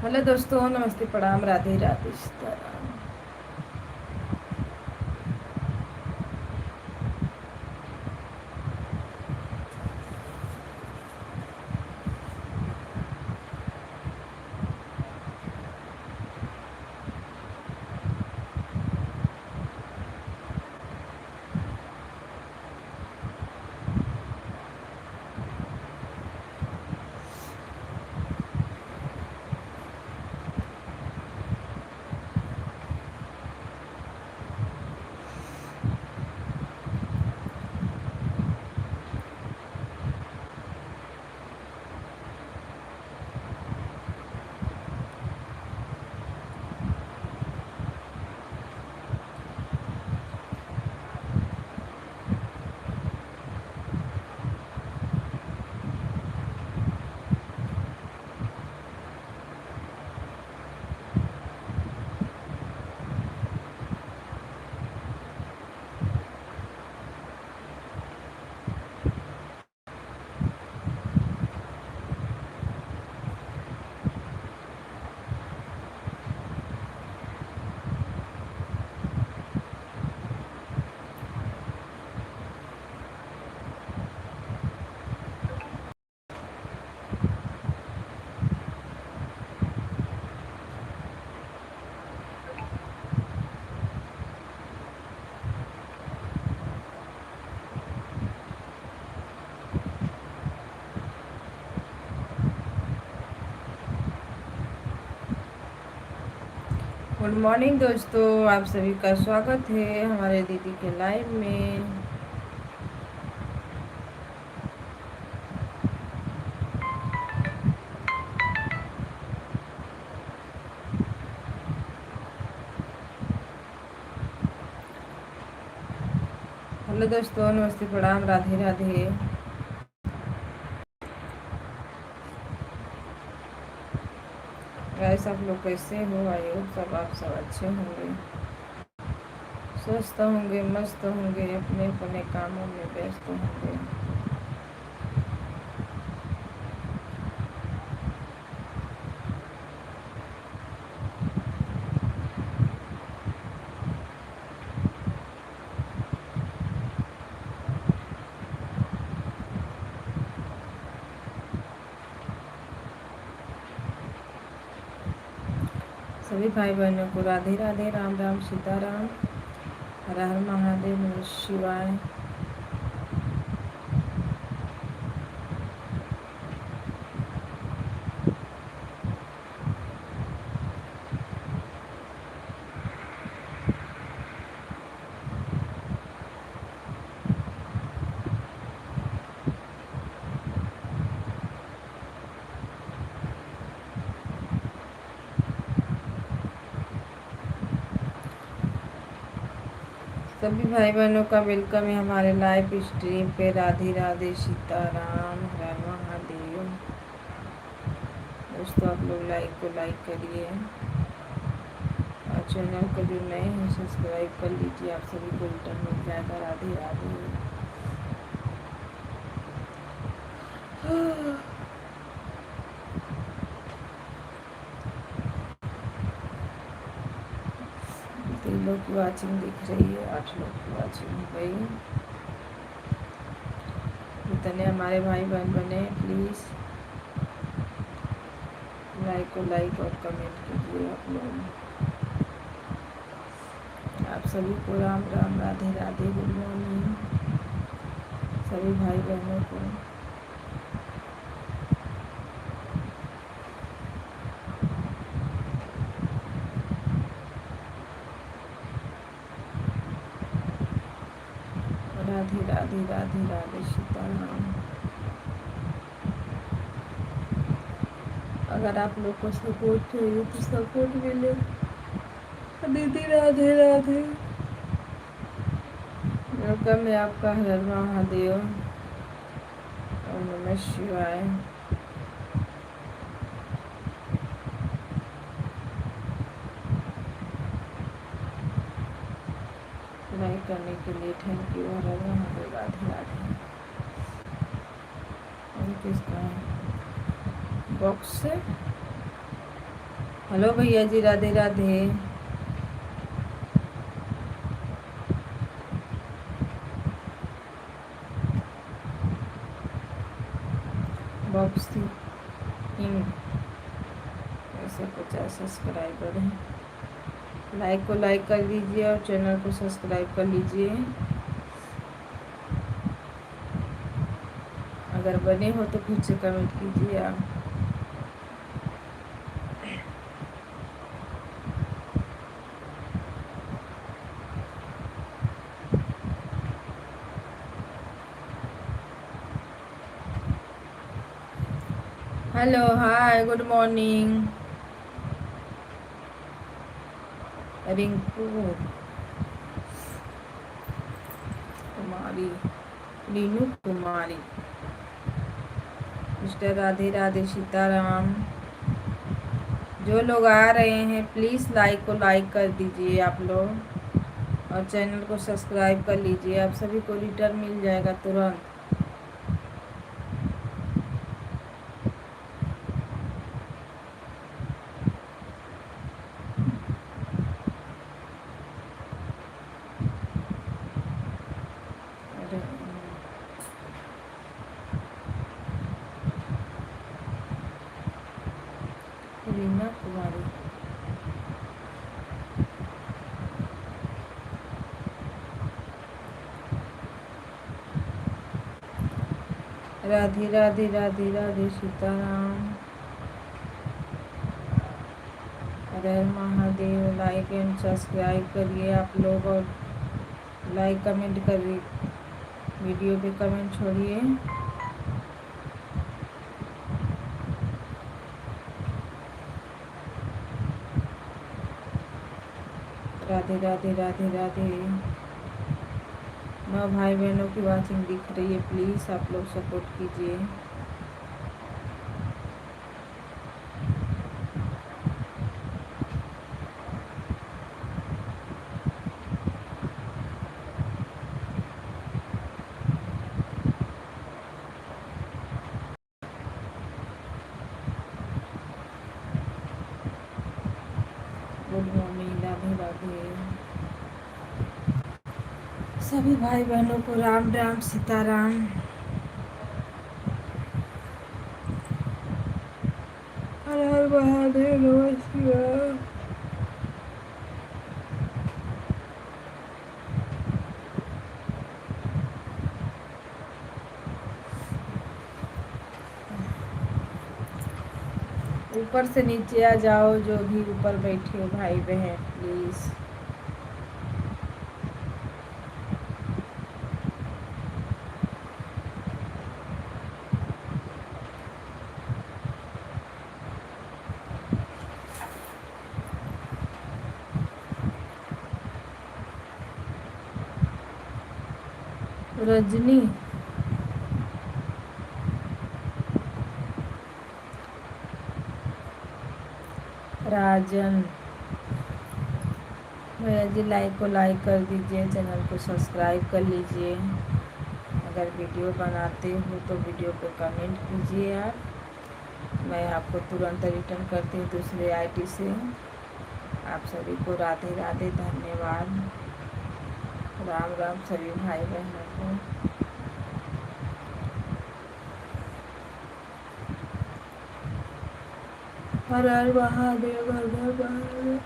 Hello दोस्तों, नमस्ते, प्रणाम, राधे राधे, सीताराम। गुड मॉर्निंग दोस्तों, आप सभी का स्वागत है हमारे दीदी के लाइव में। हेलो दोस्तों, नमस्ते, प्रणाम, राधे राधे। गाइस, आप लोग कैसे हो? आई होप आप सब अच्छे होंगे, स्वस्थ होंगे, मस्त होंगे, अपने अपने कामों में व्यस्त होंगे। सभी भाई बहनों को राधे राधे, राम राम, सीताराम, हर हर महादेव, नमः शिवाय। सभी भाई बहनों का वेलकम है हमारे लाइव स्ट्रीम पे। राधे राधे, सीताराम, हर हर महादेव। दोस्तों, आप लोग लाइक को लाइक करिए और चैनल को जो नए हैं सब्सक्राइब कर लीजिए, आप सभी को रिटर्न मिल जाएगा। राधे राधे। लोग की वाचिंग दिख रही है, 8 लोग की वाचिंग हो गई। जितने हमारे भाई बहन बने, प्लीज़ लाइक को लाइक और कमेंट कीजिए। आप लोग, आप सभी को राम राम, राधे राधे, गुड मॉर्निंग सभी भाई बहनों को। राधे राधे, राधे राधे, सीताराम। अगर आप लोग को सपोर्ट चाहिए तो सपोर्ट मिले। दीदी राधे राधे, वेलकम है आपका, हर हर महादेव, ओम नमः शिवाय। लाइक करने के लिए थैंक यू। हर हर महादेव, राधे राधे। और किसका है बॉक्स से? हेलो भैया जी, राधे राधे। बॉक्सी हिंग 150 सब्सक्राइबर हैं। लाइक को लाइक कर दीजिए और चैनल को सब्सक्राइब कर लीजिए अगर बने हो तो फिर से कमेंट कीजिए आप। हेलो, हाय, गुड मॉर्निंग। रिंकू कुमारी, नीनू कुमारी, मिस्टर राधे राधे, सीताराम। जो लोग आ रहे हैं प्लीज़ लाइक को लाइक कर दीजिए आप लोग और चैनल को सब्सक्राइब कर लीजिए। आप सभी को रिटर्न मिल जाएगा तुरंत। अरे, रीना कुमारी, राधे राधे राधे राधे, सीताराम। हर हर महादेव। लाइक एंड सब्सक्राइब करिए आप लोग और लाइक कमेंट करिए, वीडियो पे कमेंट छोड़िए। राधे राधे राधे राधे। 9 भाई बहनों की वाचिंग दिख रही है, प्लीज़ आप लोग सपोर्ट कीजिए। Good morning, Radhe Radhe. सभी भाई बहनों को राम राम, सीताराम। हर हर महादेव, नमस्कार। ऊपर से नीचे आ जाओ, जो भी ऊपर बैठे हो भाई बहन, प्लीज़। रजनी, राजन। भैया जी लाइक को लाइक कर दीजिए, चैनल को सब्सक्राइब कर लीजिए। अगर वीडियो बनाते हो तो वीडियो पे कमेंट कीजिए आप। मैं आपको तुरंत रिटर्न करती हूँ दूसरे आईडी से। आप सभी को राधे राधे, धन्यवाद। राम राम सभी भाई बहनों को। हर हर महादेव, हर हर महादेव।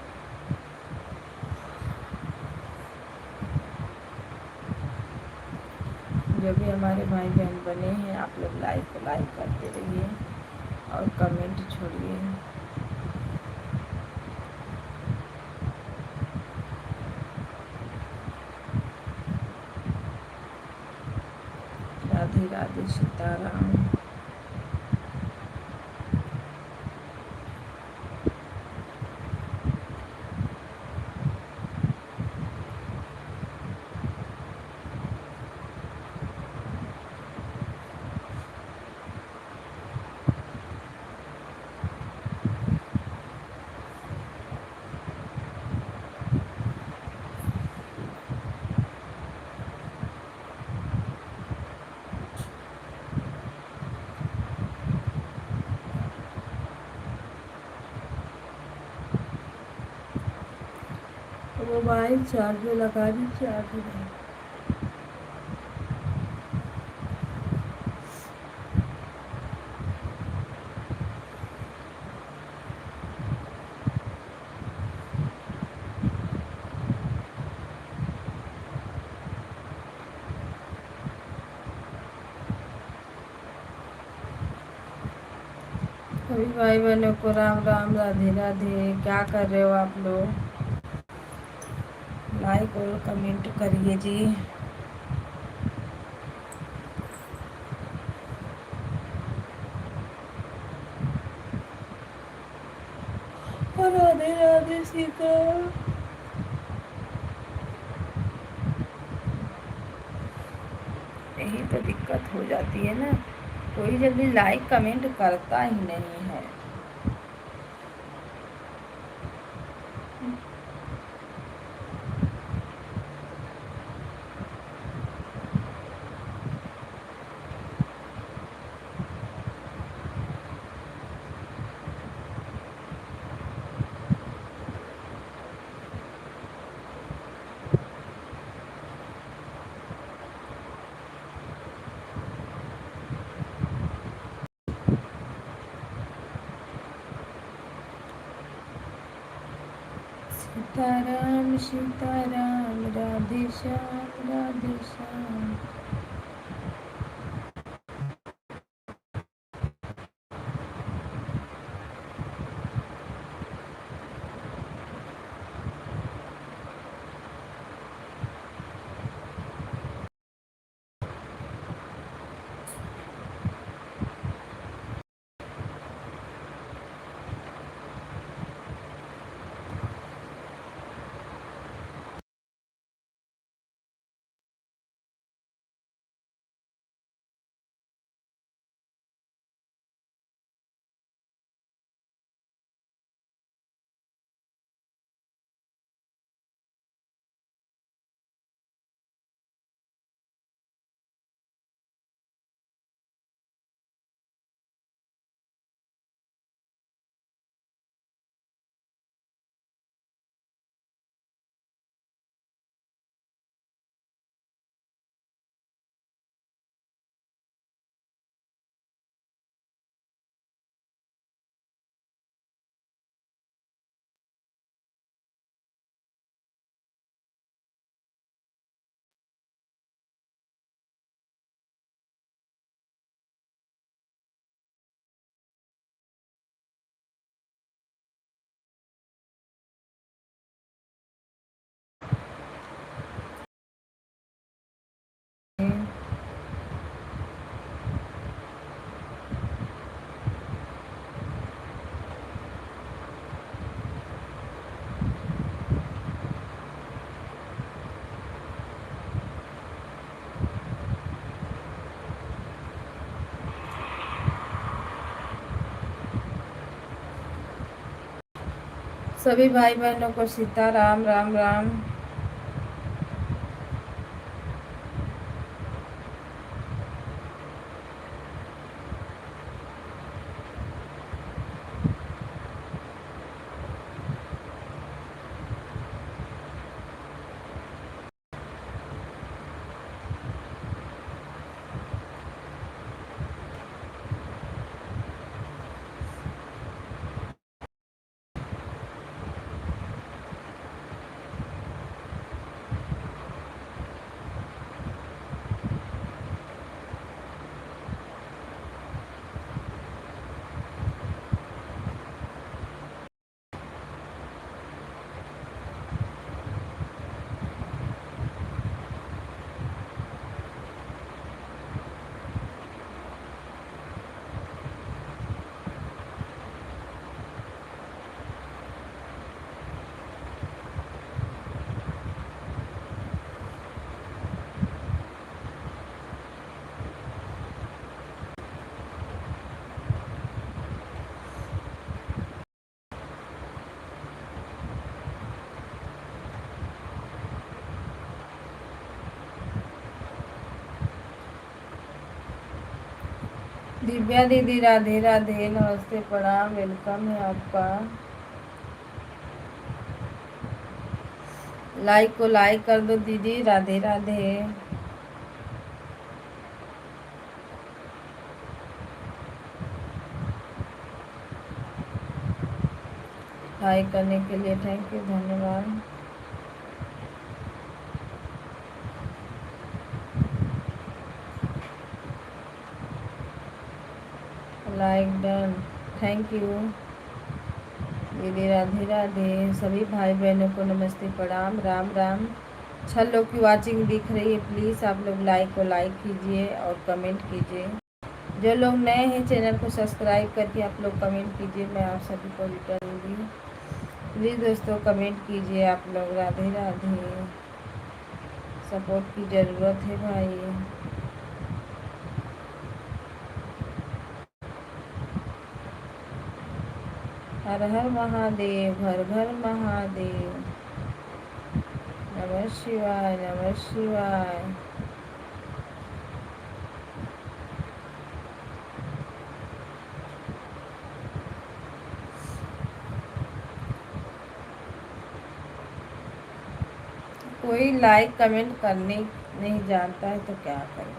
जो भी हमारे भाई बहन बने हैं आप लोग लाइक को लाइक करते रहिए और कमेंट छोड़िए। राधे राधे, सीताराम। मोबाइल चार्ज में लगा दी, चार्ज नहीं। सभी भाई बहनों को राम राम, राधे राधे। क्या कर रहे हो आप लोग? लाइक और कमेंट करिए जी। राधे राधे सीता। यही तो दिक्कत हो जाती है ना, कोई जल्दी लाइक कमेंट करता ही नहीं है। सीताराम सीताराम, राधे श्याम राधे श्याम। सभी भाई बहनों को सीताराम, राम राम। दिव्या दीदी राधे राधे, नमस्ते प्रणाम, वेलकम है आपका। लाइक को लाइक कर दो दीदी। राधे राधे। हाय करने के लिए थैंक यू, धन्यवाद। लाइक डन, थैंक यू दीदी। राधे राधे। सभी भाई बहनों को नमस्ते, प्रणाम, राम राम। 6 लोग की वाचिंग दिख रही है, प्लीज़ आप लोग लाइक को लाइक कीजिए और कमेंट कीजिए। जो लोग नए हैं चैनल को सब्सक्राइब करके आप लोग कमेंट कीजिए, मैं आप सभी को रिटर्न दूँगी। प्लीज़ दोस्तों कमेंट कीजिए आप लोग। राधे राधे। सपोर्ट की ज़रूरत है भाई। हर हर महादेव, हर घर महादेव। नमः शिवाय, नमः शिवाय। कोई लाइक कमेंट करने नहीं जानता है तो क्या करें।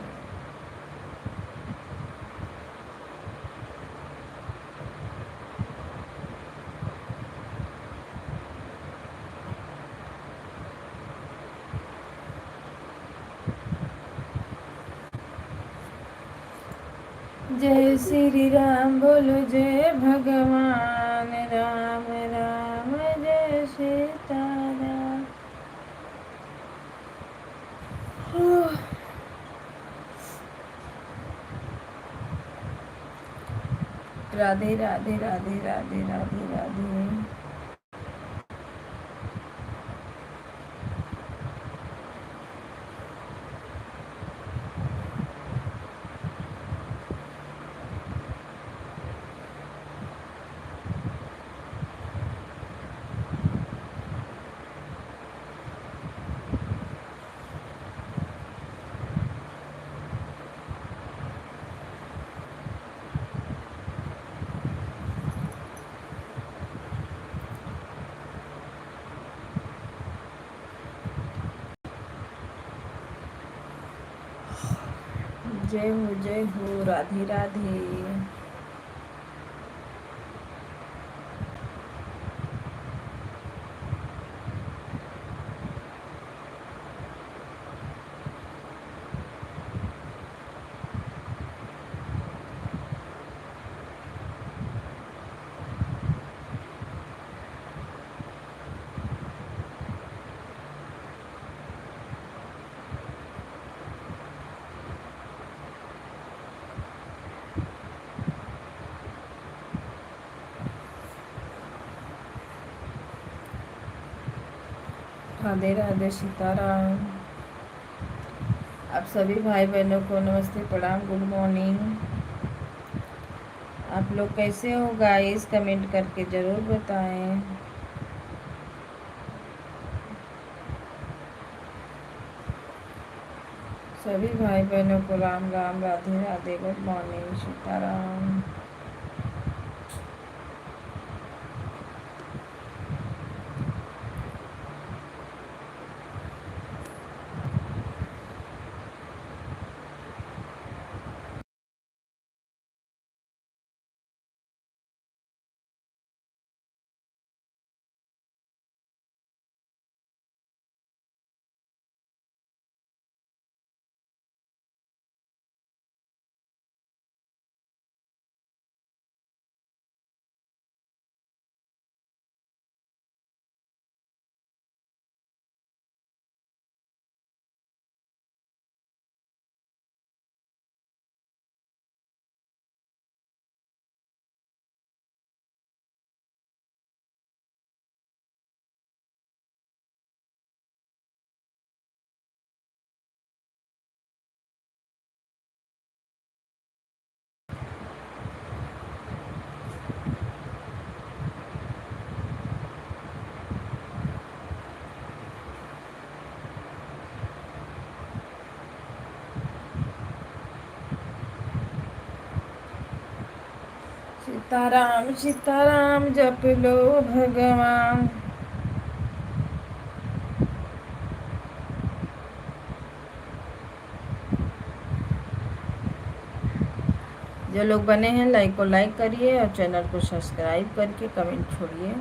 जय श्री राम बोलो, जय भगवान राम राम, जय सीताराम। राधे राधे राधे राधे राधे राधे। जय हो, राधे राधे। राधे राधे, सीताराम। आप सभी भाई बहनों को नमस्ते, प्रणाम, गुड मॉर्निंग। आप लोग कैसे हो गाइस, कमेंट करके ज़रूर बताएं। सभी भाई बहनों को राम राम, राधे राधे, गुड मॉर्निंग, सीताराम। सीताराम सीताराम जप लो भगवान। जो लोग बने हैं लाइक को लाइक करिए और चैनल को सब्सक्राइब करके कमेंट छोड़िए।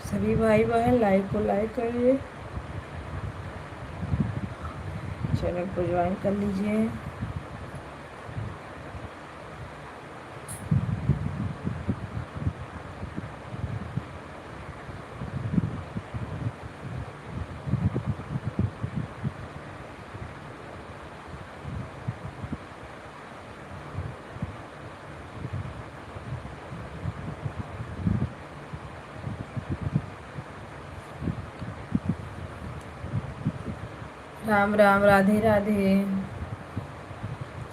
सभी भाई बहन लाइक को लाइक करिए, चैनल को ज्वाइन कर लीजिए। राम राम, राधे राधे,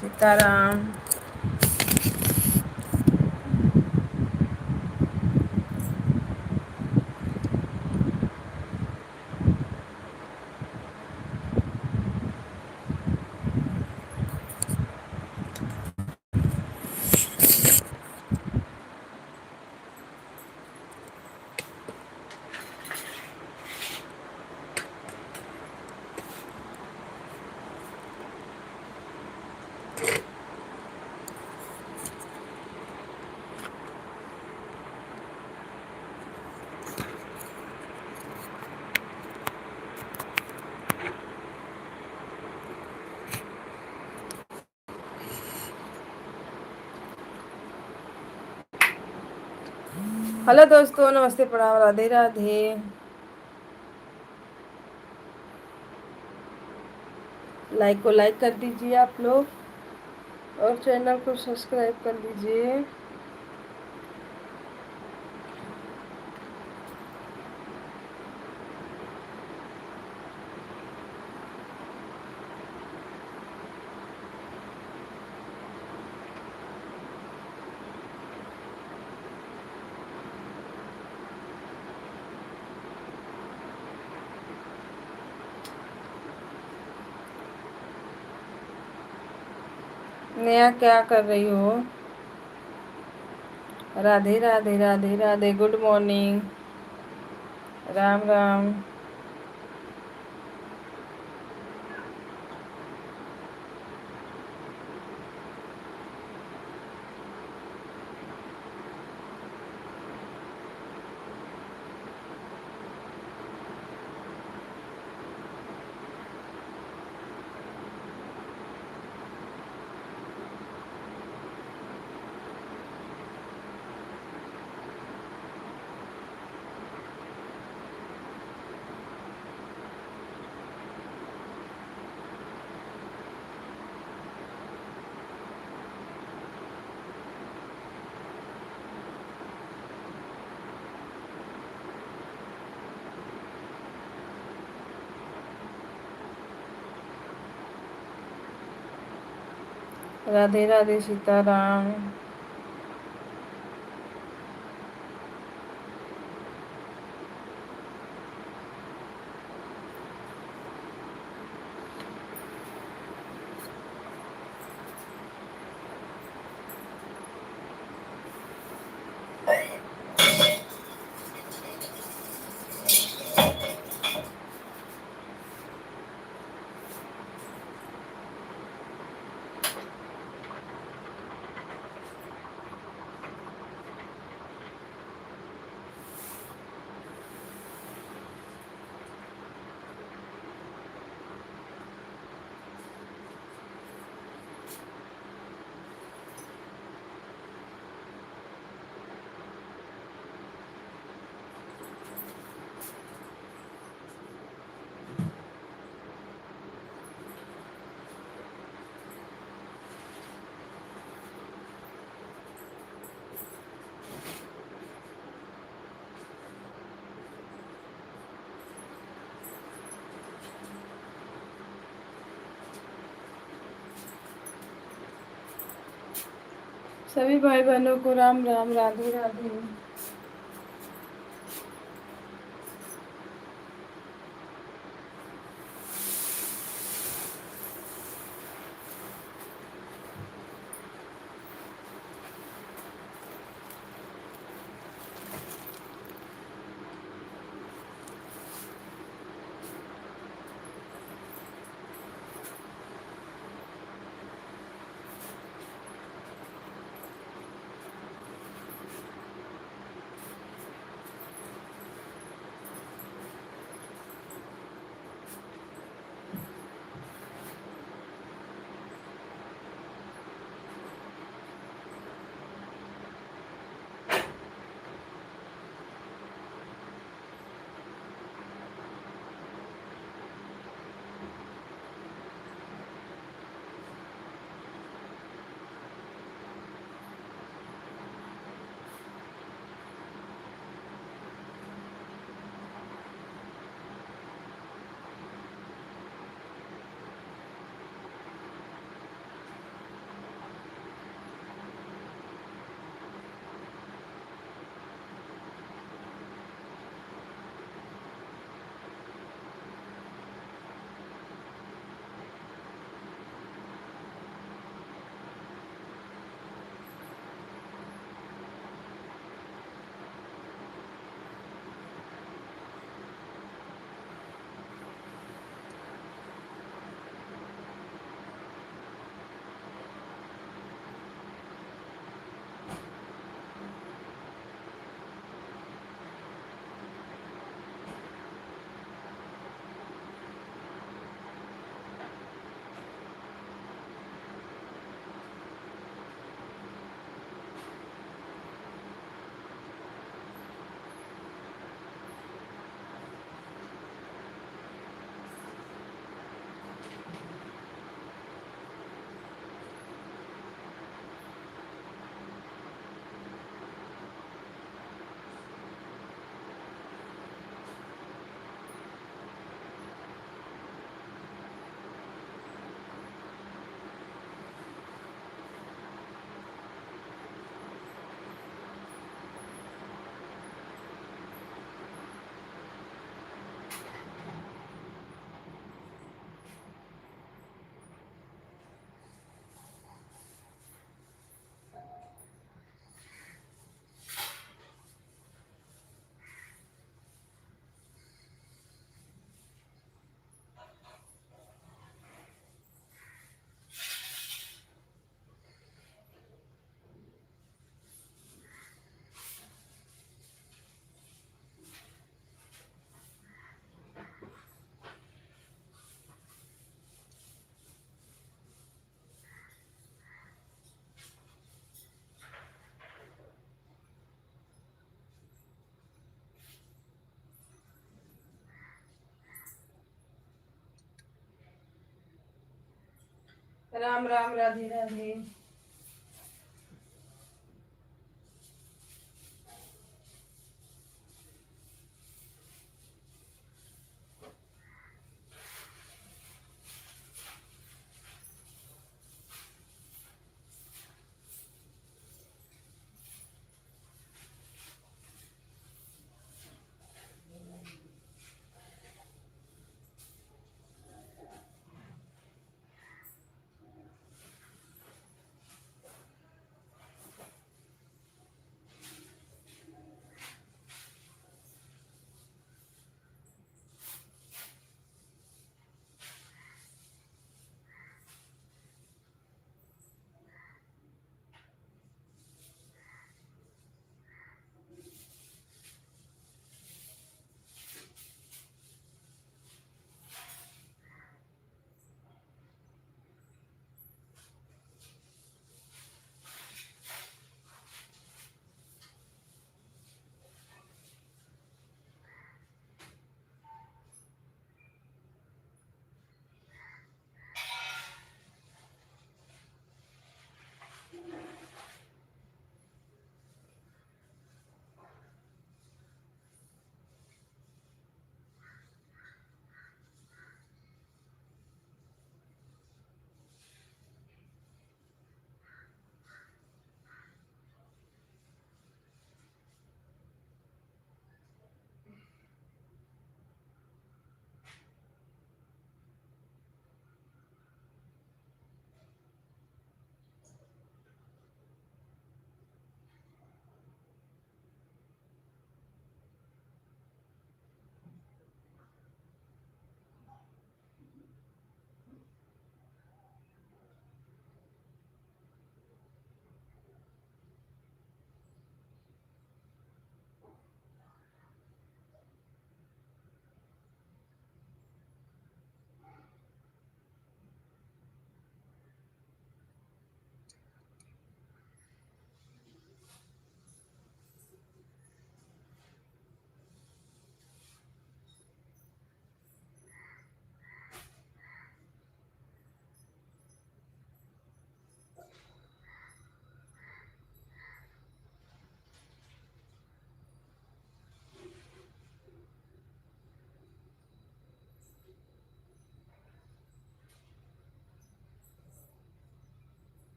सीताराम। हेलो दोस्तों, नमस्ते, प्रणाम, राधे राधे। लाइक को लाइक कर दीजिए आप लोग और चैनल को सब्सक्राइब कर लीजिए। नया क्या कर रही हो? Radhe Radhe, Radhe Radhe, good morning, Ram Ram. राधे राधे, सीताराम। सभी भाई बहनों को राम राम, राधे राधे। राम राम, राधे राधे।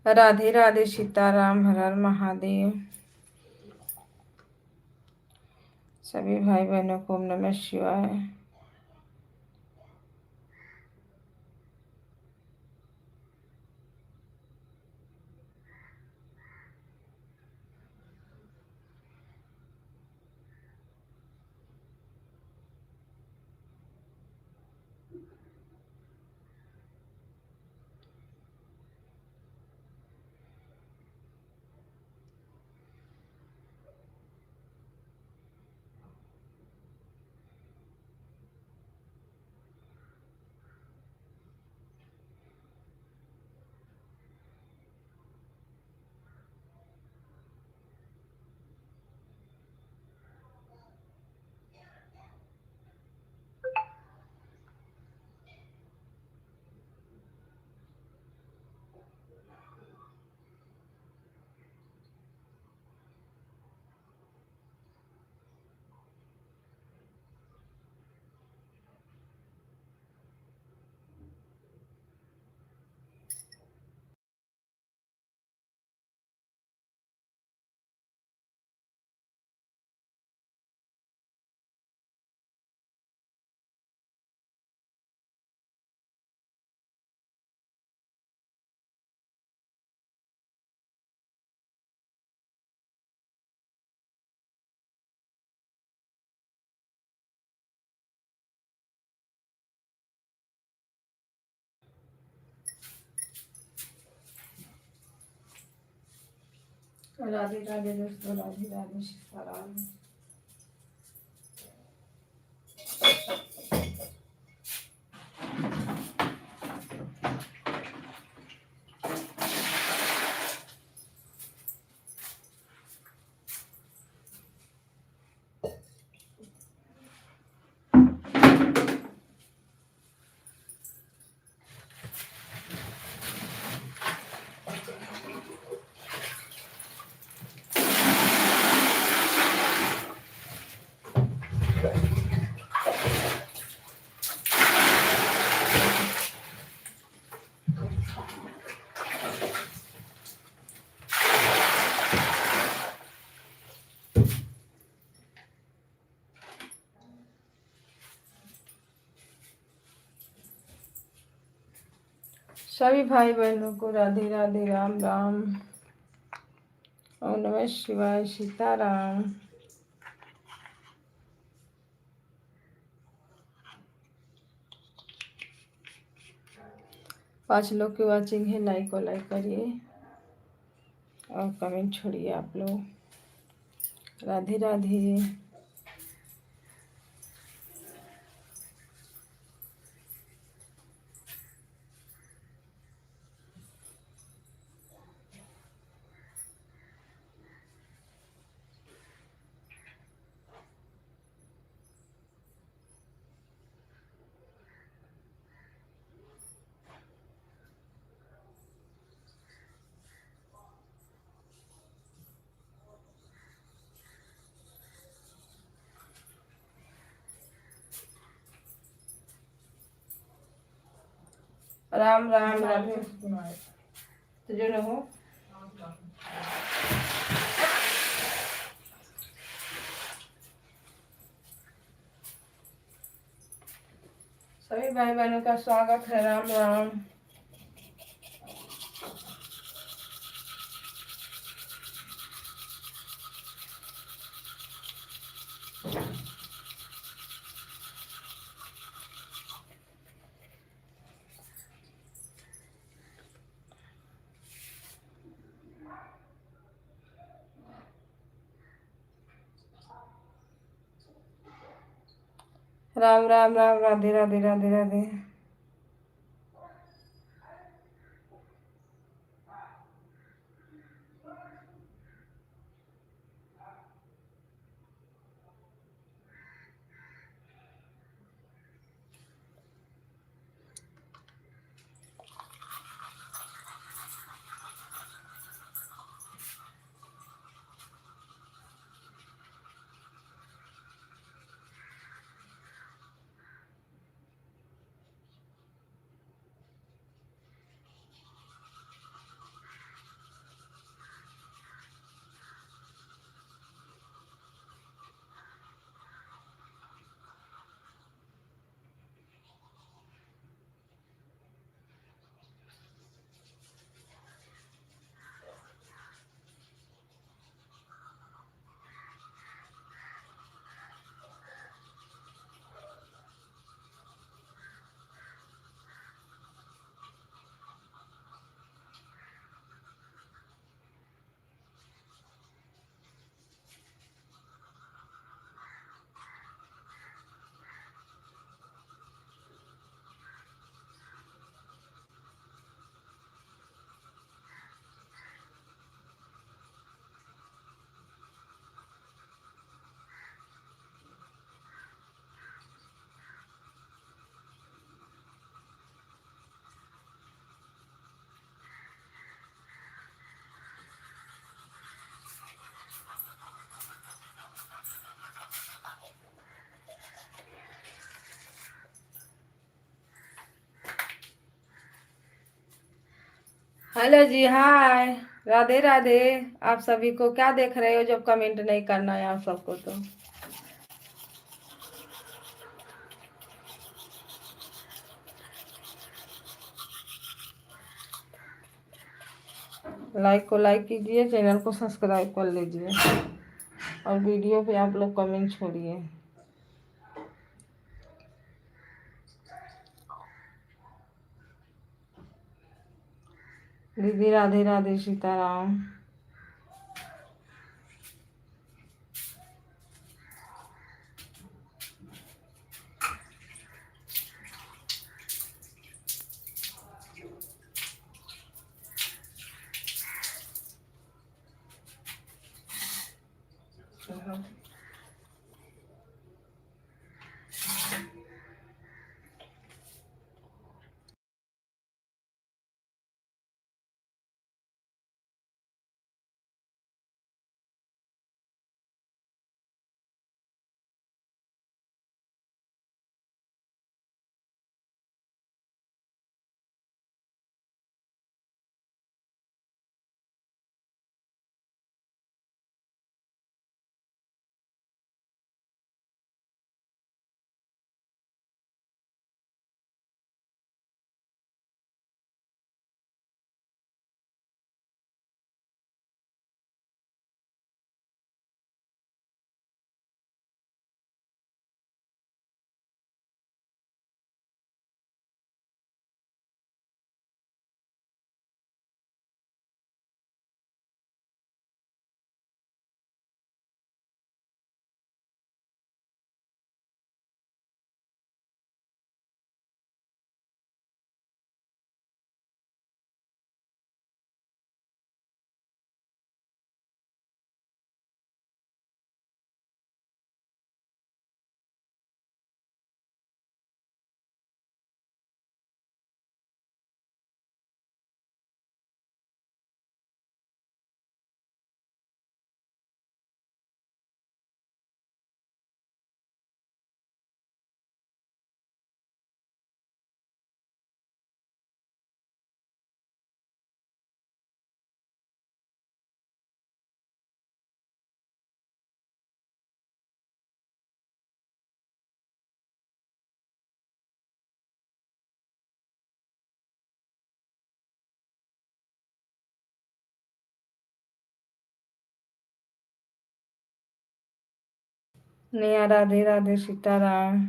राधे राधे, सीताराम, हर हर महादेव। सभी भाई बहनों को ओम नमः शिवाय। राधे राधे दोस्तों, राधे राधे, सीताराम। सभी भाई बहनों को राधे राधे, राम राम, ओम नमः शिवाय, सीताराम। पांच लोग की वाचिंग है, लाइक और लाइक करिए और कमेंट छोड़िए आप लोग। राधे राधे। राम राम राधे। तुझे रहो। सभी भाई बहनों का स्वागत है, राम राम। राम राम राम, राधे राधे, राधे राधे। हेलो जी, हाय, राधे राधे। आप सभी को क्या देख रहे हो जब कमेंट नहीं करना है आप सबको तो। लाइक को लाइक कीजिए, चैनल को सब्सक्राइब कर लीजिए और वीडियो पे आप लोग कमेंट छोड़िए। दीदी राधे राधे, सीताराम। नेहा राधे राधे सीताराम।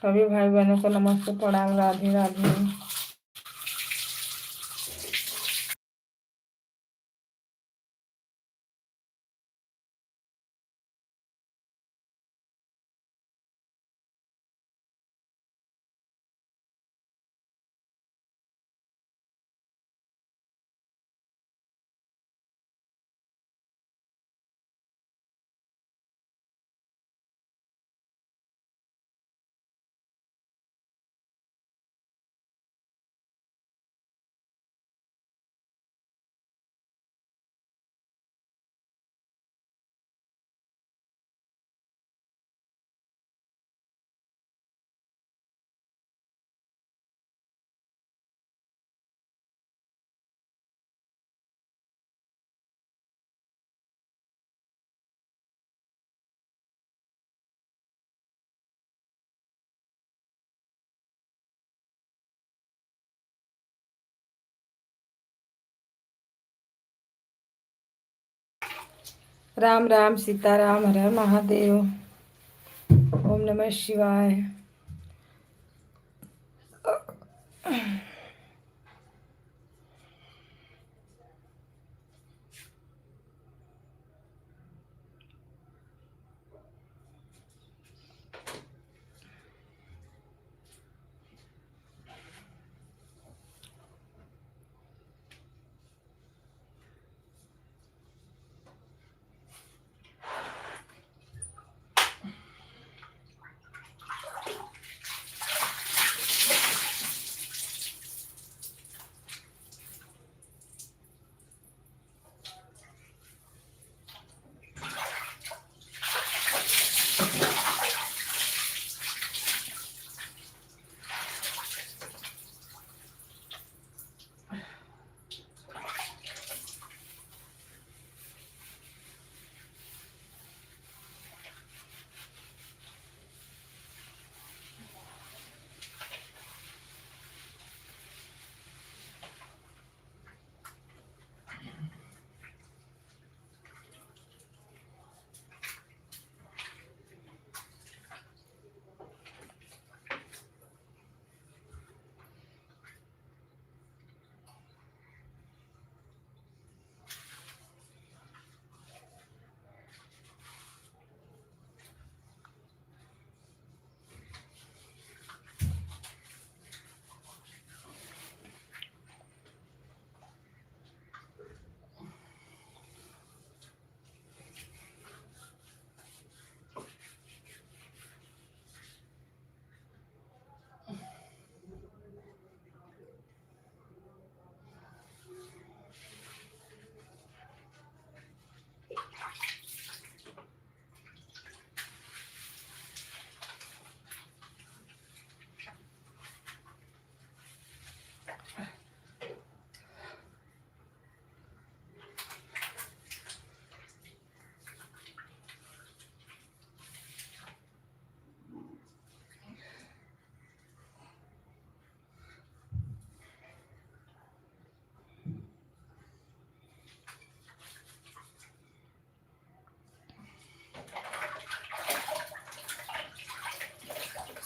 सभी भाई बहनों को नमस्ते प्रणाम, राधे राधे। राम राम सीताराम, हर हर महादेव, ओम नमः शिवाय।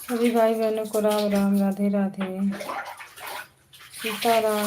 सभी भाई बहनों को राम राम, राधे राधे, सीताराम।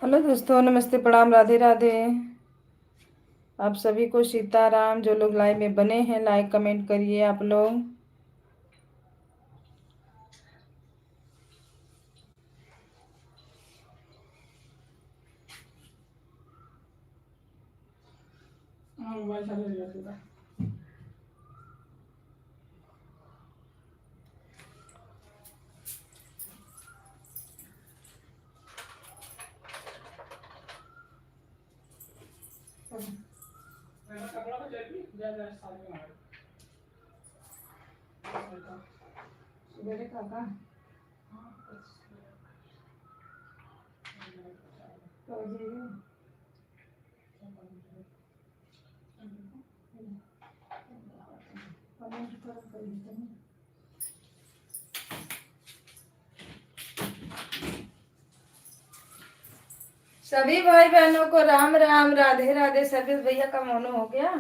हेलो दोस्तों, नमस्ते, प्रणाम, राधे राधे। आप सभी को सीताराम। जो लोग लाइव में बने हैं लाइक कमेंट करिए आप लोग। सभी भाई बहनों को राम राम, राधे राधे। सर्विस भैया का मोनो हो गया।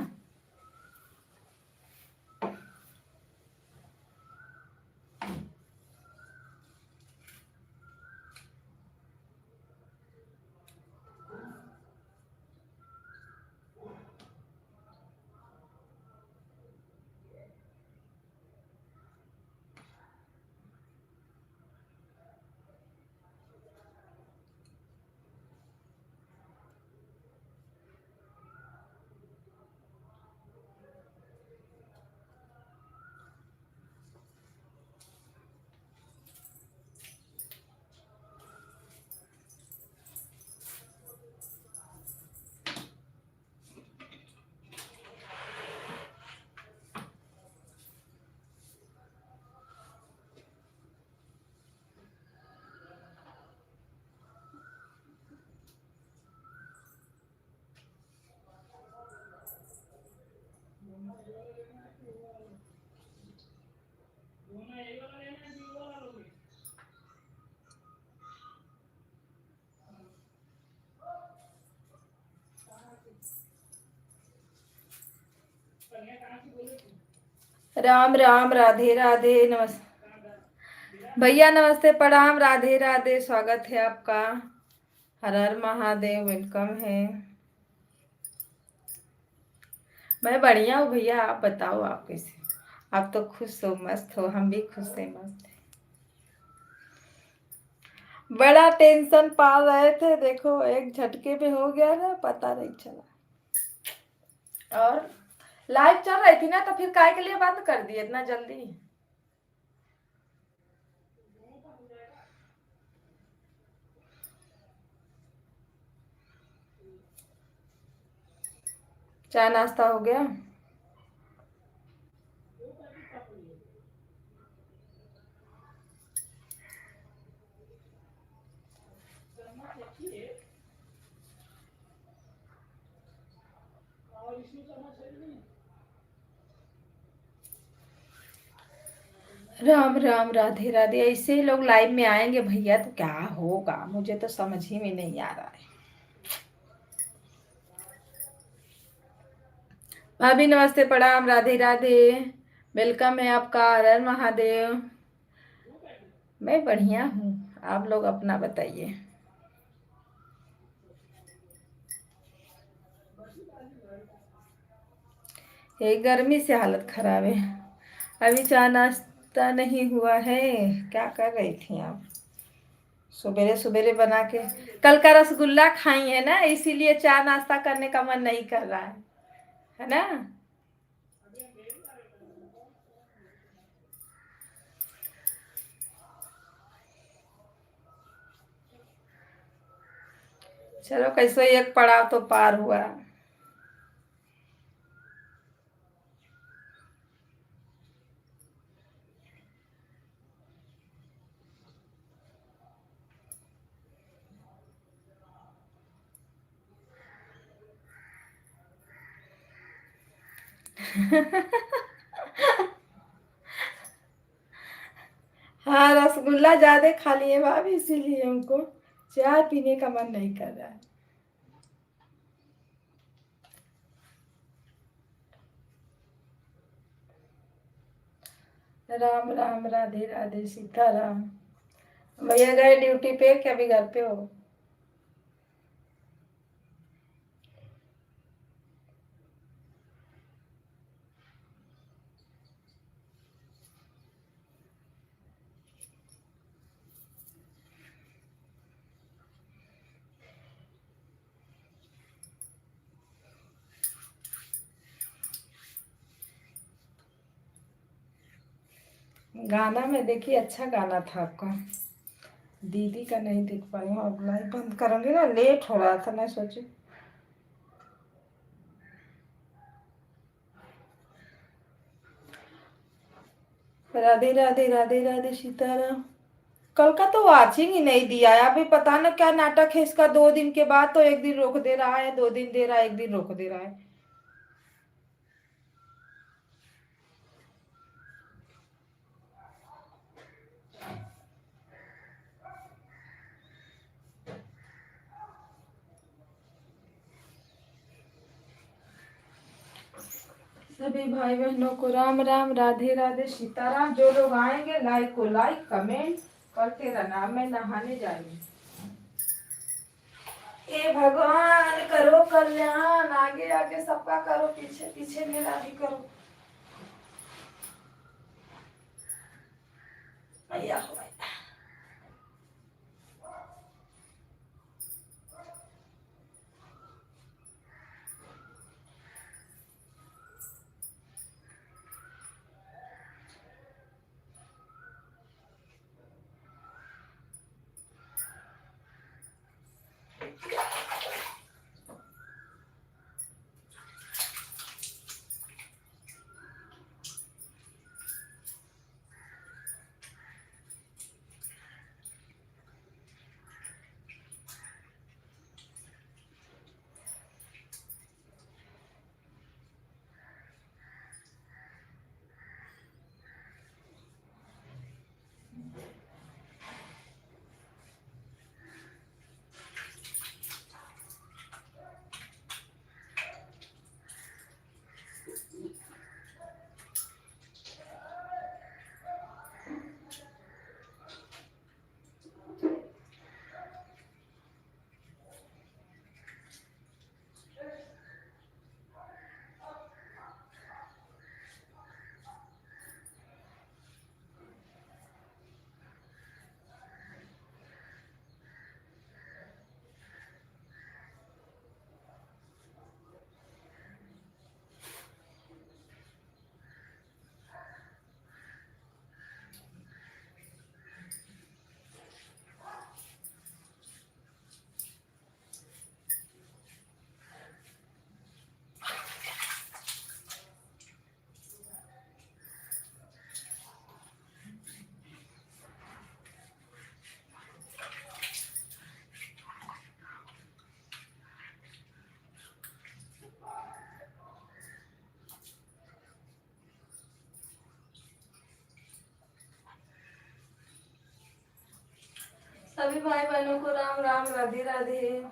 राम राम, राधे राधे। नमस्ते भैया, नमस्ते, प्रणाम, राधे राधे। स्वागत है आपका। हर हर महादेव, वेलकम है। मैं बढ़िया हूँ भैया, आप बताओ, आप कैसे? आप तो खुश हो, मस्त हो, हम भी खुश हैं, मस्त हैं। बड़ा टेंशन पा रहे थे, देखो एक झटके में हो गया ना, पता नहीं चला। और लाइव चल रही थी ना, तो फिर काय के लिए बंद कर दिए इतना जल्दी? चाय नाश्ता हो गया? राम राम, राधे राधे। ऐसे ही लोग लाइव में आएंगे भैया तो क्या होगा, मुझे तो समझ ही में नहीं आ रहा है। भाभी नमस्ते, प्रणाम, राधे राधे। वेलकम है आपका। हर हर महादेव। मैं बढ़िया हूँ, आप लोग अपना बताइए। ये गर्मी से हालत खराब है। अभी चाय नाश्ता नहीं हुआ है। क्या कर रही थी आप? सवेरे सवेरे बना के कल का रसगुल्ला खाई है ना, इसीलिए चाय नाश्ता करने का मन नहीं कर रहा है ना? चलो, कैसे एक पड़ाव तो पार हुआ। हाँ, रसगुल्ला ज्यादा खा लिए भाभी, इसीलिए हमको चाय पीने का मन नहीं कर रहा है। राम राम, राधे राधे, सीताराम। भैया गए ड्यूटी पे, क्या अभी घर पे हो? गाना में देखिए अच्छा गाना था आपका। दीदी का नहीं देख पाई हूँ, अब लाइव बंद करूँगी ना, लेट हो रहा था, मैं सोची। राधे राधे राधे राधे सीताराम। कल का तो वाचिंग ही नहीं दिया है, अभी पता ना क्या नाटक है इसका, 2 दिन के बाद तो एक दिन रोक दे रहा है, 2 दिन दे रहा है, एक दिन रोक दे रहा है। सभी भाई बहनों को राम राम, राधे राधे सीताराम। जो लोग आएंगे लाइक को लाइक, कमेंट करते रहना। मैं नहाने जाऊंगी। ए भगवान करो कल्याण, आगे आगे सबका करो, पीछे पीछे मेरा भी करो। भैया हो भैया। सभी भाई बहनों को राम राम, राधे राधे।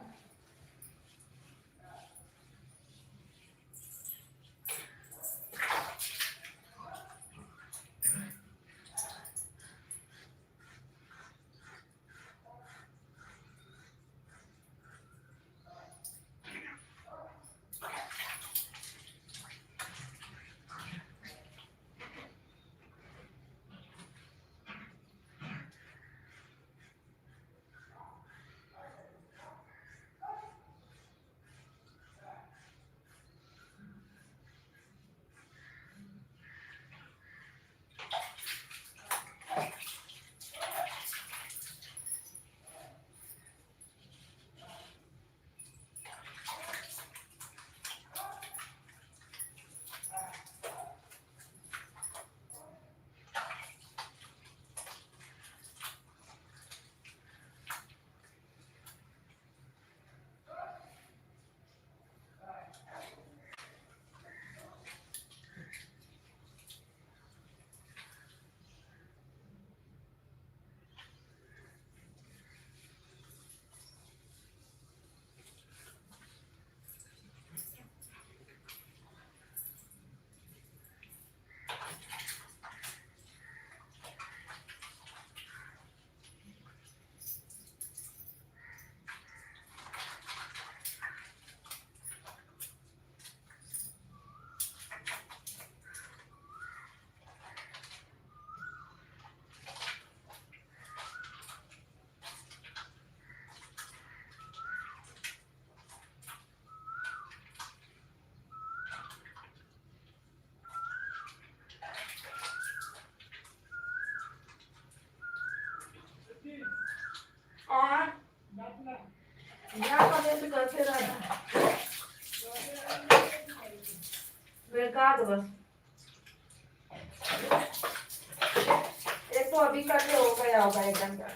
करते रहना, बेकार बस। ये तो अभी करके हो गया होगा 1 घंटा।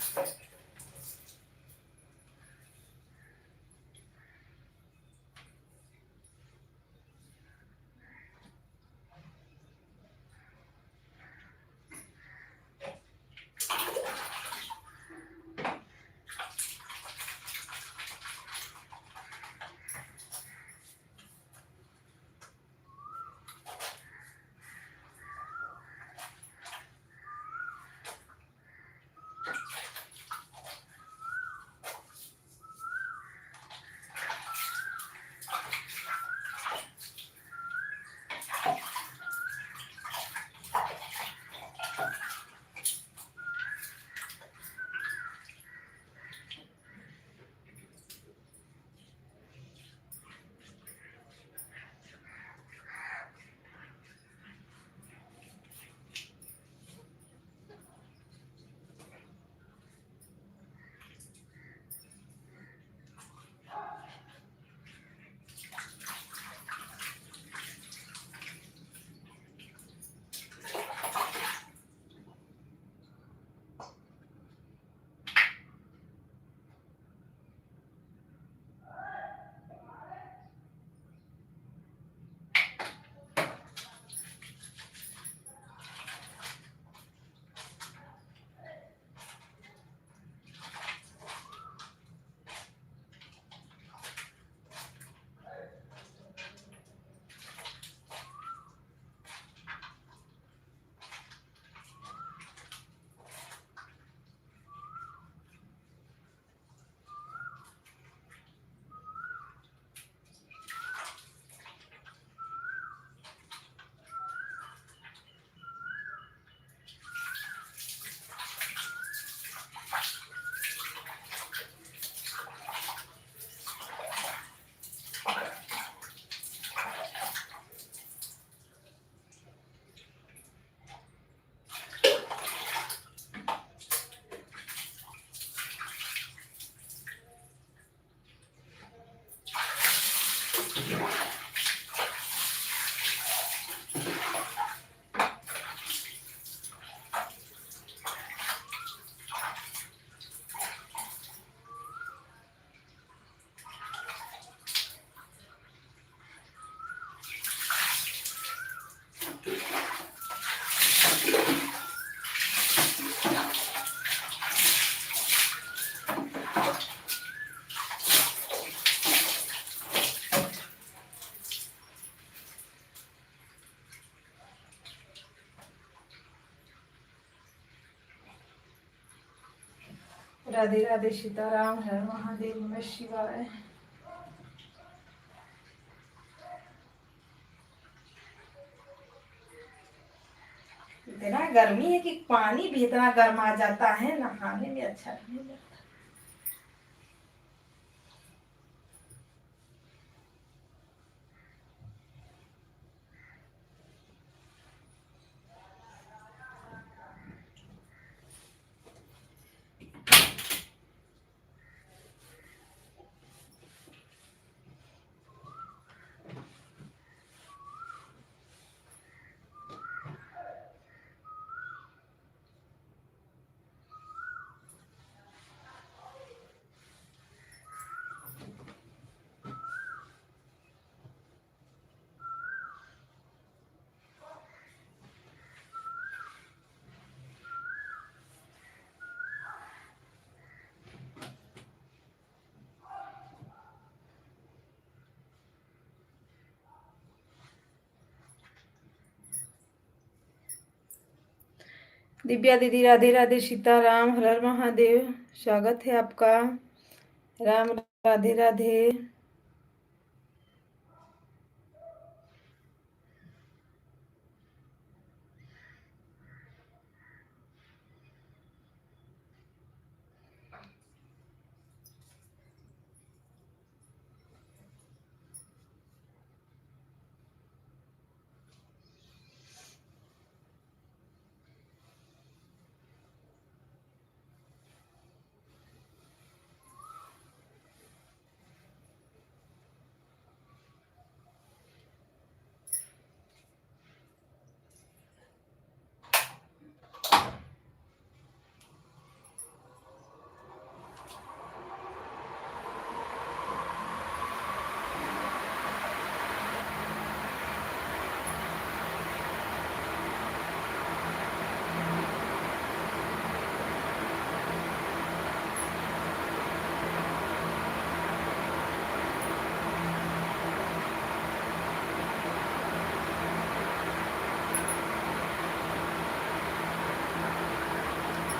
राधे राधे, सीताराम, हर महादेव, नमः शिवाय। इतना गर्मी है कि पानी भी इतना गर्मा जाता है, नहाने में अच्छा नहीं लगता। दिव्या दीदी, राधे राधे, सीताराम, हर हर महादेव, स्वागत है आपका। राम राधे राधे।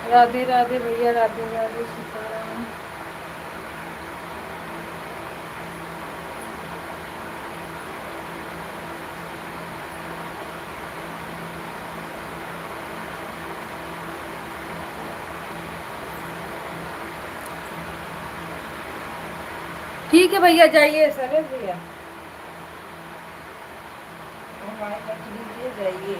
राधे राधे भैया, राधे राधे, सीताराम। ठीक है भैया, जाइए सर भैया, मोबाइल रख लीजिए, जाइए।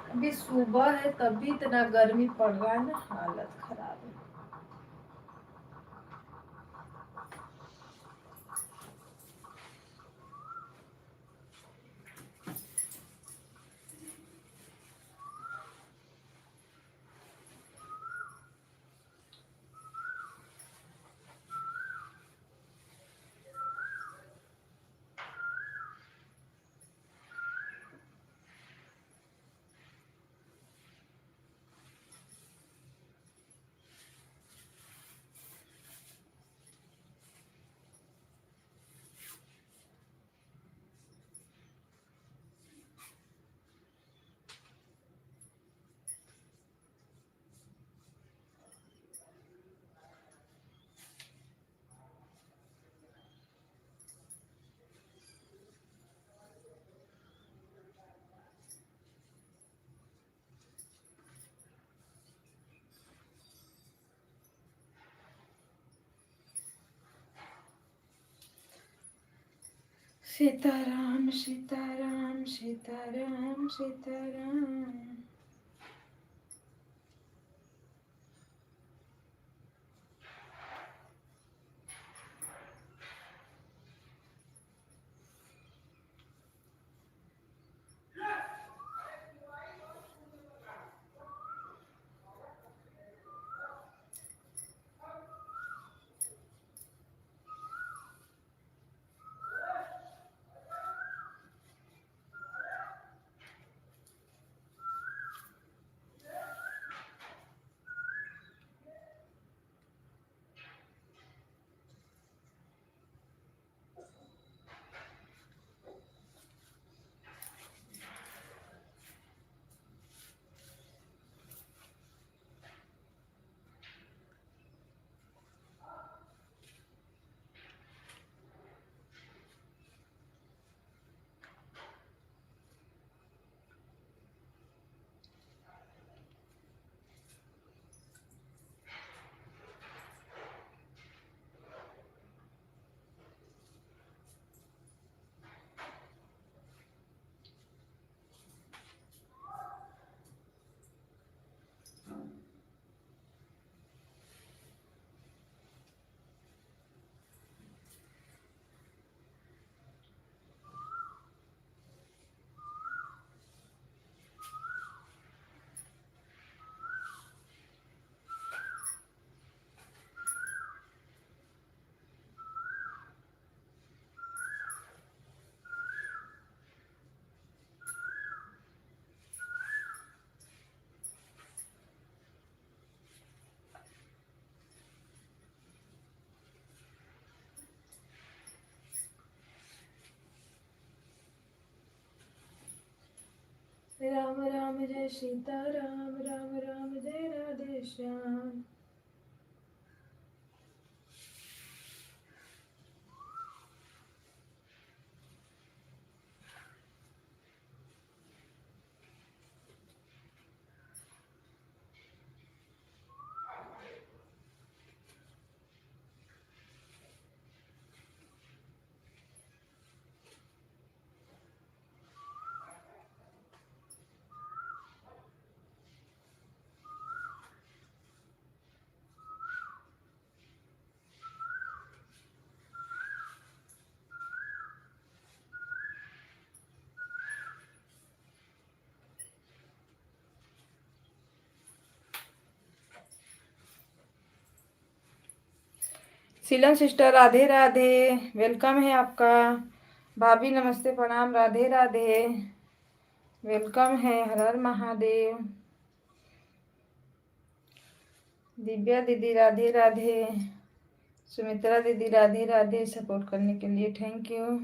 अभी सुबह है तभी इतना गर्मी पड़ रहा है ना, हालत खराब है। सीताराम सीताराम सीताराम सीताराम। राम राम जय सीताराम, राम राम जय राधे श्याम। सीलन सिस्टर राधे राधे, वेलकम है आपका। भाभी नमस्ते प्रणाम, राधे राधे, वेलकम है, हर हर महादेव। दिव्या दीदी राधे राधे, सुमित्रा दीदी राधे राधे, सपोर्ट करने के लिए थैंक यू।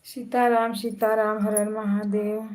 सीताराम सीताराम, हर हर महादेव।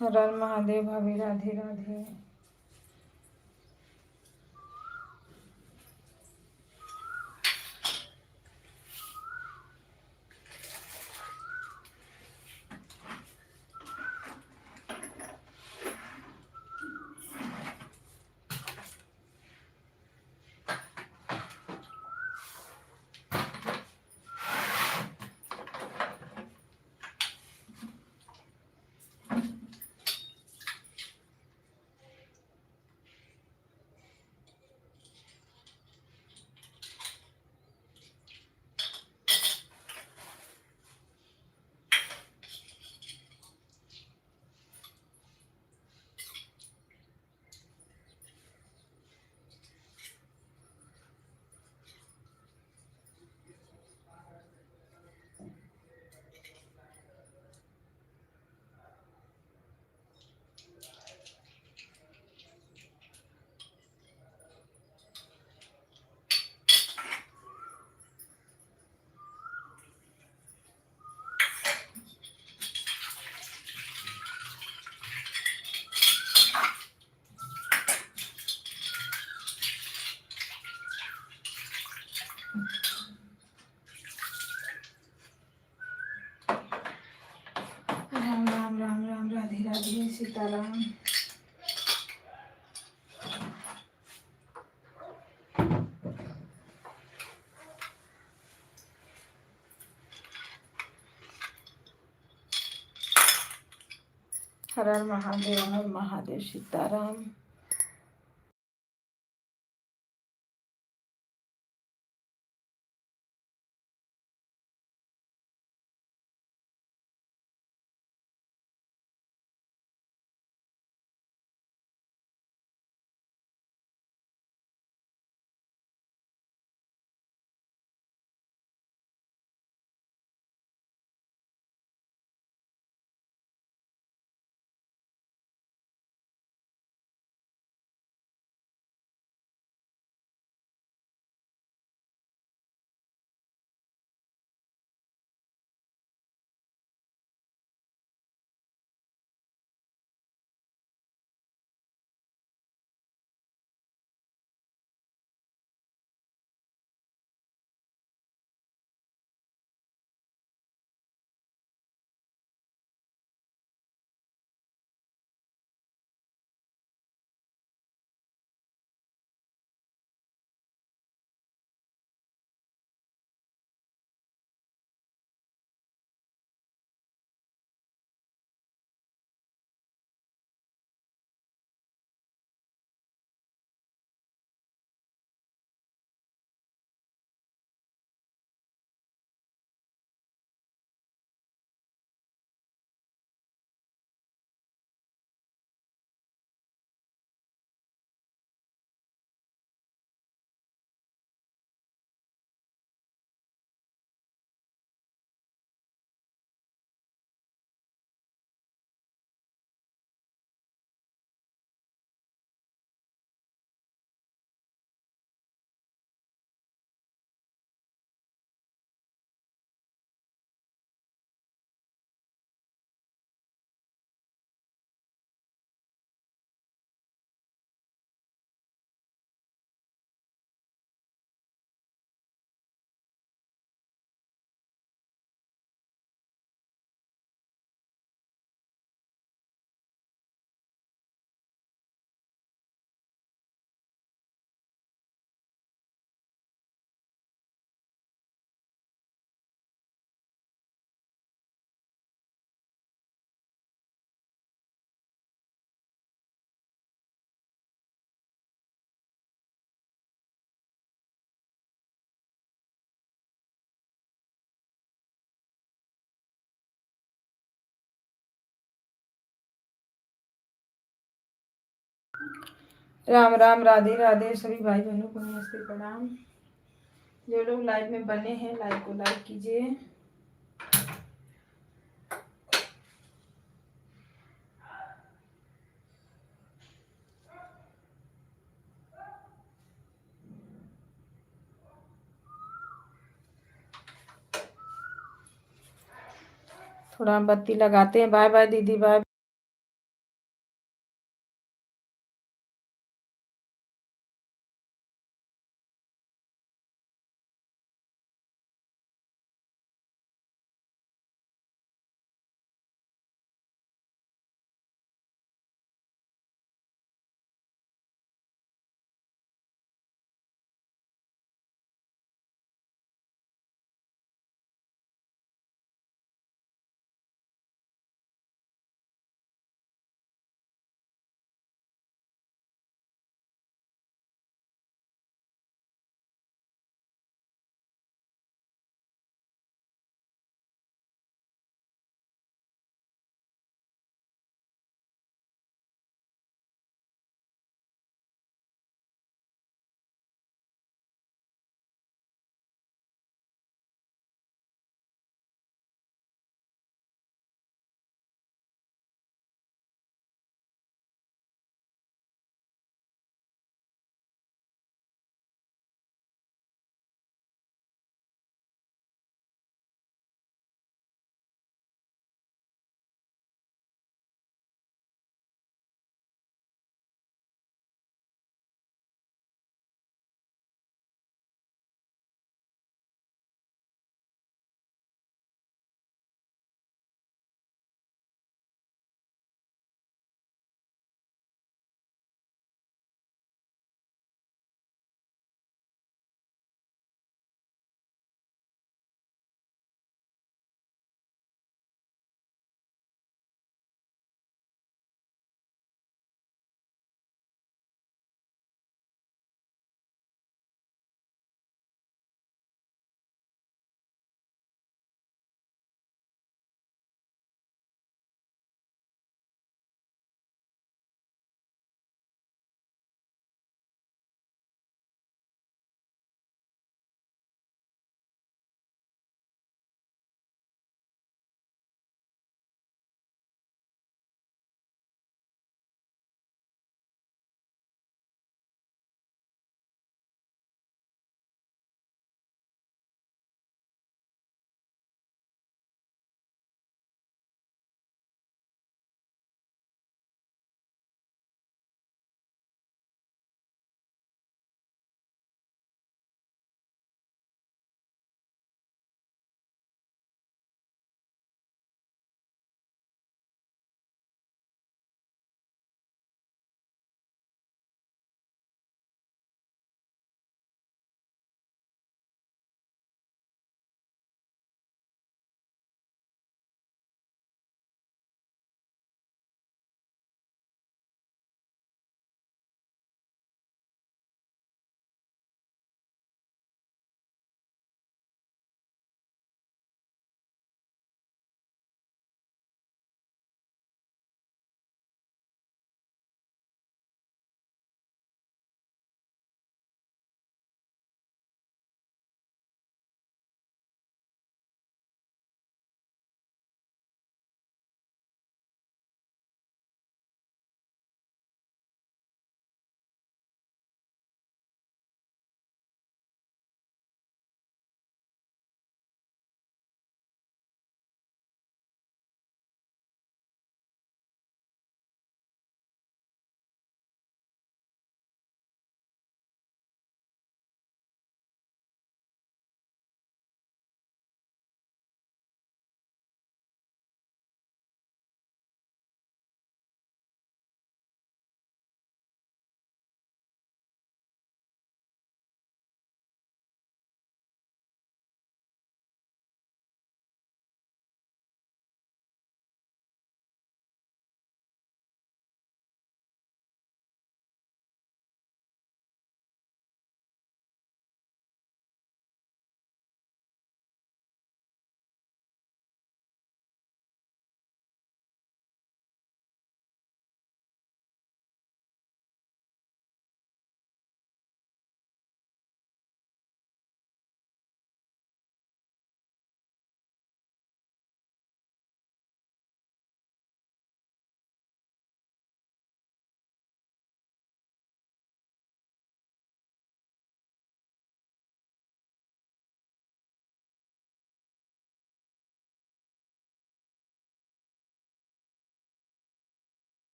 हर हर महादेव भाभी, राधे राधे। राम राम राम राम, राधे राधे, सीताराम। हर हर महादेव, हर महादेव, सीताराम। राम राम, राधे राधे, सभी भाई बहनों को नमस्ते, प्रणाम। जो लोग लाइव में बने हैं, लाइव को लाइक कीजिए। थोड़ा बत्ती लगाते हैं। बाय बाय दीदी, बाय।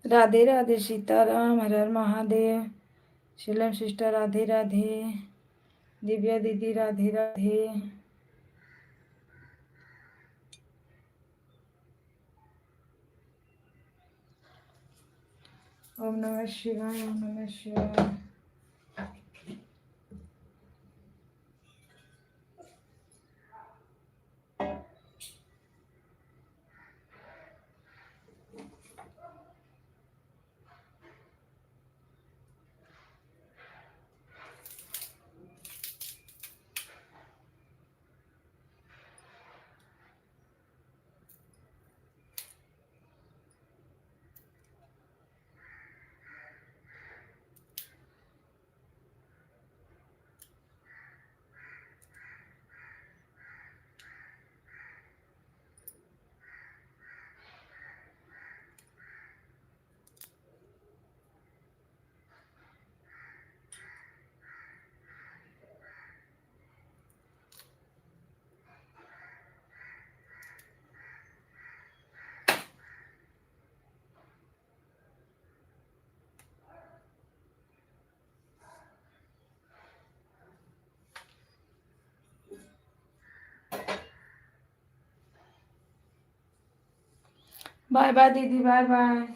राधे राधे, सीताराम, हर हर महादेव। शीलम सिस्टर राधे राधे, दिव्या दीदी राधे राधे। ओम नमः शिवाय, ओम नमः शिवाय। बाय बाय दीदी, बाय बाय।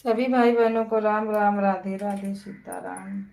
सभी भाई बहनों को राम राम, राधे राधे, सीताराम।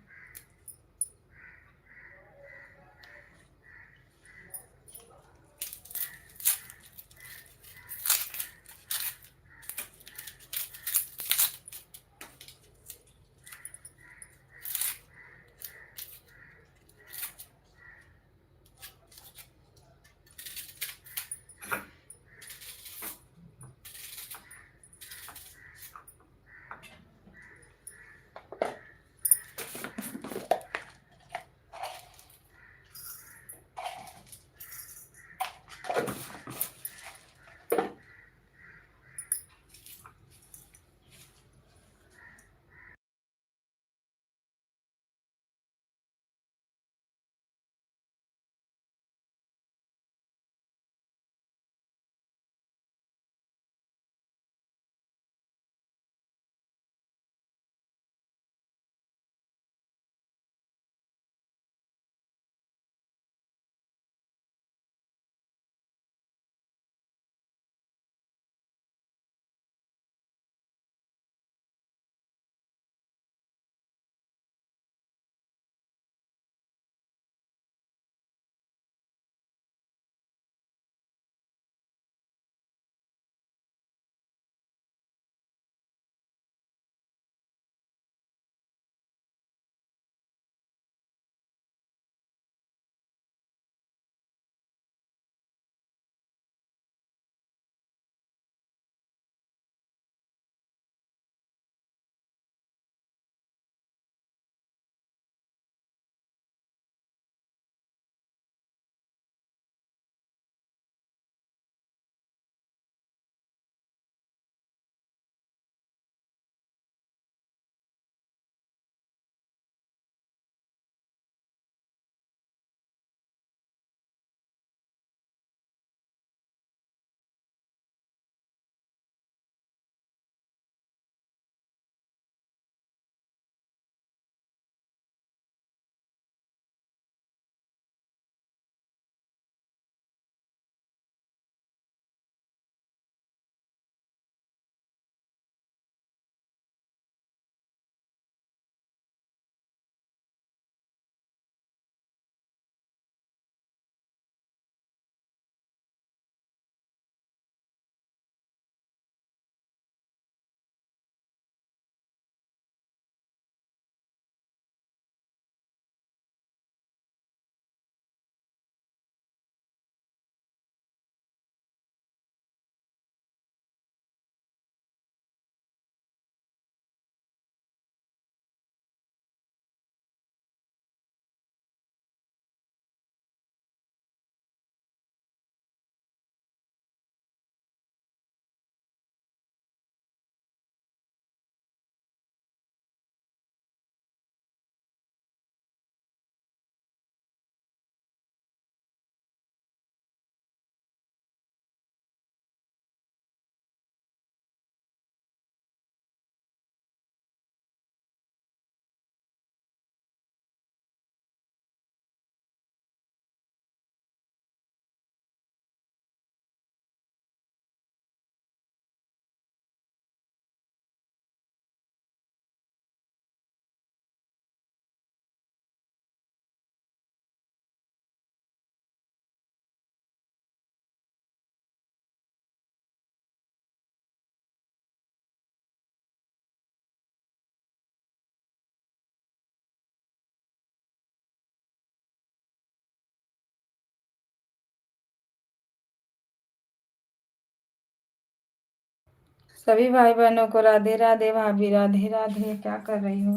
सभी भाई बहनों को राधे राधे। भाभी राधे राधे। क्या कर रही हो?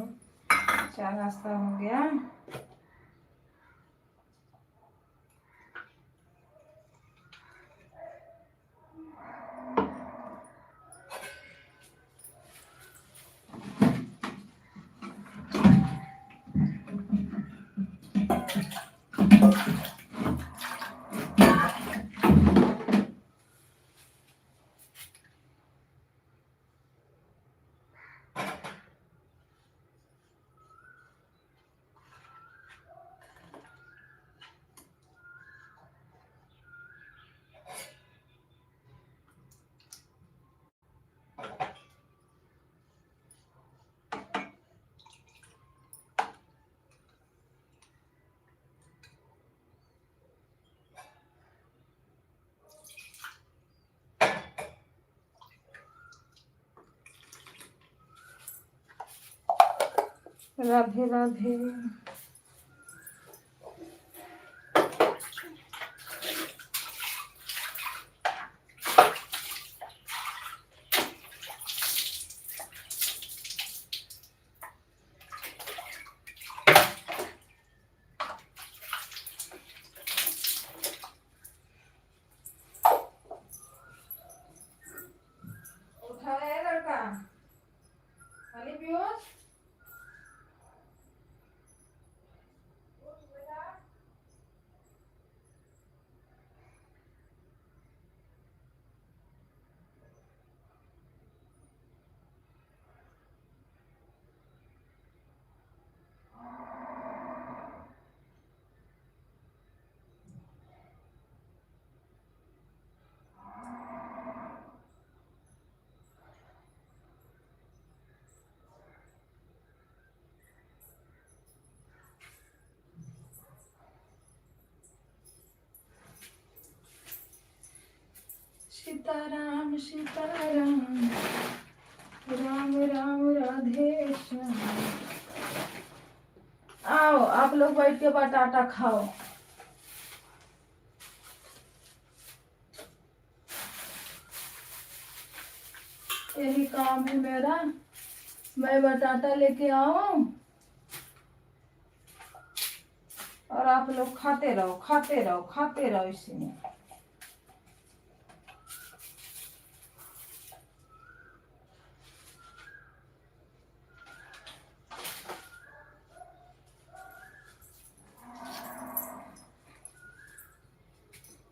चाय नाश्ता हो गया? राधे राधे। उठा है लड़का? पानी पियो। सीताराम सीताराम, राम राम राधे श्याम। आओ आप लोग बैठ के बटाटा खाओ। यही काम है मेरा। मैं बटाटा लेके आऊं और आप लोग खाते रहो खाते रहो खाते रहो। इसी में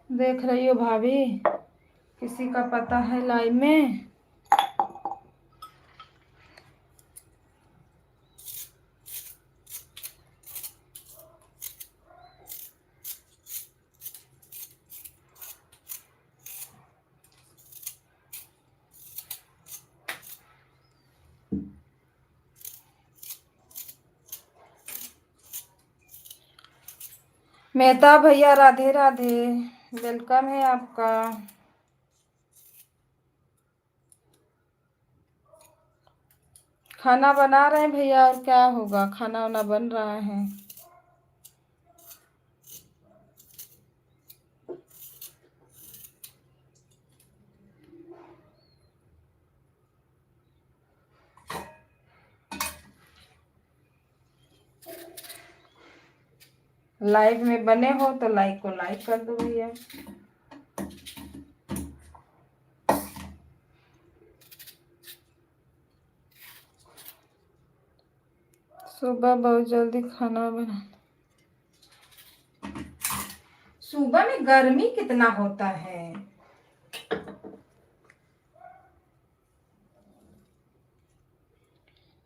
देख रही हो भाभी, किसी का पता है लाइव में? मेहता भैया राधे राधे। वेलकम है आपका। खाना बना रहे हैं भैया, और क्या होगा, खाना वाना बन रहा है। लाइव में बने हो तो लाइक को लाइक कर दो भैया। सुबह बहुत जल्दी खाना बना। सुबह में गर्मी कितना होता है।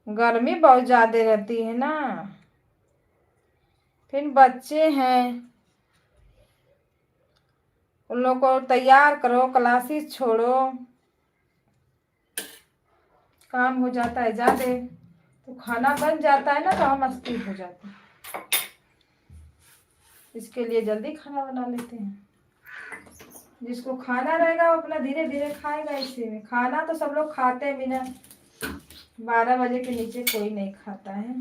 गर्मी बहुत ज्यादा रहती है ना। फिर बच्चे हैं, उन लोग को तैयार करो, क्लासेस छोड़ो, काम हो जाता है ज्यादा। तो खाना बन जाता है ना तो हम अस्थिर हो जाते हैं। इसके लिए जल्दी खाना बना लेते हैं। जिसको खाना रहेगा वो अपना धीरे धीरे खाएगा। इसी में खाना तो सब लोग खाते हैं, बिना 12 बजे के नीचे कोई नहीं खाता है।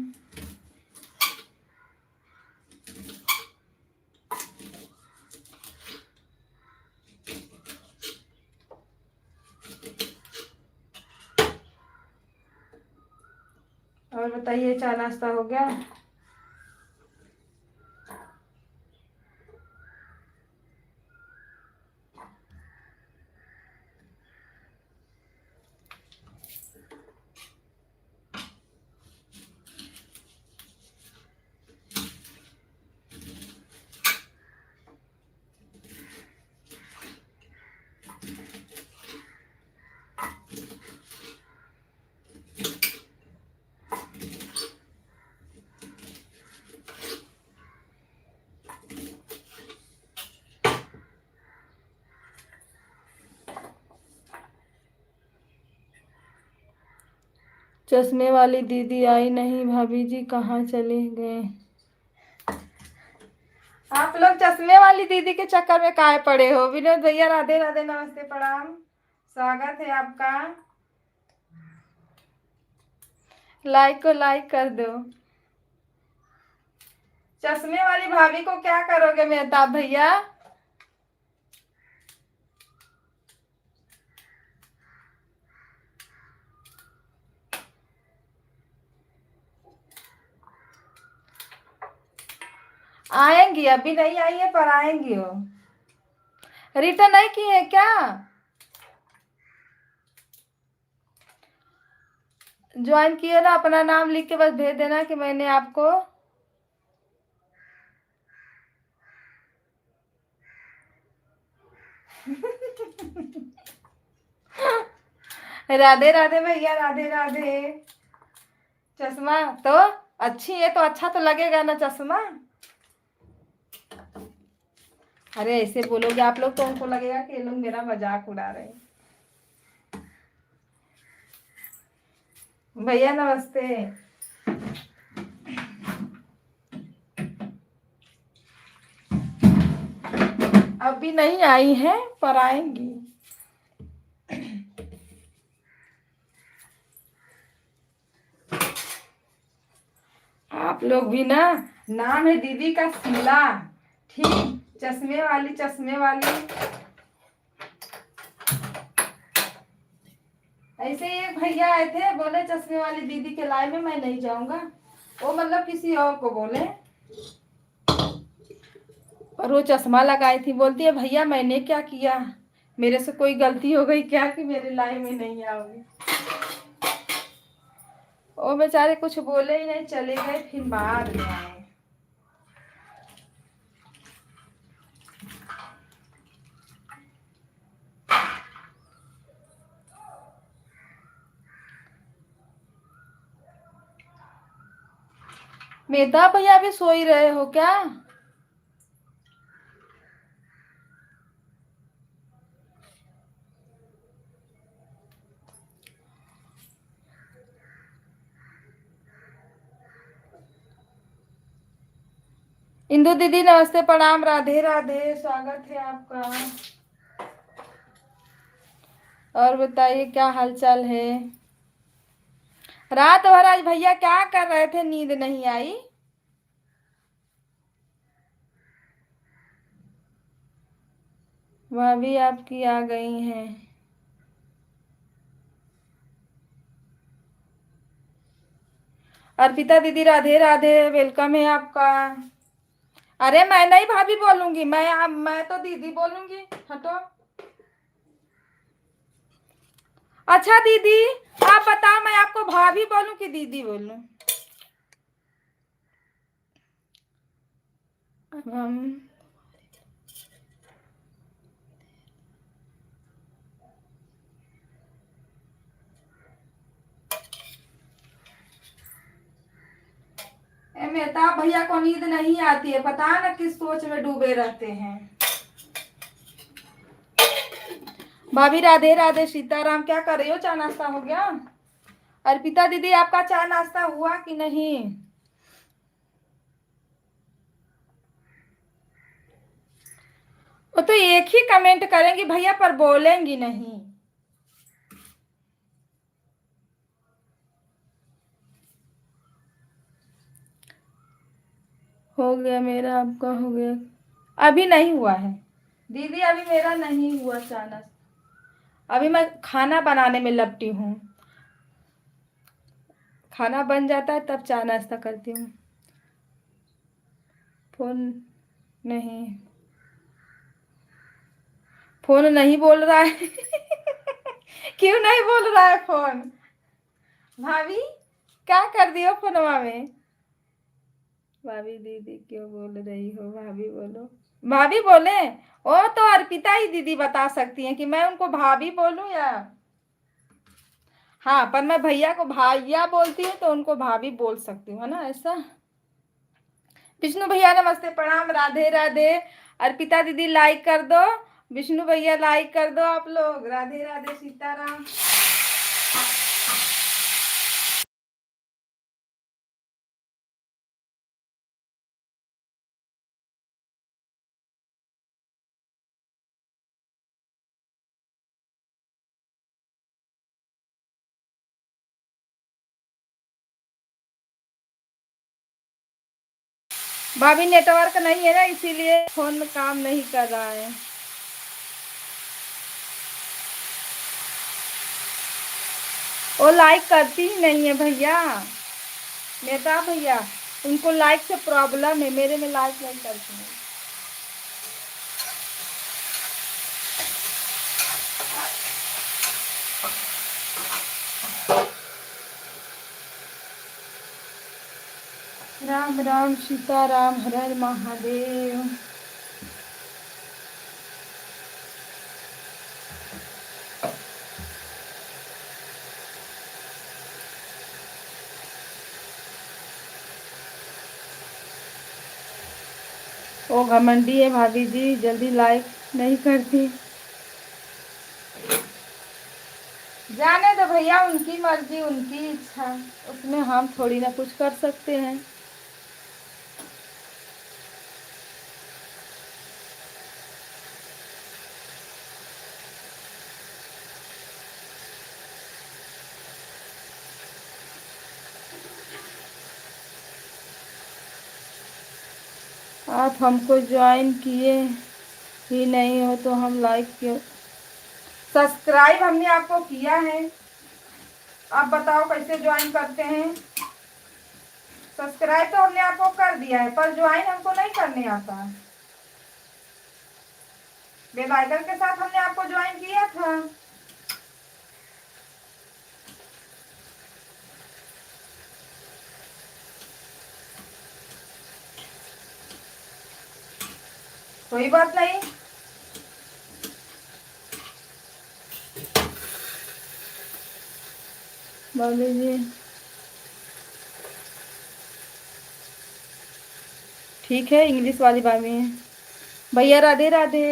और बताइए, चाय नाश्ता हो गया? चश्मे वाली दीदी आई नहीं, भाभी जी कहाँ चले गए? आप लोग चश्मे वाली दीदी के चक्कर में काहे पड़े हो? विनोद भैया राधे राधे, नमस्ते, प्रणाम, स्वागत है आपका। लाइक को लाइक कर दो। चश्मे वाली भाभी को क्या करोगे मेहताब भैया? आएंगी, अभी नहीं आई है पर आएंगी वो। रिटर्न नहीं की है क्या? ज्वाइन किए ना, अपना नाम लिख के बस भेज देना कि मैंने आपको राधे राधे भैया, राधे राधे। चश्मा तो अच्छी है तो अच्छा तो लगेगा ना चश्मा। अरे ऐसे बोलोगे आप लोग तो उनको लगेगा कि ये लोग मेरा मजाक उड़ा रहे हैं। भैया नमस्ते। अभी नहीं आई है पर आएंगी। आप लोग भी ना, नाम है दीदी का शीला, ठीक, चश्मे वाली, चश्मे वाली। ऐसे ही एक भैया आए थे, बोले चश्मे वाली दीदी के लाइन में मैं नहीं जाऊंगा। वो मतलब किसी और को बोले, और वो चश्मा लगाई थी। बोलती है भैया मैंने क्या किया, मेरे से कोई गलती हो गई क्या कि मेरे लाइन में नहीं आओगे? वो बेचारे कुछ बोले ही नहीं, चले गए, फिर बाद में आए। मेधा भैया भी सो ही रहे हो क्या? इंदु दीदी नमस्ते, प्रणाम, राधे राधे, स्वागत है आपका। और बताइए क्या हालचाल है? रात भर आज भैया क्या कर रहे थे, नींद नहीं आई? भाभी आपकी आ गई हैं। अर्पिता दीदी राधे राधे, वेलकम है आपका। अरे मैं नहीं भाभी बोलूंगी, मैं तो दीदी बोलूंगी, हटो। अच्छा दीदी, आप बताओ मैं आपको भाभी बोलूं कि दीदी बोलूं? हम मेहताब भैया को नींद नहीं आती है, पता ना किस सोच में डूबे रहते हैं। भाभी राधे राधे, सीताराम, क्या कर रही हो? चाय नाश्ता हो गया? अर्पिता दीदी आपका चाय नाश्ता हुआ कि नहीं? वो तो एक ही कमेंट करेंगी भैया पर बोलेंगी नहीं। हो गया मेरा, आपका हो गया? अभी नहीं हुआ है दीदी, अभी मेरा नहीं हुआ चाय नाश्ता। अभी मैं खाना बनाने में लपटी हूँ। खाना बन जाता है तब चाय नाश्ता करती हूँ। फोन नहीं, फोन नहीं बोल रहा है। क्यों नहीं बोल रहा है फोन? भाभी क्या कर दियो फोनवा में? भाभी दीदी क्यों बोल रही हो? भाभी बोलो, भाभी बोले। ओ तो अर्पिता ही दीदी बता सकती हैं कि मैं उनको भाभी बोलूं या। हाँ, पर मैं भैया को भैया बोलती हूँ तो उनको भाभी बोल सकती हूँ, है ना ऐसा। विष्णु भैया नमस्ते, प्रणाम, राधे राधे। अर्पिता दीदी लाइक कर दो, विष्णु भैया लाइक कर दो, आप लोग राधे राधे, सीताराम। भाभी नेटवर्क नहीं है ना, इसीलिए फोन में काम नहीं कर रहा है। वो लाइक करती ही नहीं है भैया, नेता भैया, उनको लाइक से प्रॉब्लम है, मेरे में लाइक नहीं करती है। राम राम सीताराम, हर हर महादेव। वो घमंडी है भाभी जी, जल्दी लाइक नहीं करती। जाने दो भैया, उनकी मर्जी उनकी इच्छा, उसमें हम थोड़ी ना कुछ कर सकते हैं। आप हमको ज्वाइन किए ही नहीं हो तो हम लाइक क्यों? सब्सक्राइब हमने आपको किया है, आप बताओ कैसे ज्वाइन करते हैं? सब्सक्राइब तो हमने आपको कर दिया है, पर ज्वाइन हमको नहीं करने आता है। बेल आइकन के साथ हमने आपको ज्वाइन किया था। कोई बात नहीं। बोलिए जी। ठीक है, इंग्लिश वाली भाभी है। भैया राधे राधे।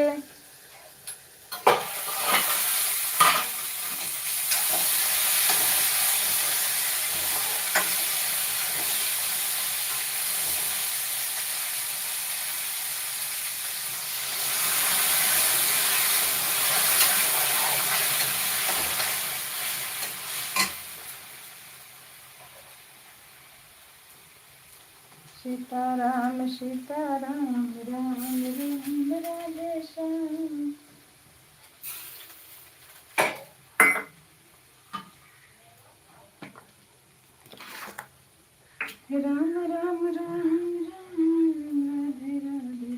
सीताराम सीताराम, राम राम राधे श्याम। राम राम राम राम, राधे राधे।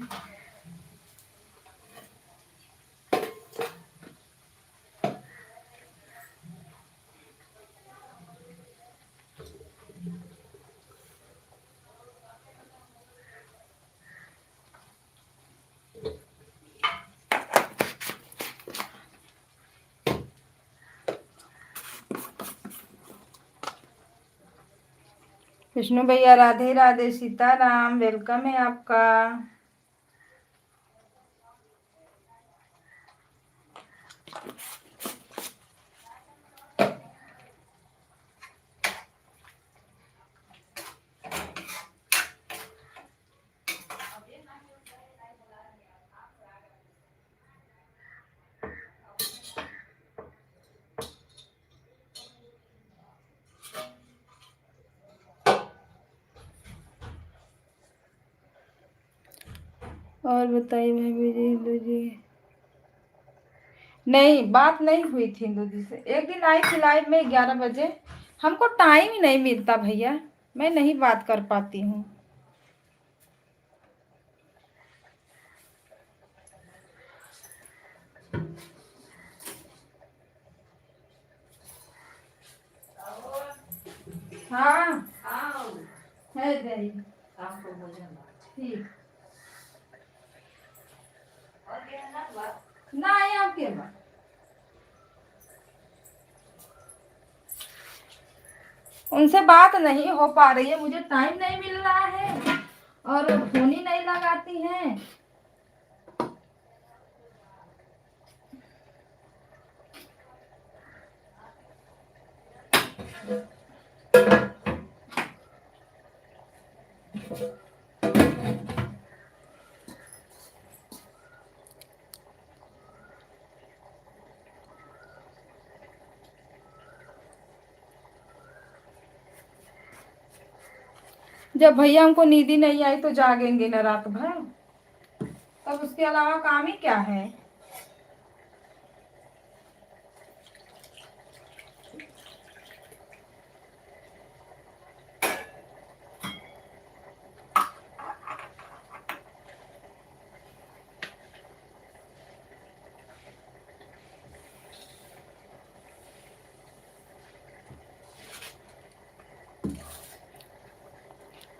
विष्णु भैया राधे राधे, सीताराम, वेलकम है आपका। और बताइए भाभी जी, हिंदू जी। नहीं, बात नहीं हुई थी हिंदू जी से। एक दिन आई थी लाइव में 11 बजे, हमको टाइम ही नहीं मिलता भैया, मैं नहीं बात कर पाती हूँ। हाँ है गई ठीक ना है आपके बात। उनसे बात नहीं हो पा रही है, मुझे टाइम नहीं मिल रहा है और फोन ही नहीं लगाती हैं। जब भैया हमको नींद ही नहीं आई तो जागेंगे ना रात भर, तब उसके अलावा काम ही क्या है।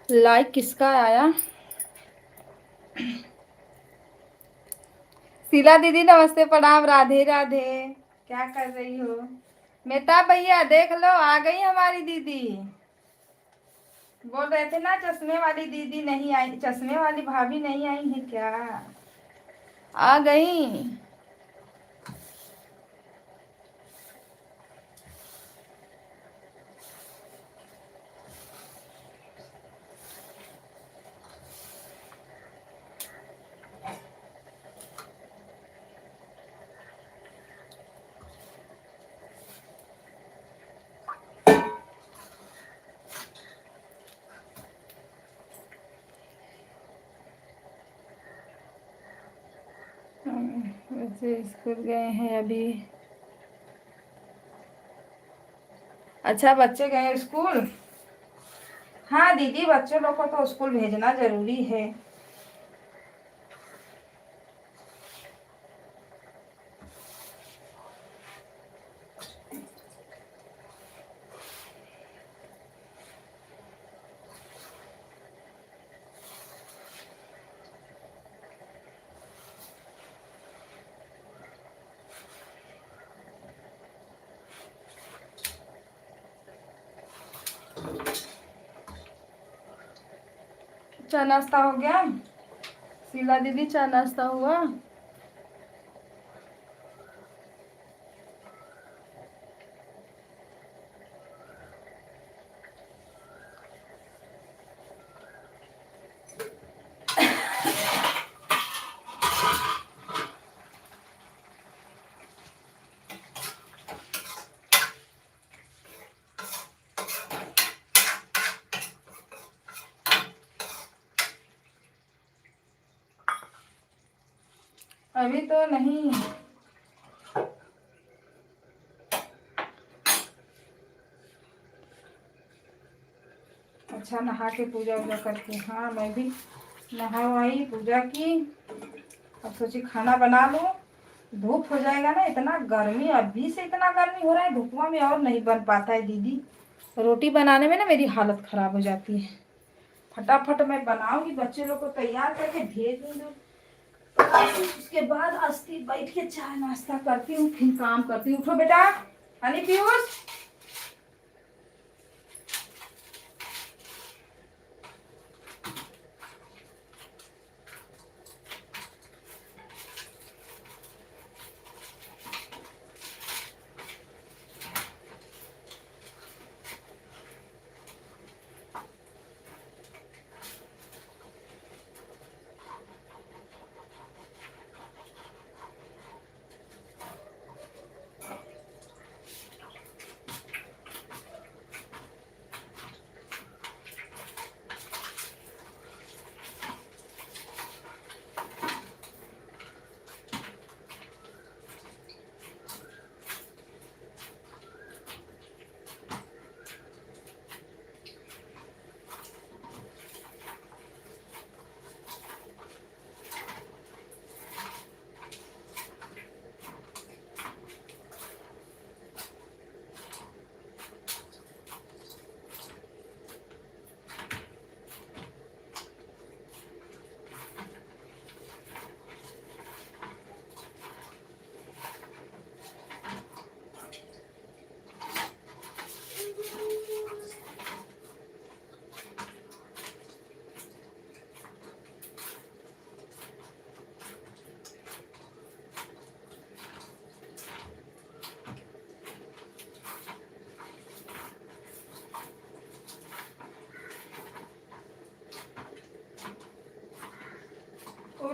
लाइक किसका आया? शीला दीदी नमस्ते, प्रणाम, राधे राधे। क्या कर रही हो? मेहता भैया देख लो, आ गई हमारी दीदी। बोल रहे थे ना चश्मे वाली दीदी नहीं आई, चश्मे वाली भाभी नहीं आई है क्या? आ गई। वैसे स्कूल गए हैं अभी। अच्छा, बच्चे गए स्कूल। हाँ दीदी, बच्चों लोग को तो स्कूल भेजना जरूरी है। चाय नाश्ता हो गया? शीला दीदी चाय नाश्ता हुआ? अभी तो नहीं। अच्छा, नहा के पूजा वूजा करके, हाँ मैं भी नहा वही पूजा की। अब सोची खाना बना लूँ, धूप हो जाएगा ना, इतना गर्मी अभी से इतना गर्मी हो रहा है, धूपवा में और नहीं बन पाता है दीदी। रोटी बनाने में ना मेरी हालत खराब हो जाती है। फटाफट मैं बनाऊंगी, बच्चे लोग को तैयार करके भेज दूंगी, उसके बाद अस्ती बैठ के चाय नाश्ता करती हूँ, फिर काम करती हूँ। उठो बेटा, हनी पीयूष।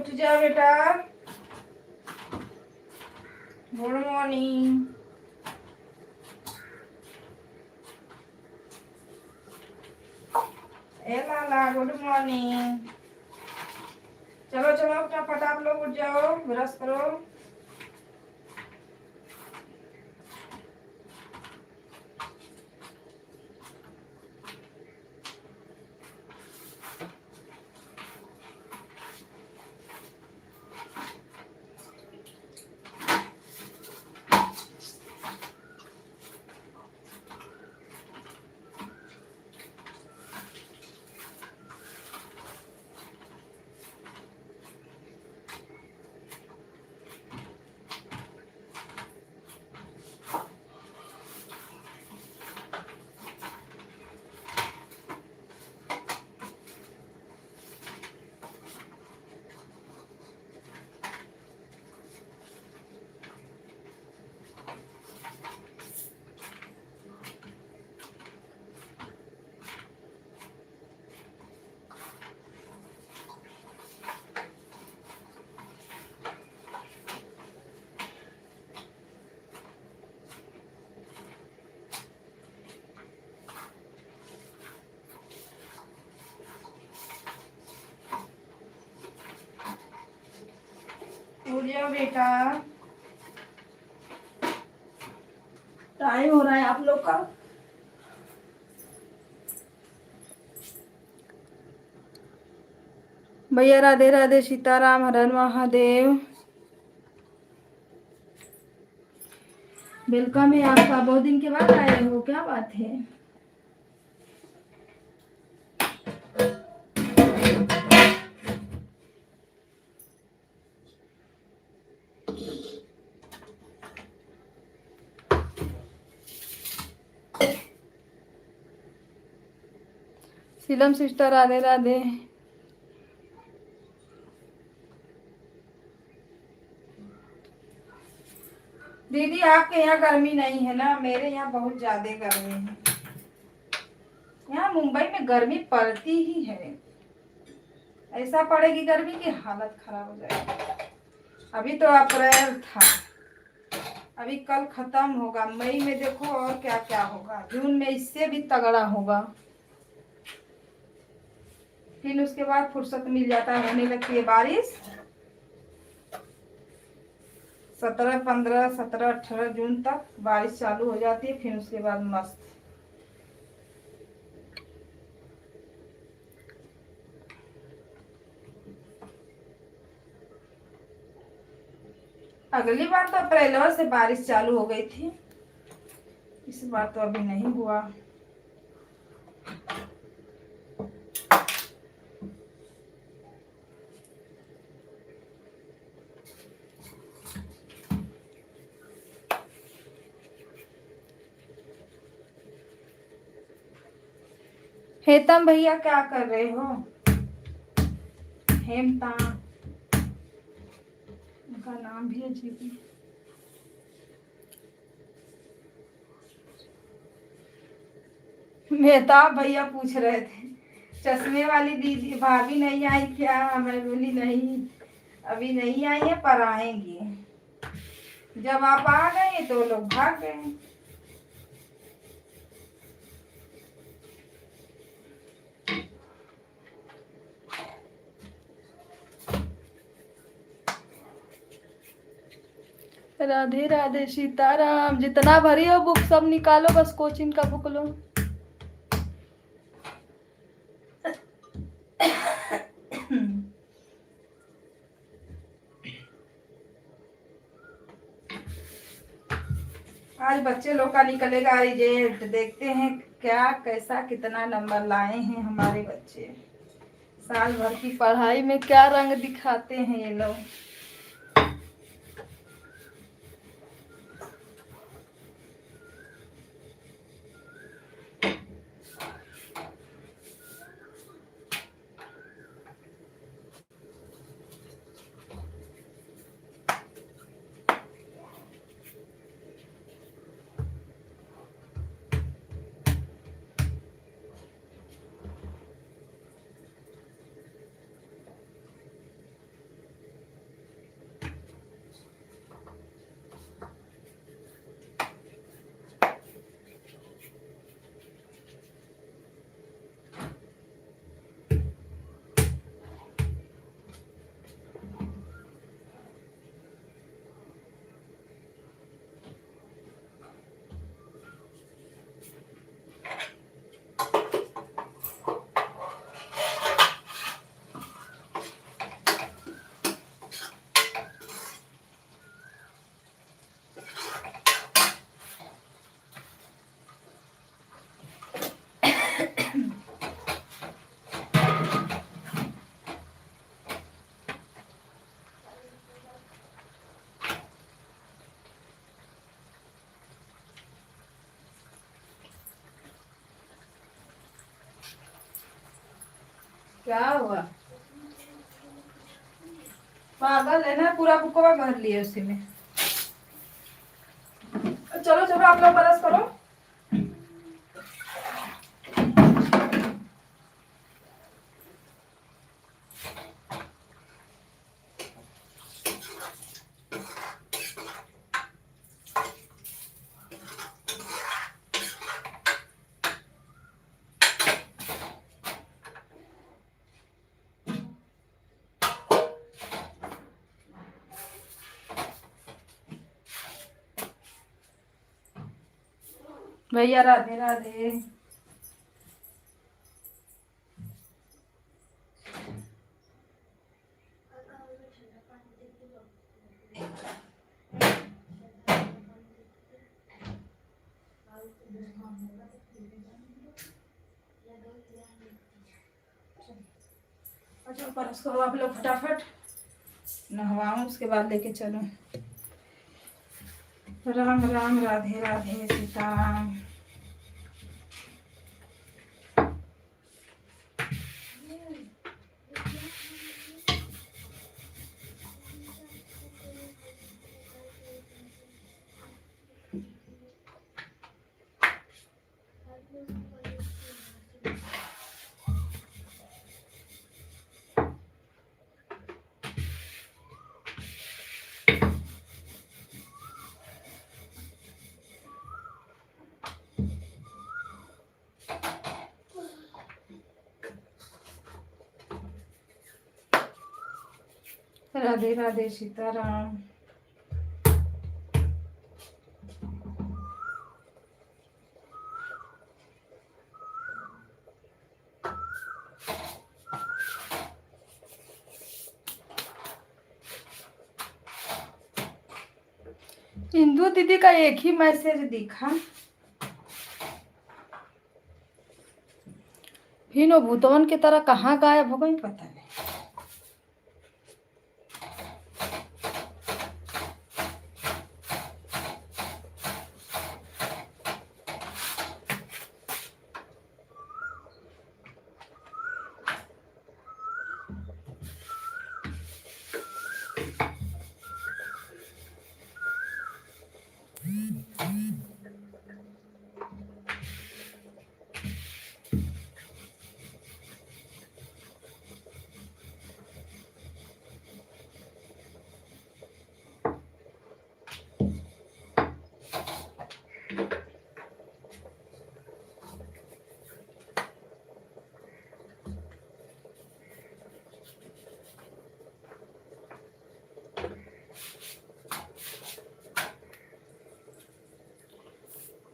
उठ जा बेटा। Good morning. ए लाला गुड मॉर्निंग। चलो चलो फटाफट आप लोग उठ जाओ, ब्रश करो। उठ जाओ बेटा, टाइम हो रहा है आप लोग का। भैया राधे राधे, सीताराम, हर हर महादेव। वेलकम है आपका, बहुत दिन के बाद आए हो, क्या बात है। सीलम सिस्टर राधे राधे। दीदी आपके यहाँ गर्मी नहीं है ना, मेरे यहाँ बहुत ज्यादा गर्मी है। यहाँ मुंबई में गर्मी पड़ती ही है, ऐसा पड़ेगी गर्मी की हालत खराब हो जाएगी। अभी तो अप्रैल था, अभी कल खत्म होगा, मई में देखो और क्या क्या होगा, जून में इससे भी तगड़ा होगा। फिर उसके बाद फुर्सत मिल जाता है, होने लगती है बारिश। 17, 15, 17, 18 जून तक बारिश चालू हो जाती है, फिर उसके बाद मस्त। अगली बार तो अप्रैल से बारिश चालू हो गई थी, इस बार तो अभी नहीं हुआ। हेतम भैया क्या कर रहे हो। हेमता, उनका नाम भी अजीब है। मेहताब भैया पूछ रहे थे चश्मे वाली दीदी भाभी नहीं आई क्या, मैं बोली नहीं अभी नहीं आई है, पर आएंगी। जब आप आ गए तो लोग भाग गए। राधे राधे, सीताराम। जितना भरी हो बुक सब निकालो, बस कोचिंग का बुक लो। आज बच्चे लोग का निकलेगा रिजल्ट, देखते हैं क्या कैसा कितना नंबर लाए हैं हमारे बच्चे। साल भर की पढ़ाई में क्या रंग दिखाते हैं ये लोग। क्या हुआ? पागल है ना, पूरा बुकवा भर लिए उसी में। चलो चलो आप लोग बरस करो। भैया राधे राधे। अच्छा बरस करो आप लोग फटाफट, नहवाऊं उसके बाद लेके चलो। राम राम राधे राधे सीताराम। राधे राधे सीताराम। इंदू दीदी का एक ही मैसेज दिखा, फिर वो भूतवन की तरह कहाँ गायब हो गई पता नहीं।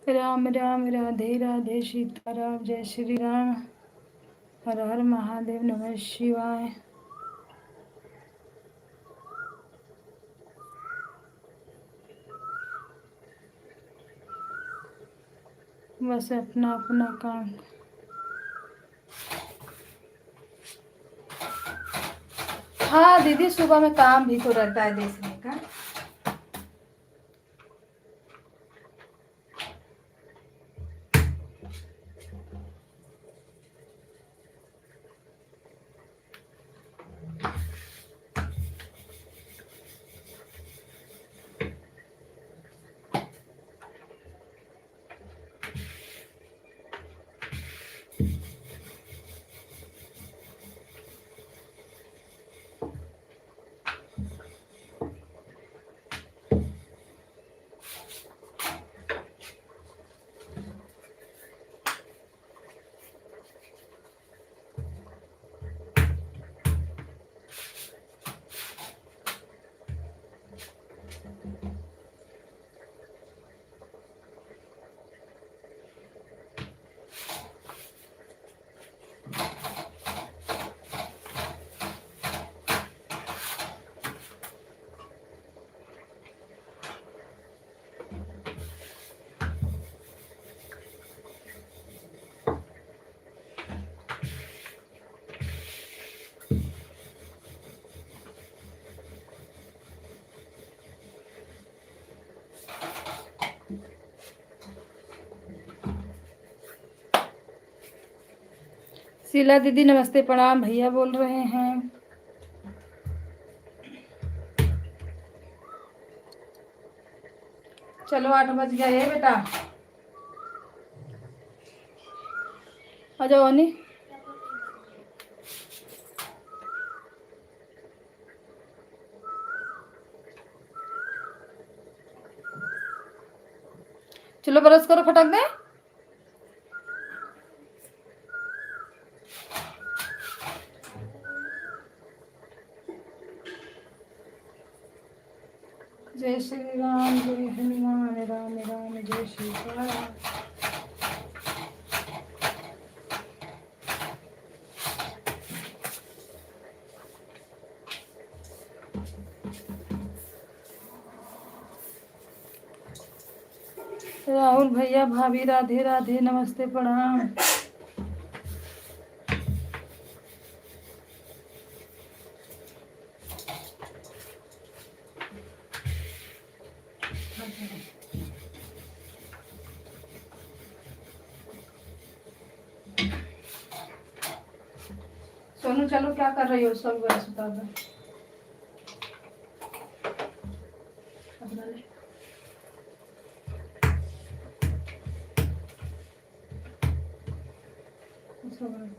राम राम राधे राधे सीताराम। जय श्री राम। हर हर महादेव। नमः शिवाय। बस अपना अपना काम। हाँ दीदी, सुबह में काम भी तो रहता है देखने का। शीला दीदी नमस्ते प्रणाम, भैया बोल रहे हैं। चलो 8 बज गए बेटा, आ जाओ अनी। चलो ब्रश करो, फटक दे। जय श्री राम जय हनुमान राम राम जय सीता। राहुल भैया भाभी राधे राधे नमस्ते प्रणाम। सोनू चलो, क्या कर रही हो? सब बस बता दो। अपना ले। उसको बना दो।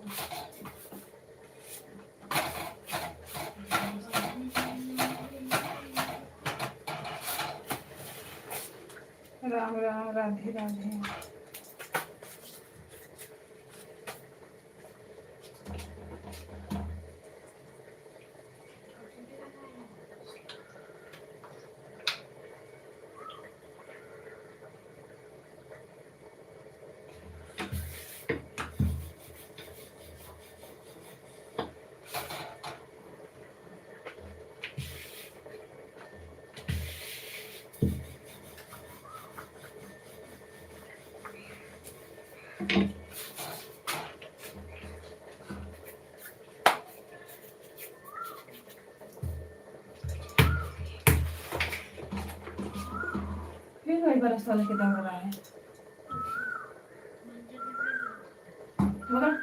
राम राम राधे राधे। फिर वही बरस वाले के दम रहा है मगर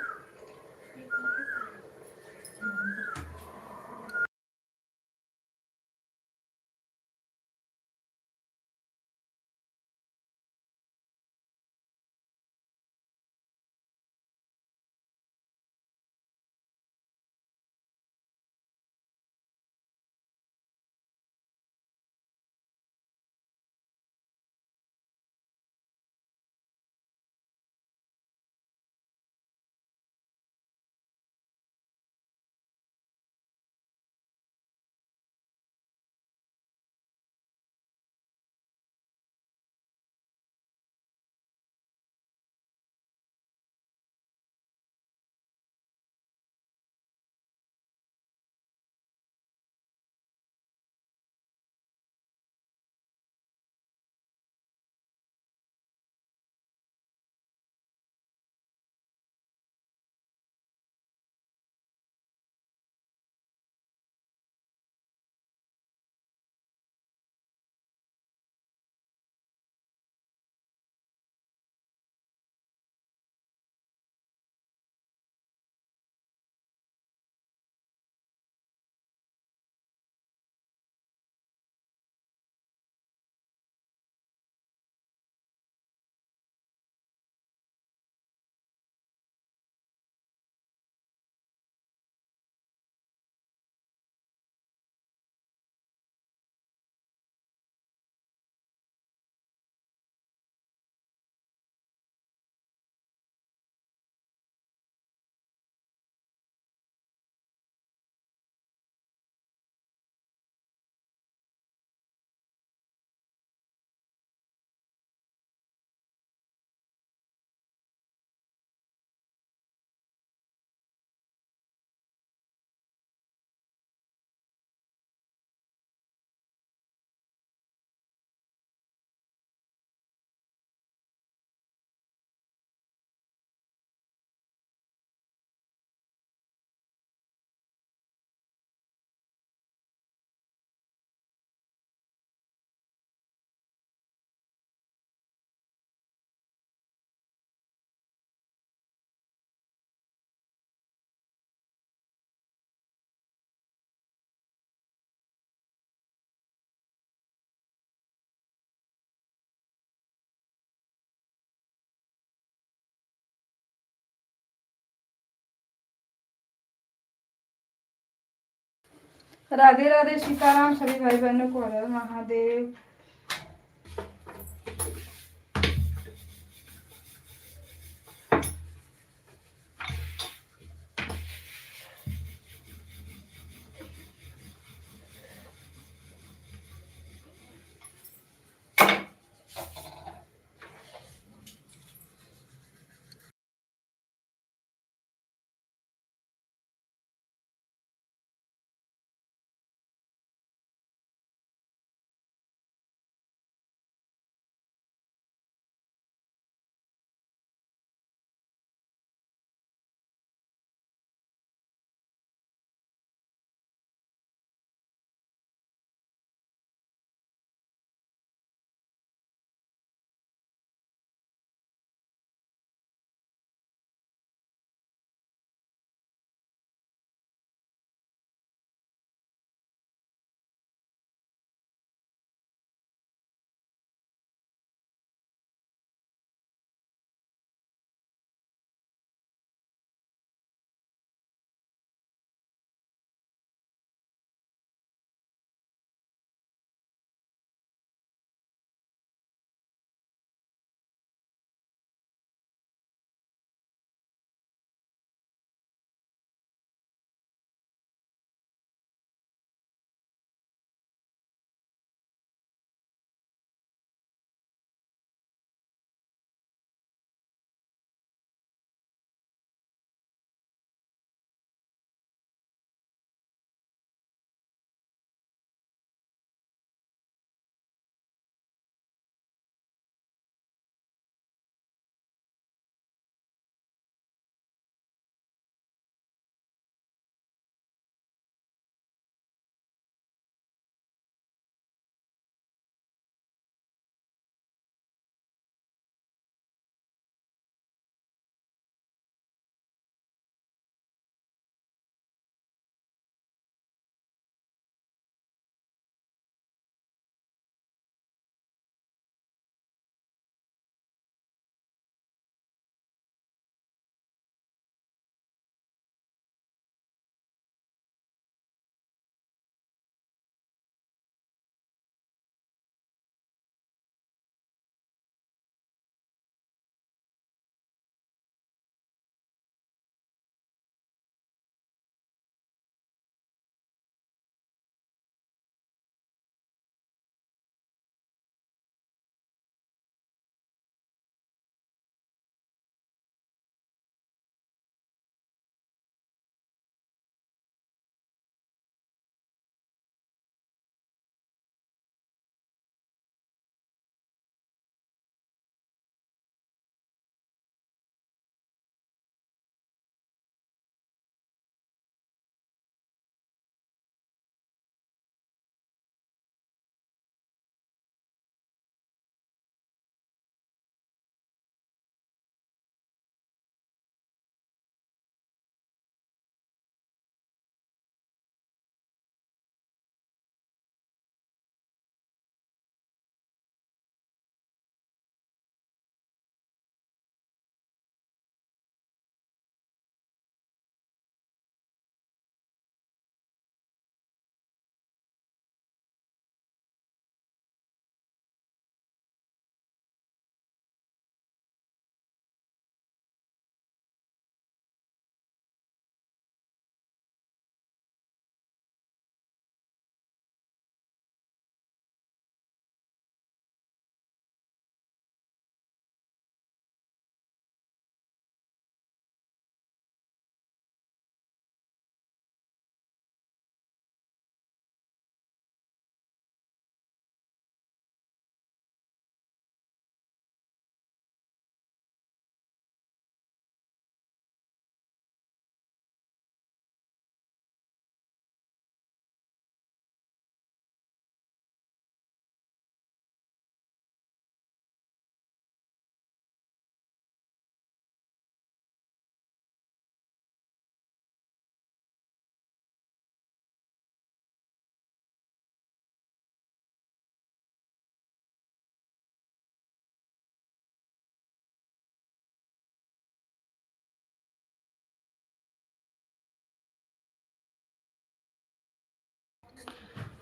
राधे राधे, सीताराम। सभी भाई बहनों को हर हर महादेव।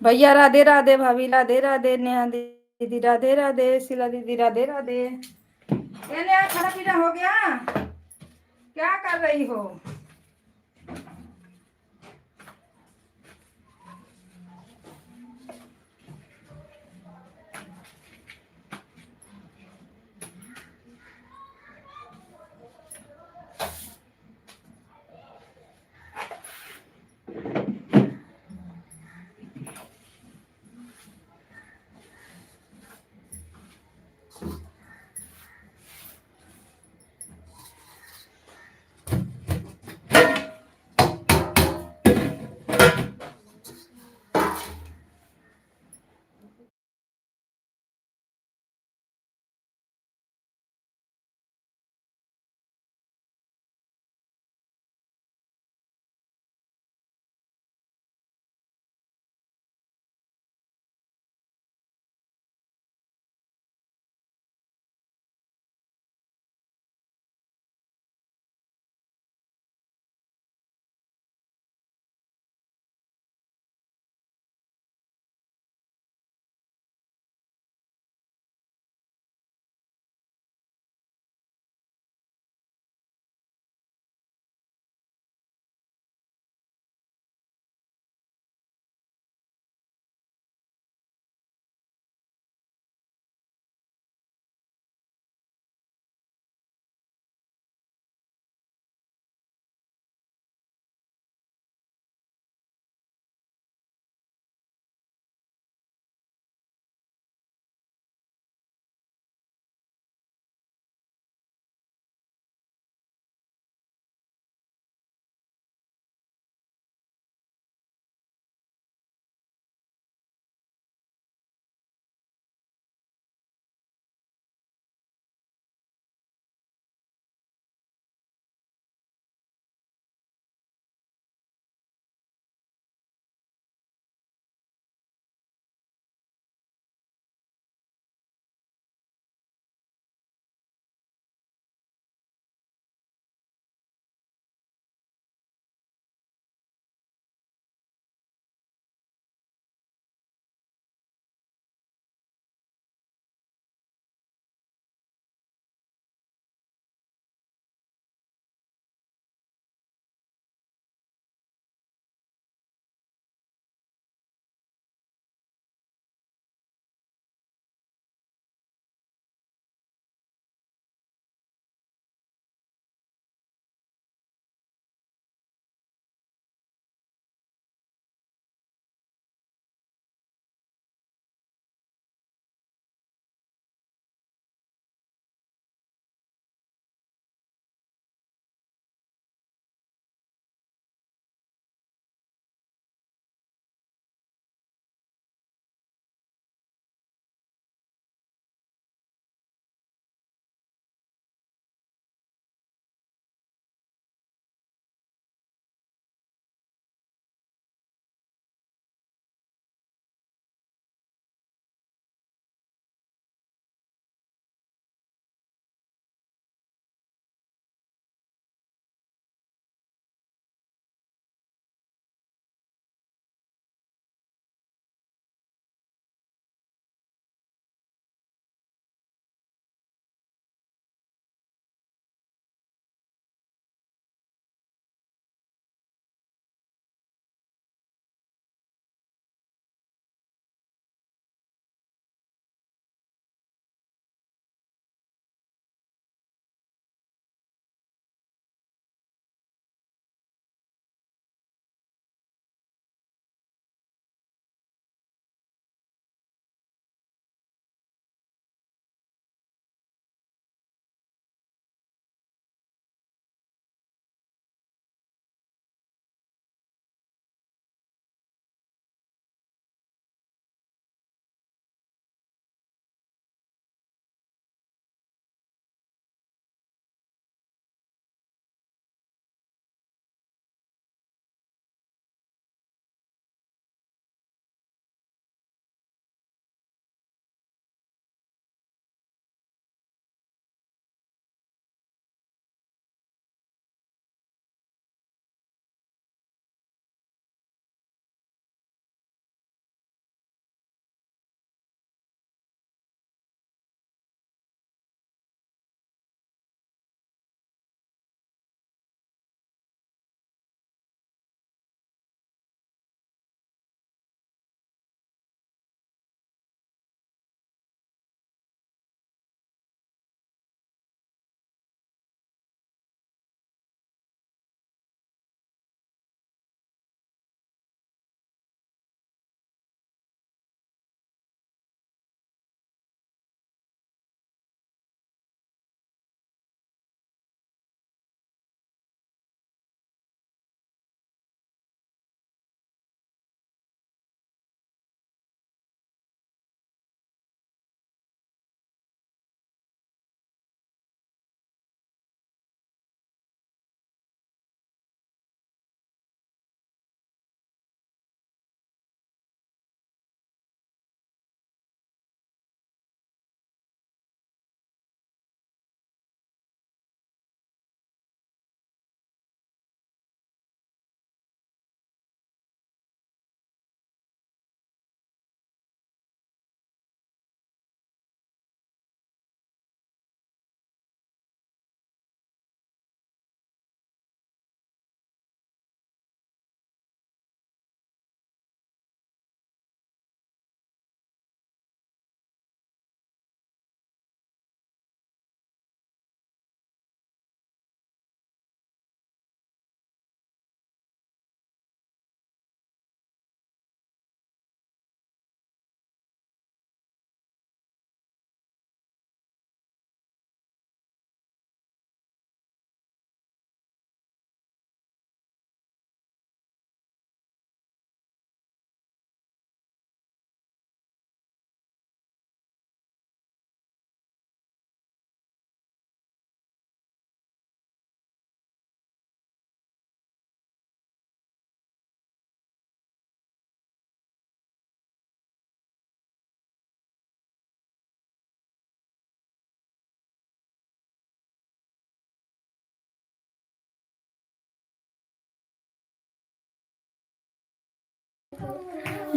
भैया राधे राधे, भाभी राधे राधे, नेहा दीदी राधे राधे, शीला दीदी राधे राधे। ये नेहा, खाना पीना हो गया? क्या कर रही हो?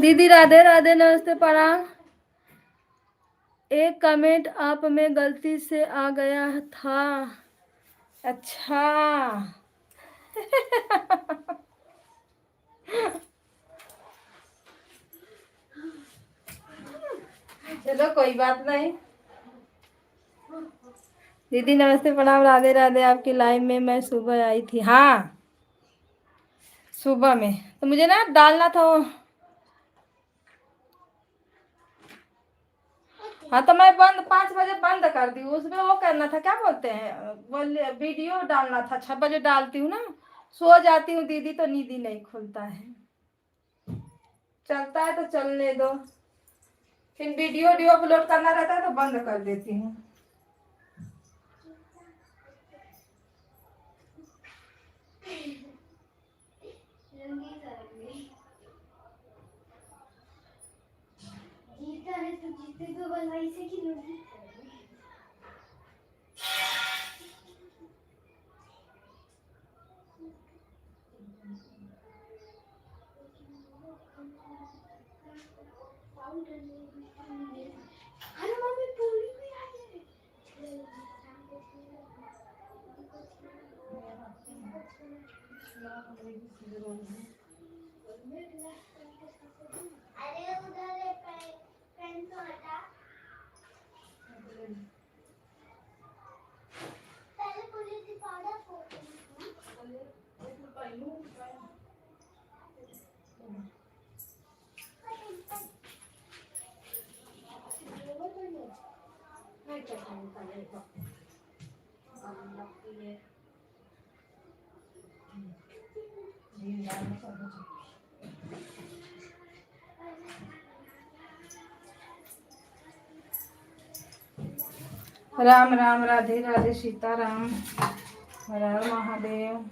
दीदी राधे राधे, नमस्ते प्रणाम। एक कमेंट आप में गलती से आ गया था। अच्छा। चलो कोई बात नहीं। दीदी नमस्ते प्रणाम, राधे राधे। आपकी लाइव में मैं सुबह आई थी। हाँ सुबह में तो मुझे ना डालना था वो। हाँ तो मैं बंद 5 बजे बंद कर दी। उसमें वो करना था, क्या बोलते हैं, वो वीडियो डालना था। 6 बजे डालती हूँ ना, सो जाती हूँ दीदी तो नींद ही नहीं खुलता है। चलता है तो चलने दो, फिर वीडियो अपलोड करना रहता है तो बंद कर देती हूँ। जीता है तो जीते दो, बनाई से कि नहीं। अरे मम्मी पूरी भी आई है। अरे उधर पेन तो हटा। पहले पुलिस की पाउडर फोटो राम राम, राधे राधे, सीताराम, हर हर महादेव।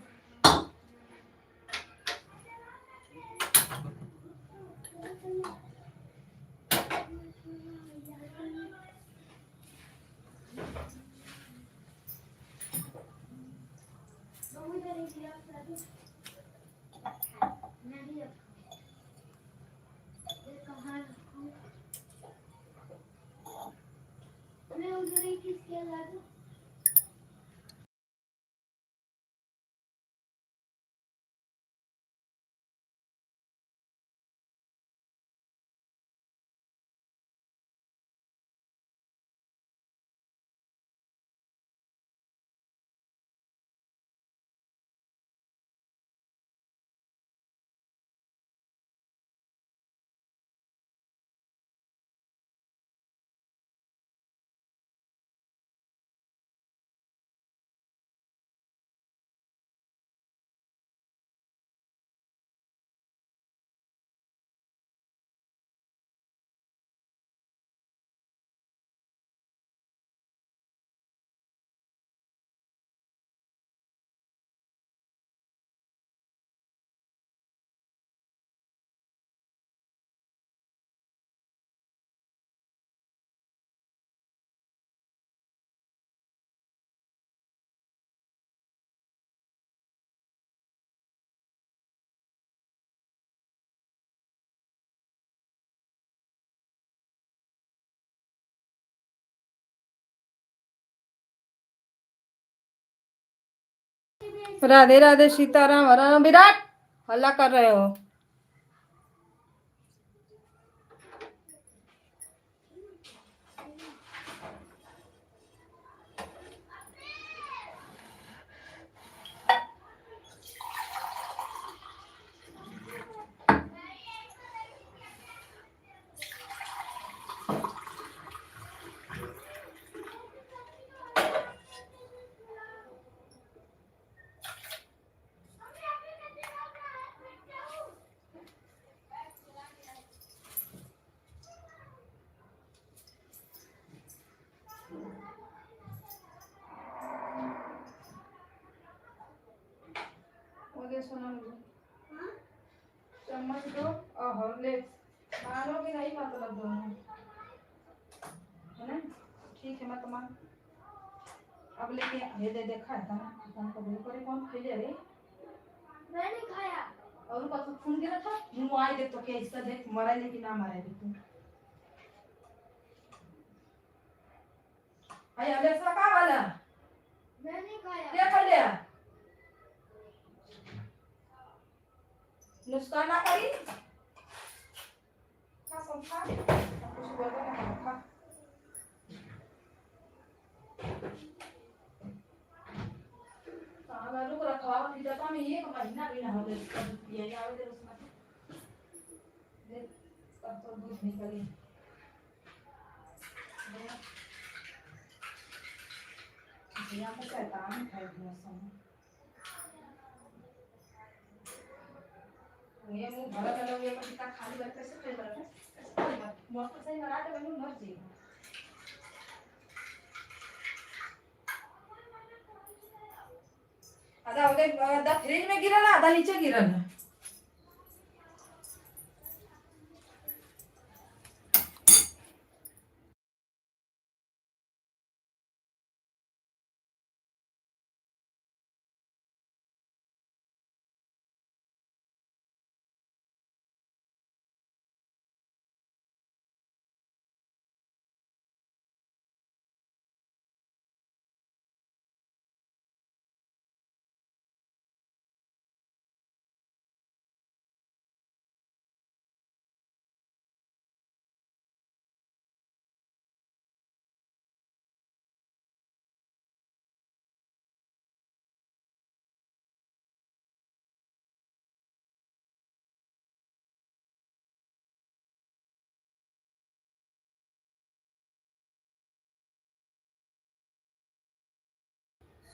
मैं उधर ही किसके लागू। राधे राधे, सीताराम, हर हर। विराट हल्ला कर रहे हो। चम्मच दो और हॉर्लिक्स मानोगे नहीं, मतलब दोनों है ना। ठीक है मैं तो मान अब लेके ये दे देखा है ना, कौन को बोले करे कौन खेले रे। मैंने खाया। और का तो खून गिरा था मुंह आई देख तो के इसका देख मरा लेकिन ना मारे देख तू आई अबे इसका का वाला मैंने खाया क्या कर लिया नुकसान ना करी खा संखा कुछ बोल के खा सागा लोग रखवा दी जाता में एक महीना भी ना हो गया ये आवे दे उसमें देख सब तो दूध निकली यहाँ पर शैतान है मौसम ये मुंह भरा कर लोगे पर इतना खाली बैठ कैसे कर रहा है मौसम सही लगा दे मैंने मर जी आधा फ्रिज में गिरा ना आधा नीचे गिरा ना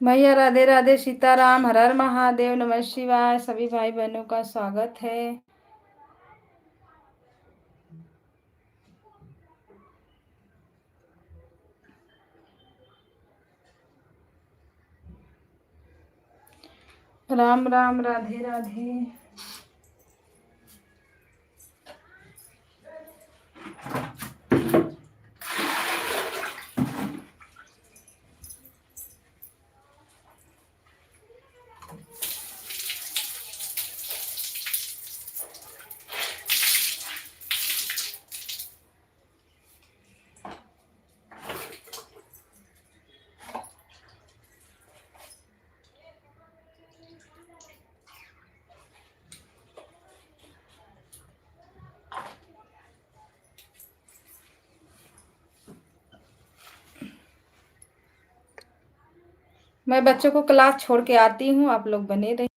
मैया राधे राधे सीताराम हर हर महादेव नमः शिवाय सभी भाई बहनों का स्वागत है राम राम राधे राधे मैं बच्चों को क्लास छोड़ के आती हूँ आप लोग बने रहिए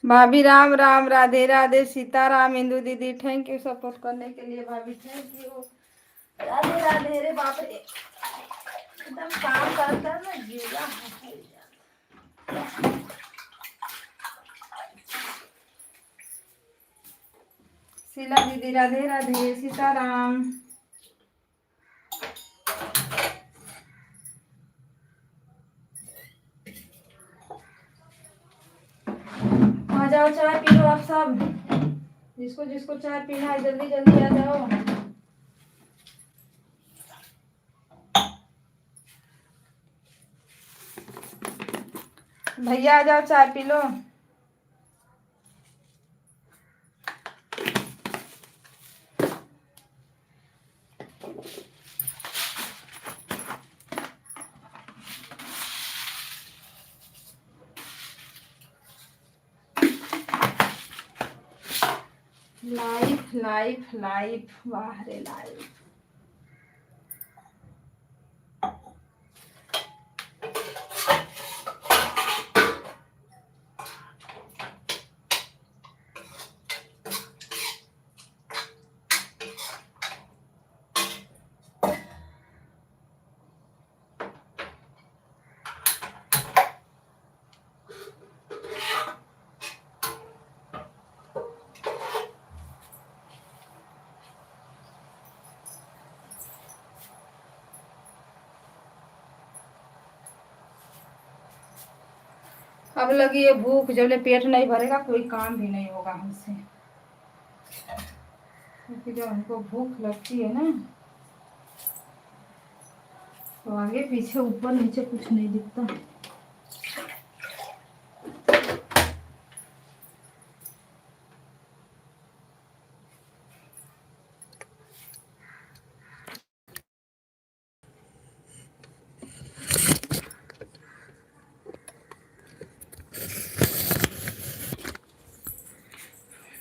भाभी राम राम, राधे राधे, सीताराम। इंदु दीदी थैंक यू सपोर्ट करने के लिए भाभी, थैंक यू। राधे राधे। रे बाप रे, एकदम काम करता है ना जीवा। शीला दीदी राधे राधे, सीताराम। आ जाओ, चाय पी लो आप सब। जिसको जिसको चाय पीना है जल्दी जल्दी आ जाओ। भैया आ जाओ, चाय P low. Life life life, वाह रे लाइफ। अब लगी है भूख, जब ले पेट नहीं भरेगा कोई काम भी नहीं होगा हमसे, क्योंकि जब हमको भूख लगती है ना तो आगे पीछे ऊपर नीचे कुछ नहीं दिखता।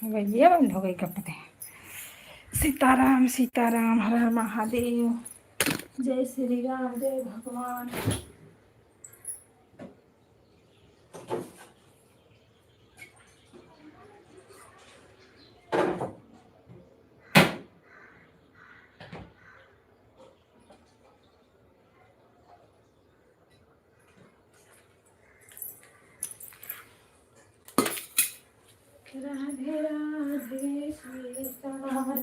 भैया बंद हो गई कपड़े। सीताराम सीताराम, हर हर महादेव, जय श्री राम, जय भगवान। राधे राधे सीताराम।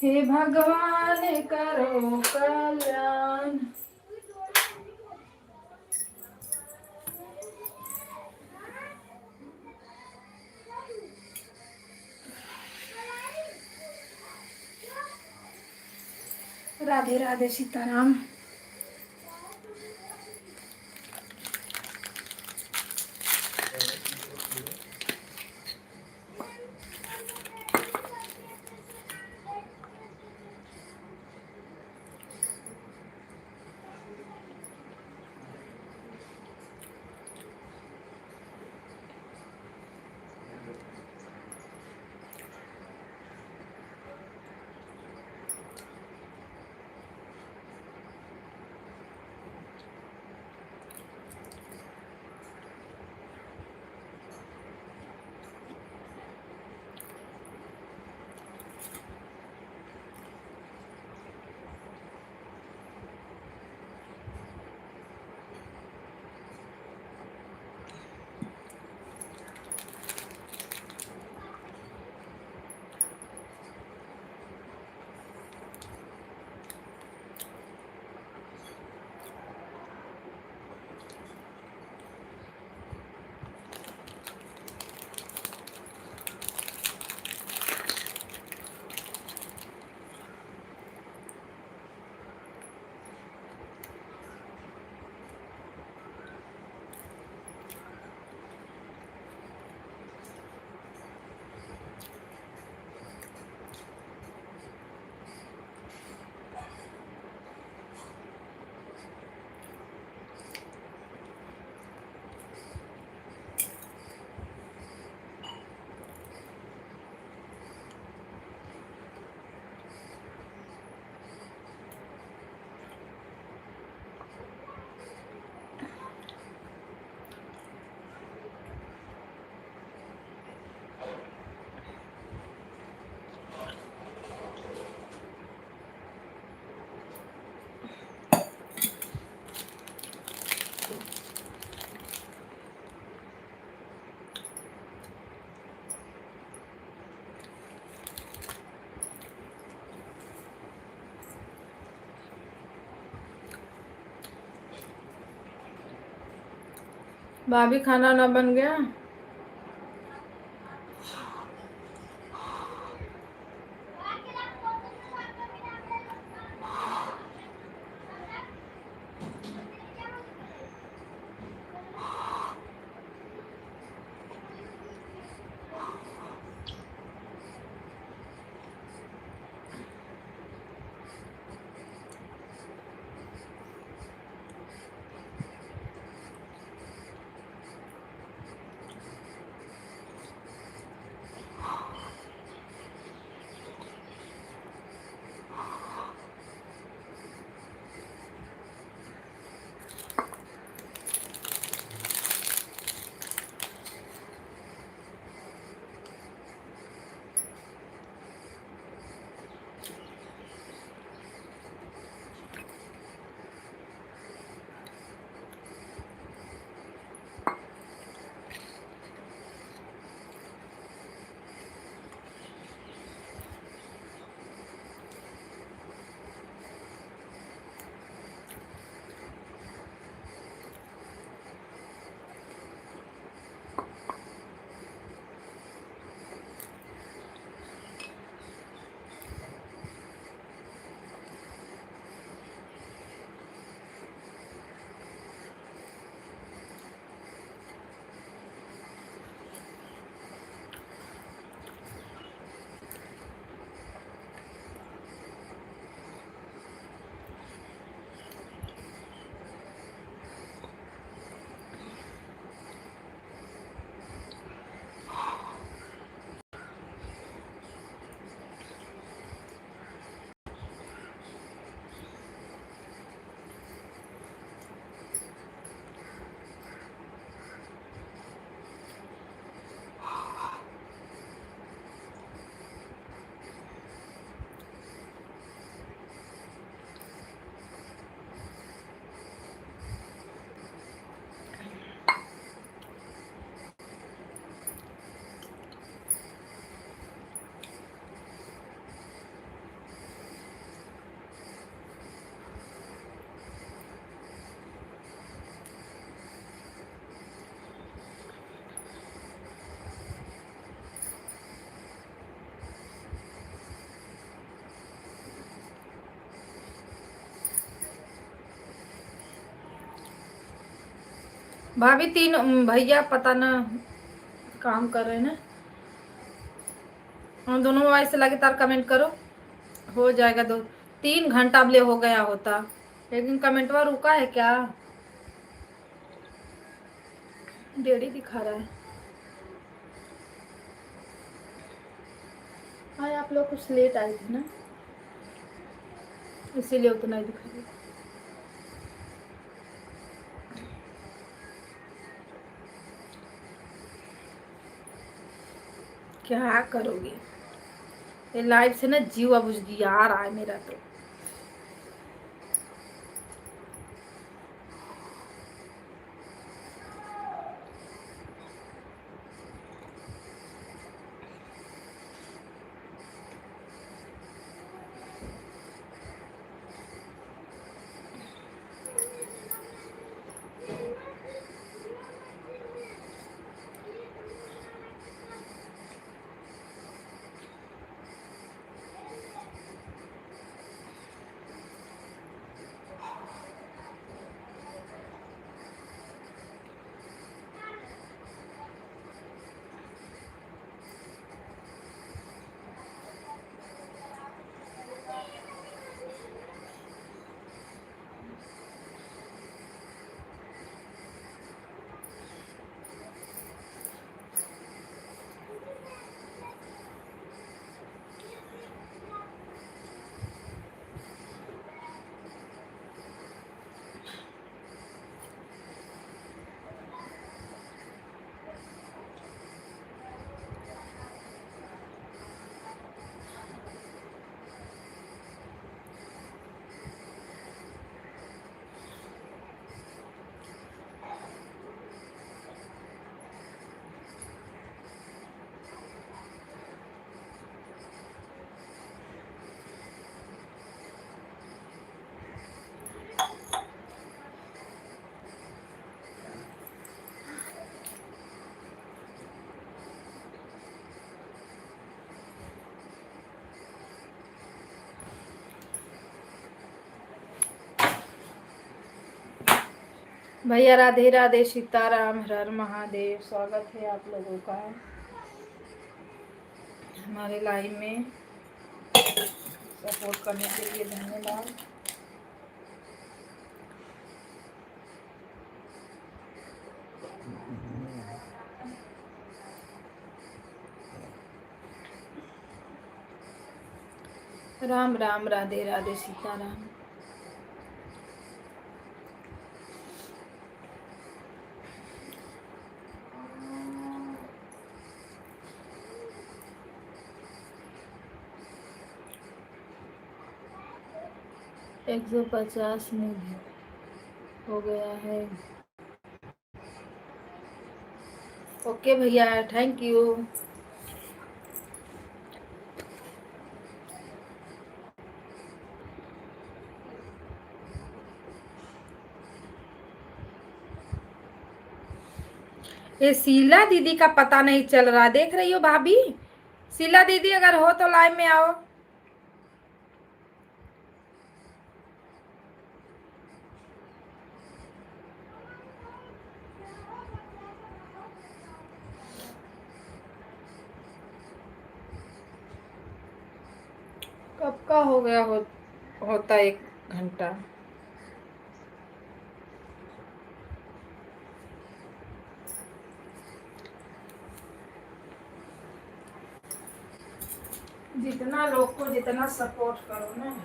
हे भगवान करो कल्याण। राधे राधे, सीताराम। भाभी खाना ना बन गया? भाभी तीन भैया पता ना काम कर रहे हैं ना। हम दोनों मोबाइल से लगे तार कमेंट करो, हो जाएगा 2-3 घंटा अब ले हो गया होता, लेकिन कमेंटवा रुका है क्या? डेढ़ ही दिखा रहा है। हाँ आप लोग कुछ लेट आए थे ना, इसीलिए उतना ही दिखा रहा। क्या करोगे, ये लाइफ से ना जीव अब आ रहा है मेरा तो। भैया राधे राधे, सीताराम, हर हर महादेव। स्वागत है आप लोगों का हमारे लाइव में। सपोर्ट करने के लिए धन्यवाद। राम राम, राधे राधे, सीताराम। एक 150 में भी हो गया है। ओके भैया, थैंक यू। ये शीला दीदी का पता नहीं चल रहा, देख रही हो भाभी? शीला दीदी अगर हो तो लाइव में आओ। कब का हो गया होता 1 घंटा। जितना लोग को जितना सपोर्ट करो ना।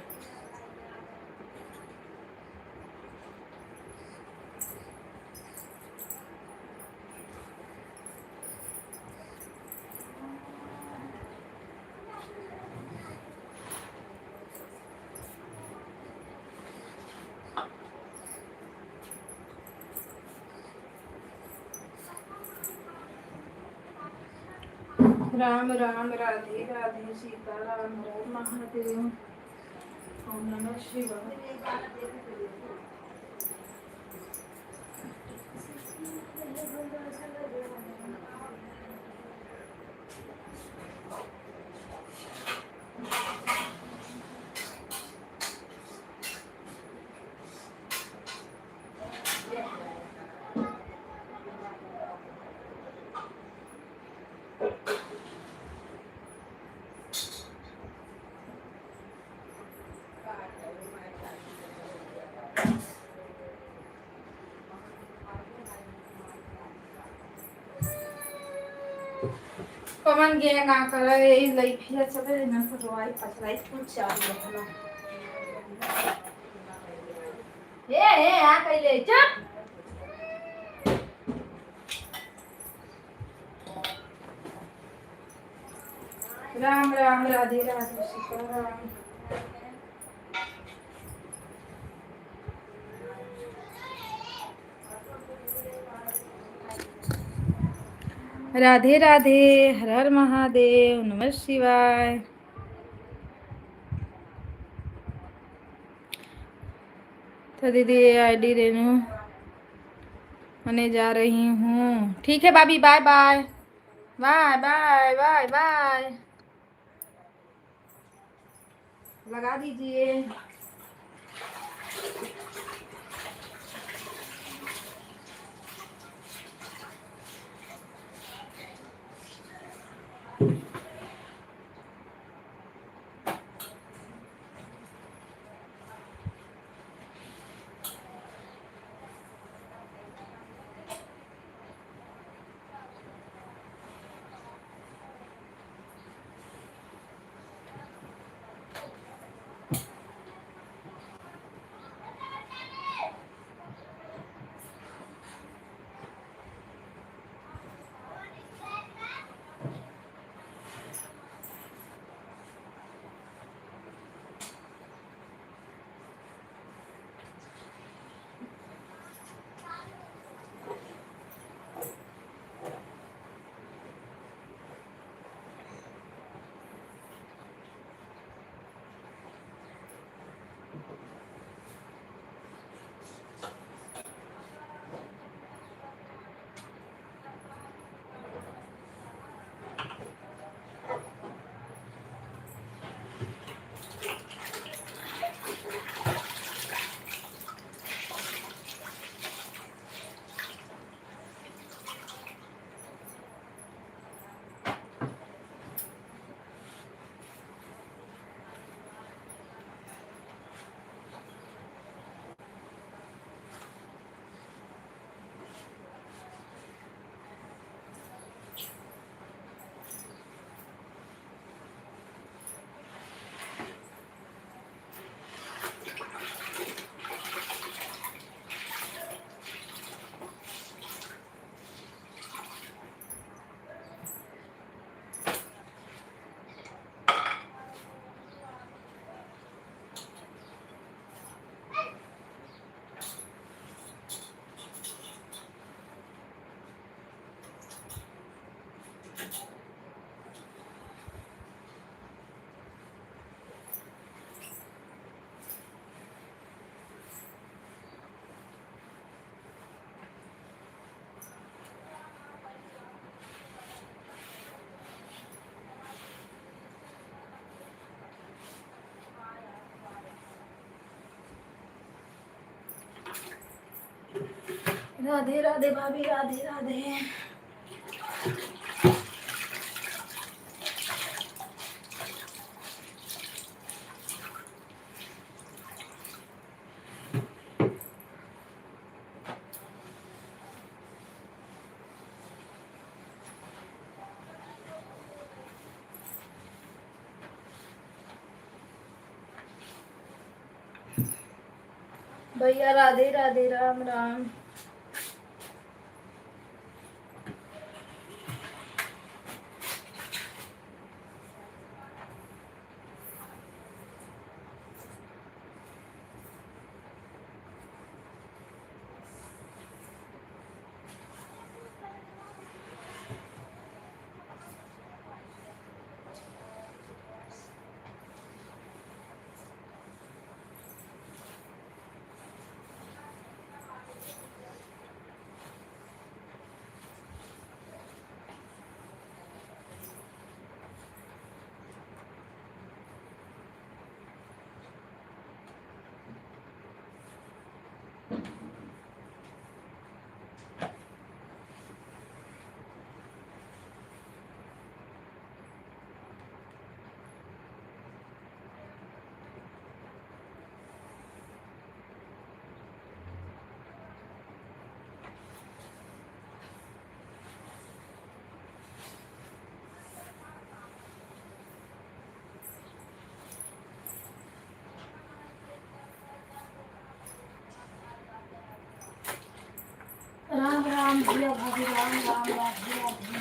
राम राम, राधे राधे, सीताराम, हर महादेव, ओम नमः शिवाय। पवन गैंग आ कर लइफिया चले ना फटवाई पछलाई कुछ चालू रखना। ए आ कइले चुप। राम राम, राधे राधे, सीताराम। राधे राधे, हर हर महादेव, नमः शिवाय। तो दीदी आईडी रेनू होने जा रही हूँ। ठीक है भाभी, bye bye bye bye bye bye. लगा दीजिए। राधे राधे भाभी, राधे राधे। भैया राधे राधे, राम राम। राम राम भैया भाभी, राम राम, राधे राधे।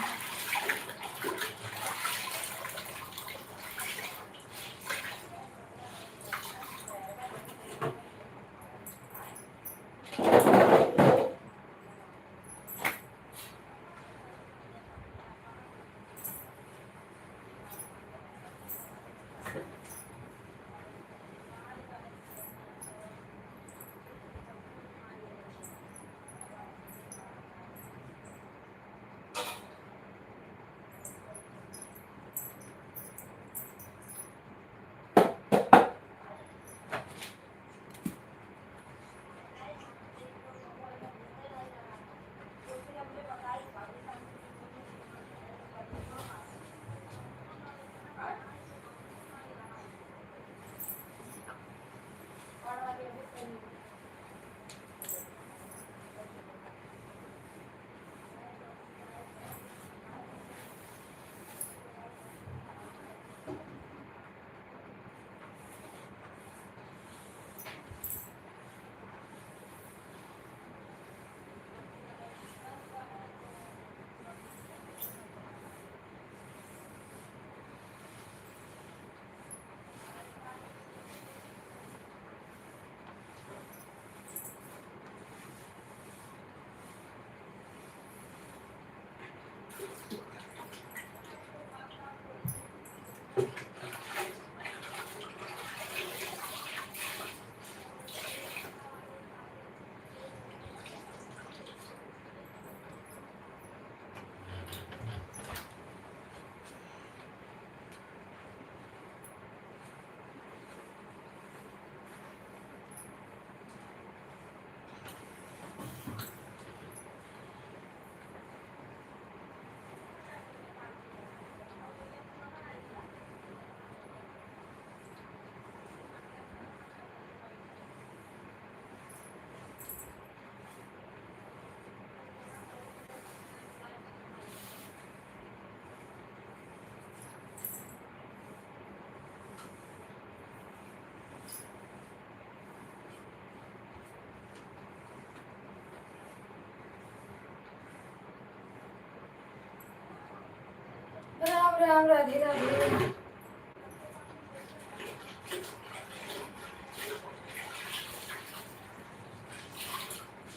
राम राम, राधे राधे।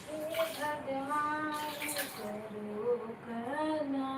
हे भगवान करो करना।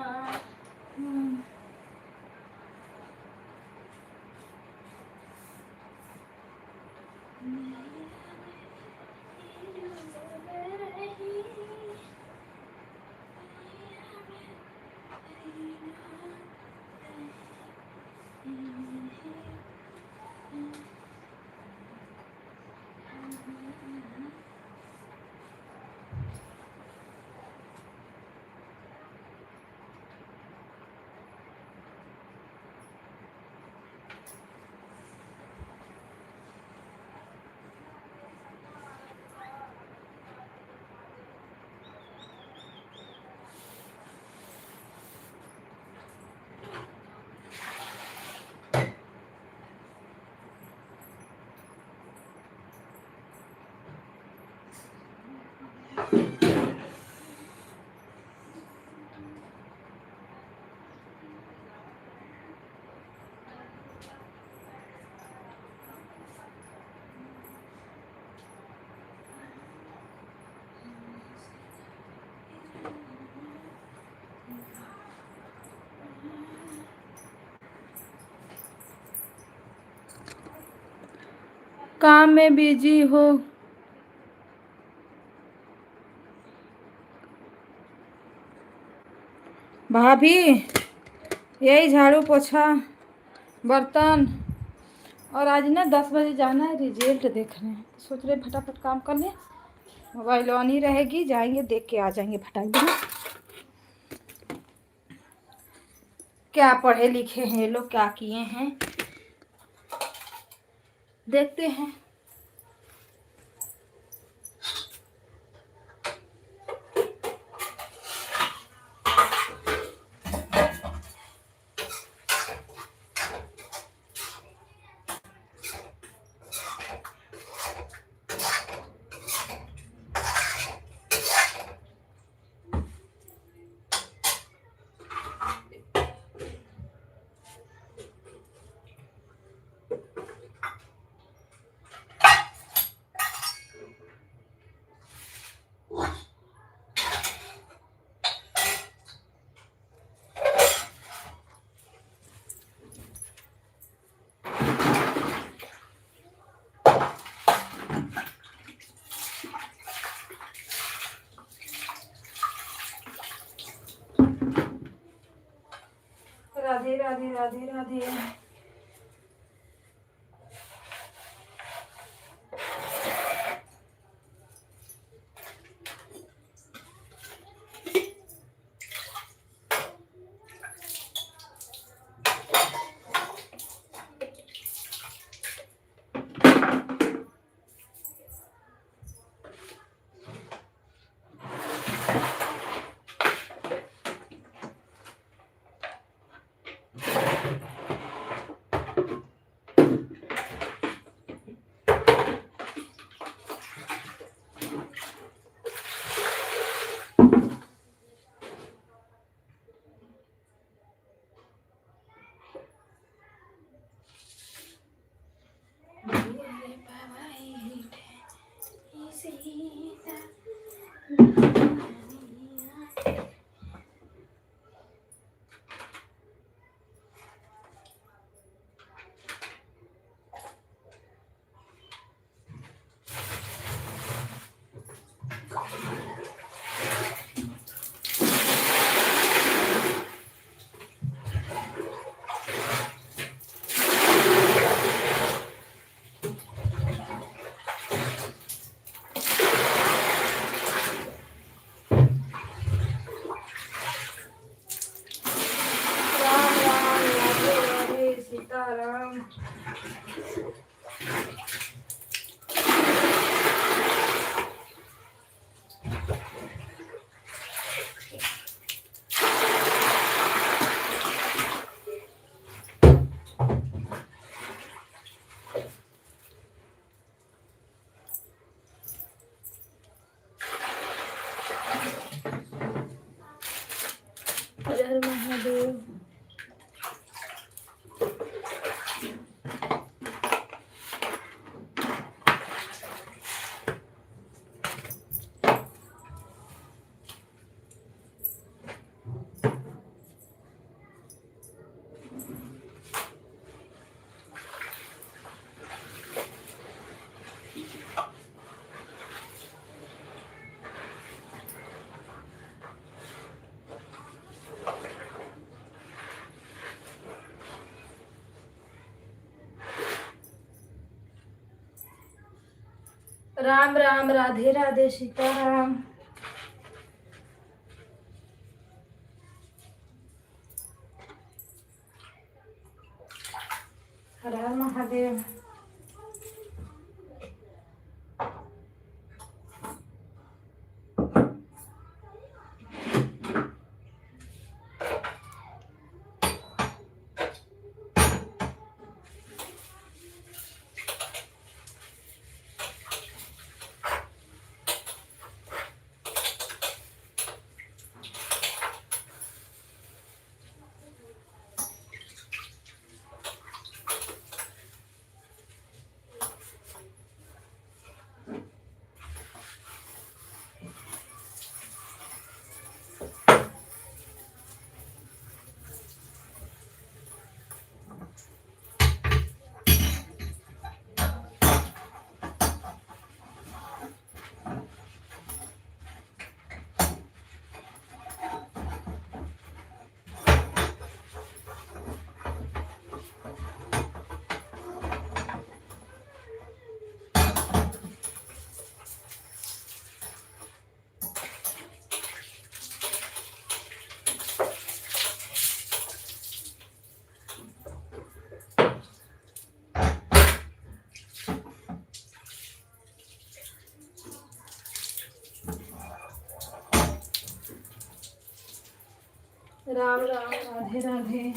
काम में बिजी हो? भाभी यही झाड़ू पोछा बर्तन, और आज ना 10 बजे जाना है रिजल्ट देखने। सोच रहे फटाफट काम कर लें, मोबाइल ऑन ही रहेगी, जाएंगे देख के आ जाएंगे फटाक देना। क्या पढ़े लिखे हैं ये लोग, क्या किए हैं देखते हैं। राधे राधे राधे राधे। राम राम राधे राधे सीताराम। हर हर महादेव। राम राम राधे राधे सीताराम। हर हर महादेव। राम राम राधे राधे।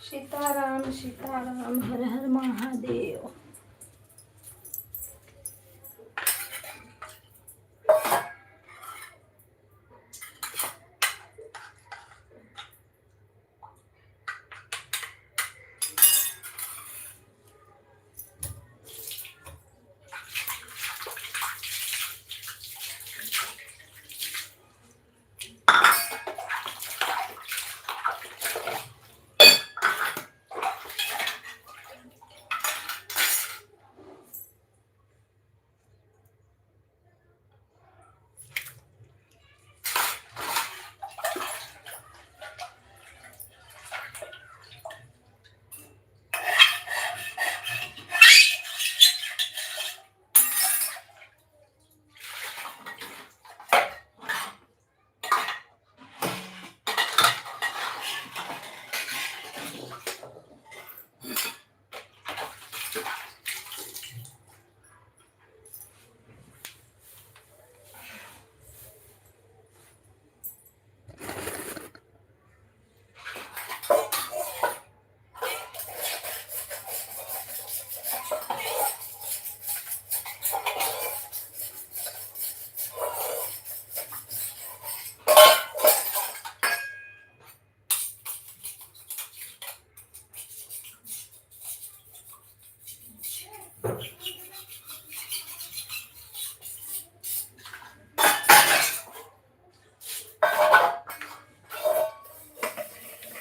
सीताराम सीताराम हर हर महादेव।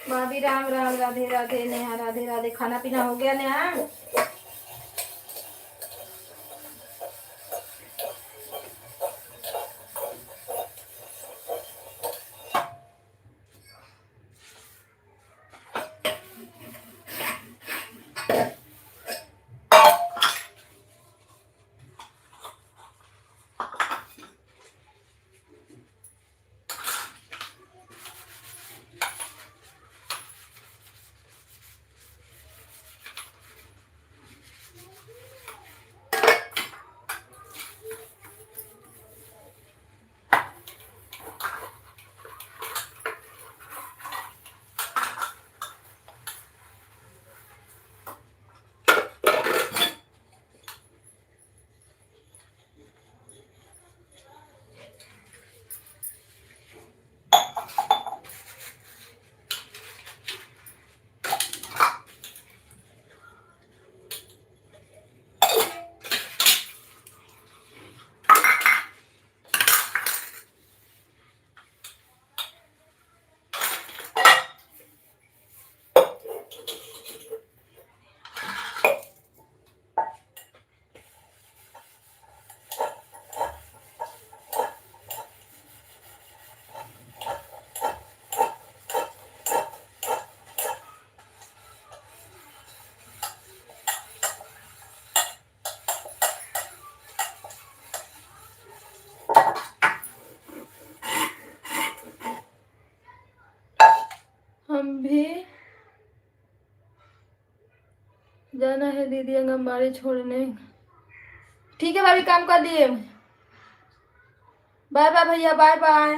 भाभी राम राम राधे राधे। नेहा राधे राधे। खाना पीना हो गया नेहा? हम भी जाना है दीदी आंगनबाड़ी छोड़ने। ठीक है भाभी, काम कर दिए। बाय बाय भैया, बाय बाय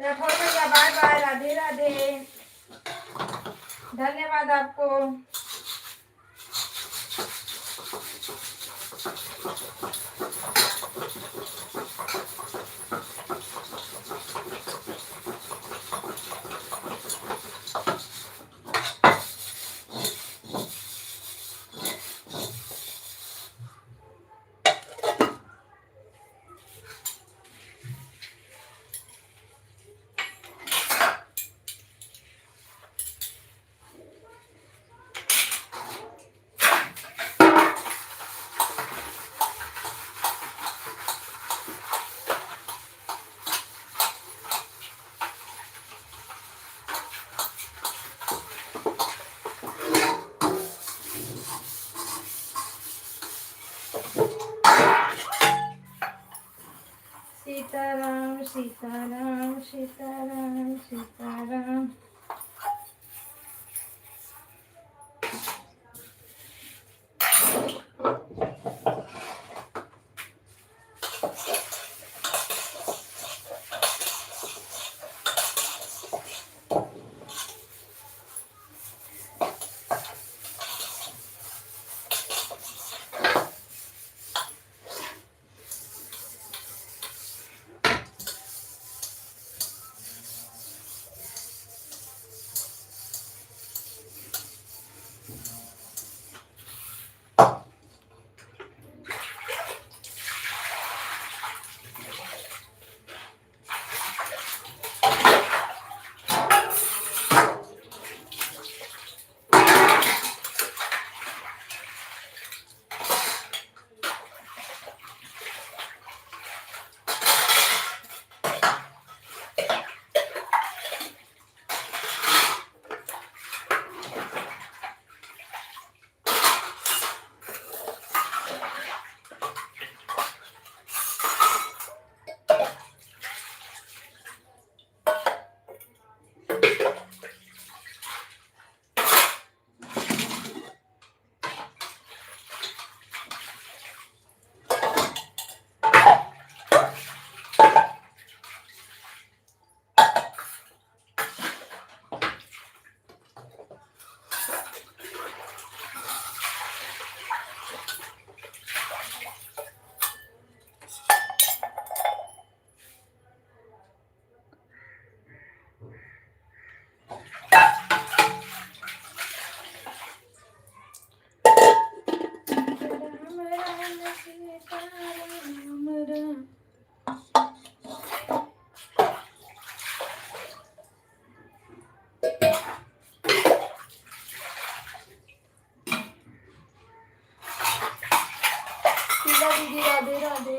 राठौर भैया, बाय बाय। राधे राधे। धन्यवाद आपको। सीताराम सीताराम सीताराम सीताराम। राम राम सीताराम राम। शीला दीदी राधे राधे।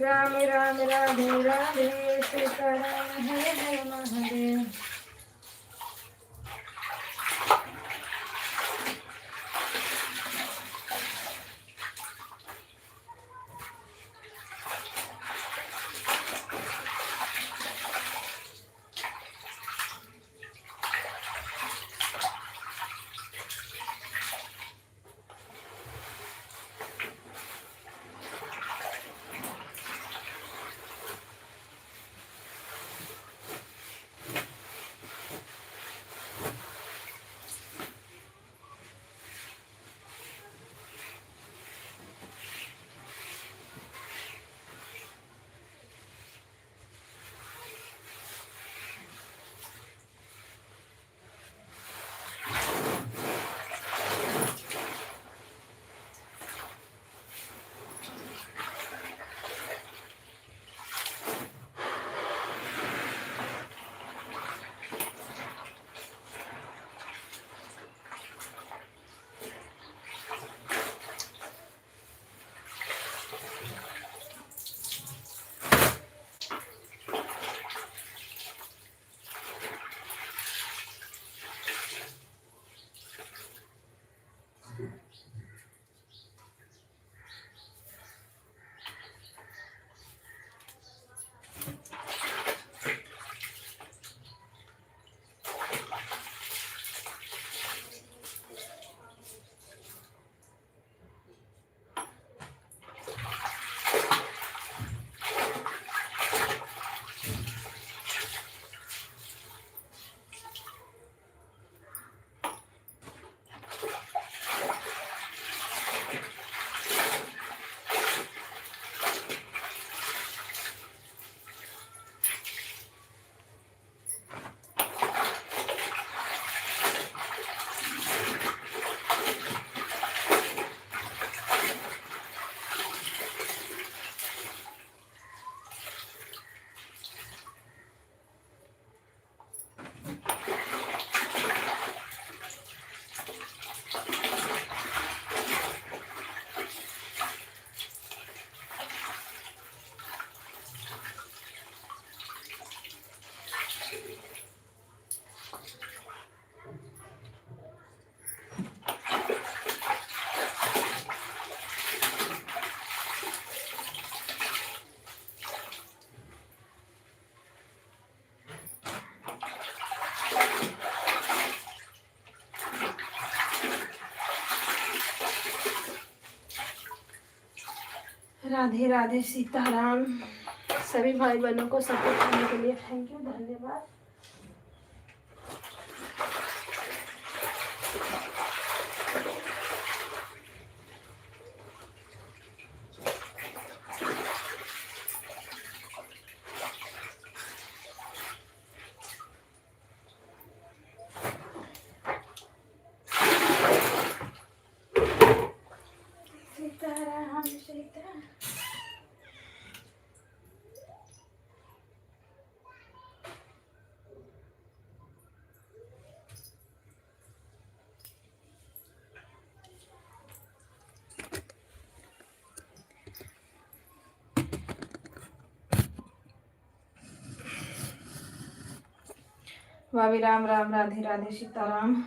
राम राम राधे राधे सीताराम हरे हरे महादेव। राधे राधे सीताराम। सभी भाई बहनों को सपोर्ट करने के लिए थैंक यू, धन्यवाद। सीताराम सीताराम। भाभी राम राम, राधे राधे सीताराम।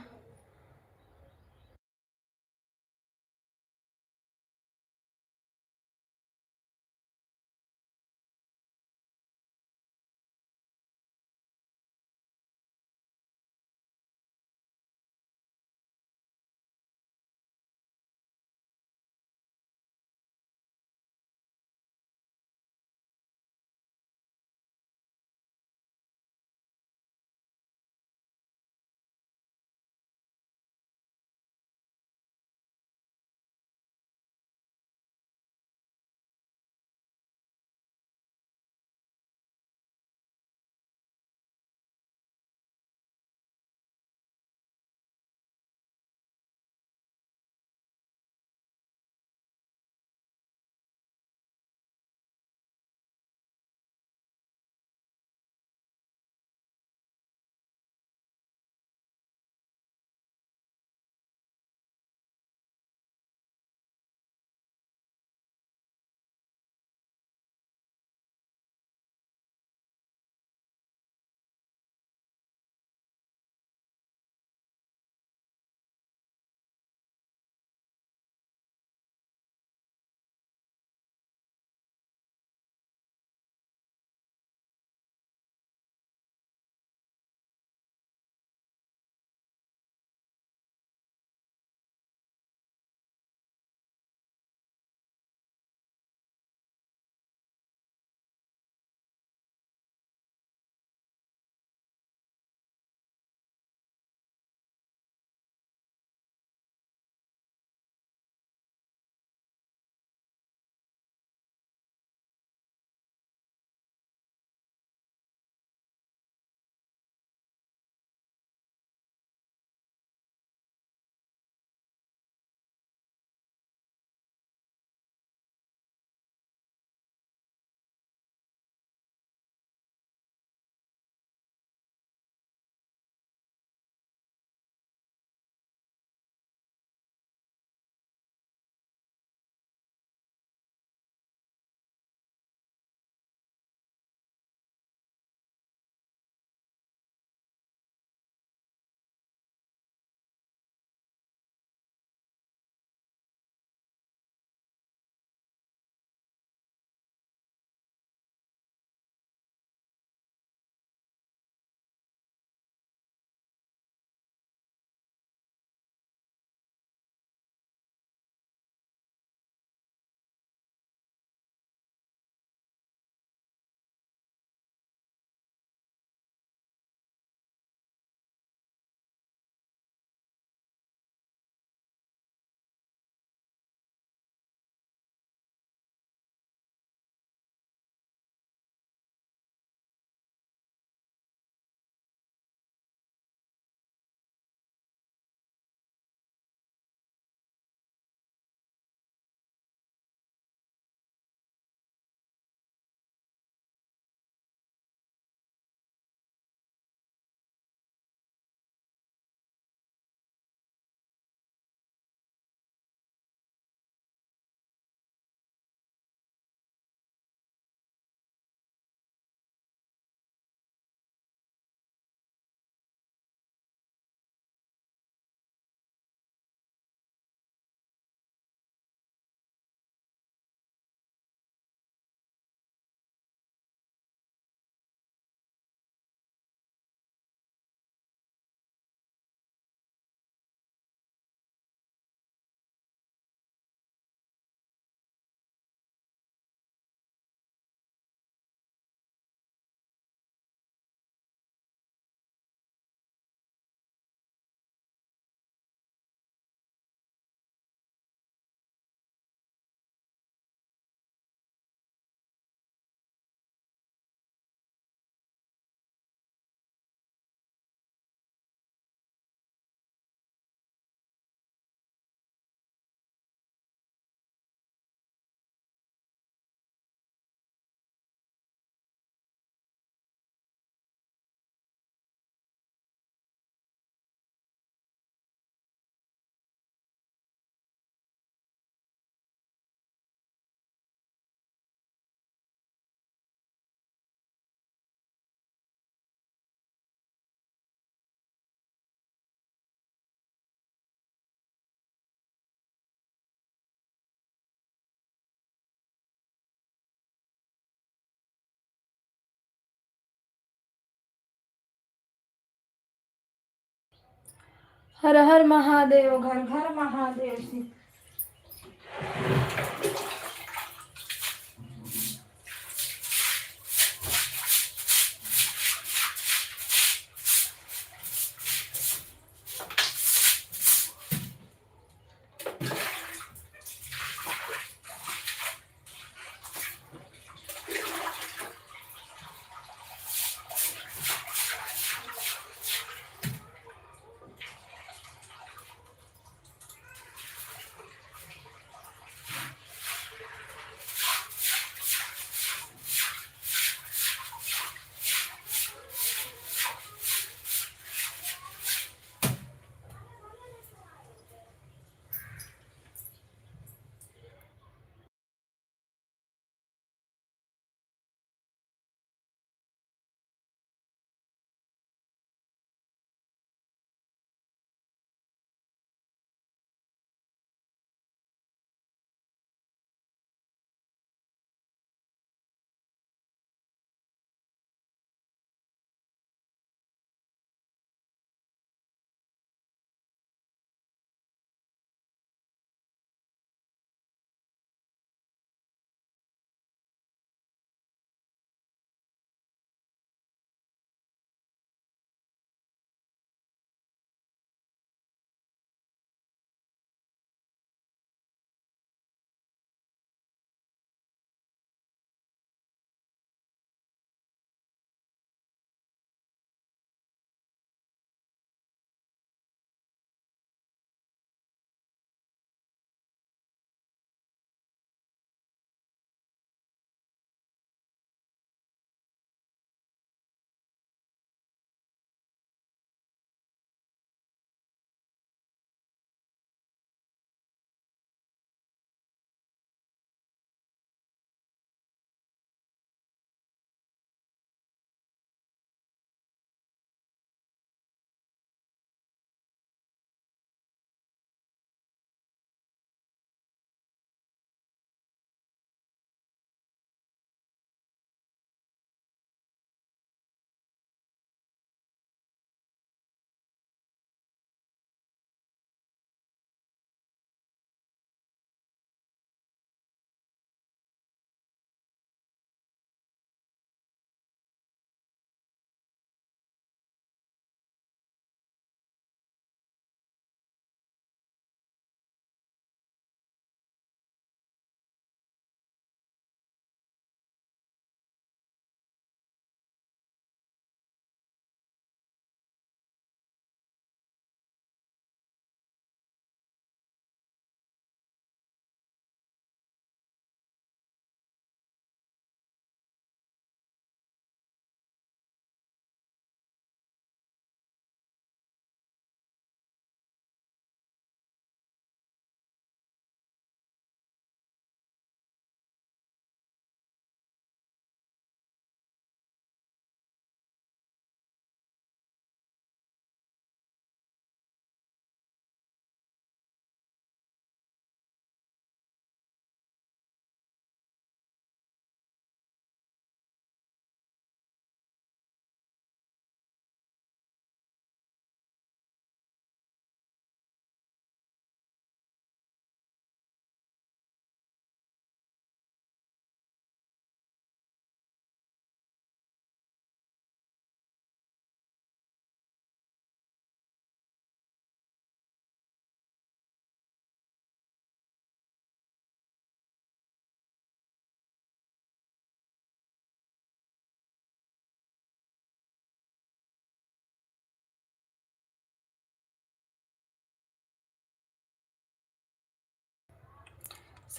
हर हर महादेव, घर घर महादेव सी।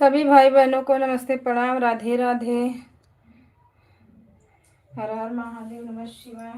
सभी भाई बहनों को नमस्ते, प्रणाम, राधे राधे, हर हर महादेव, नमः शिवाय।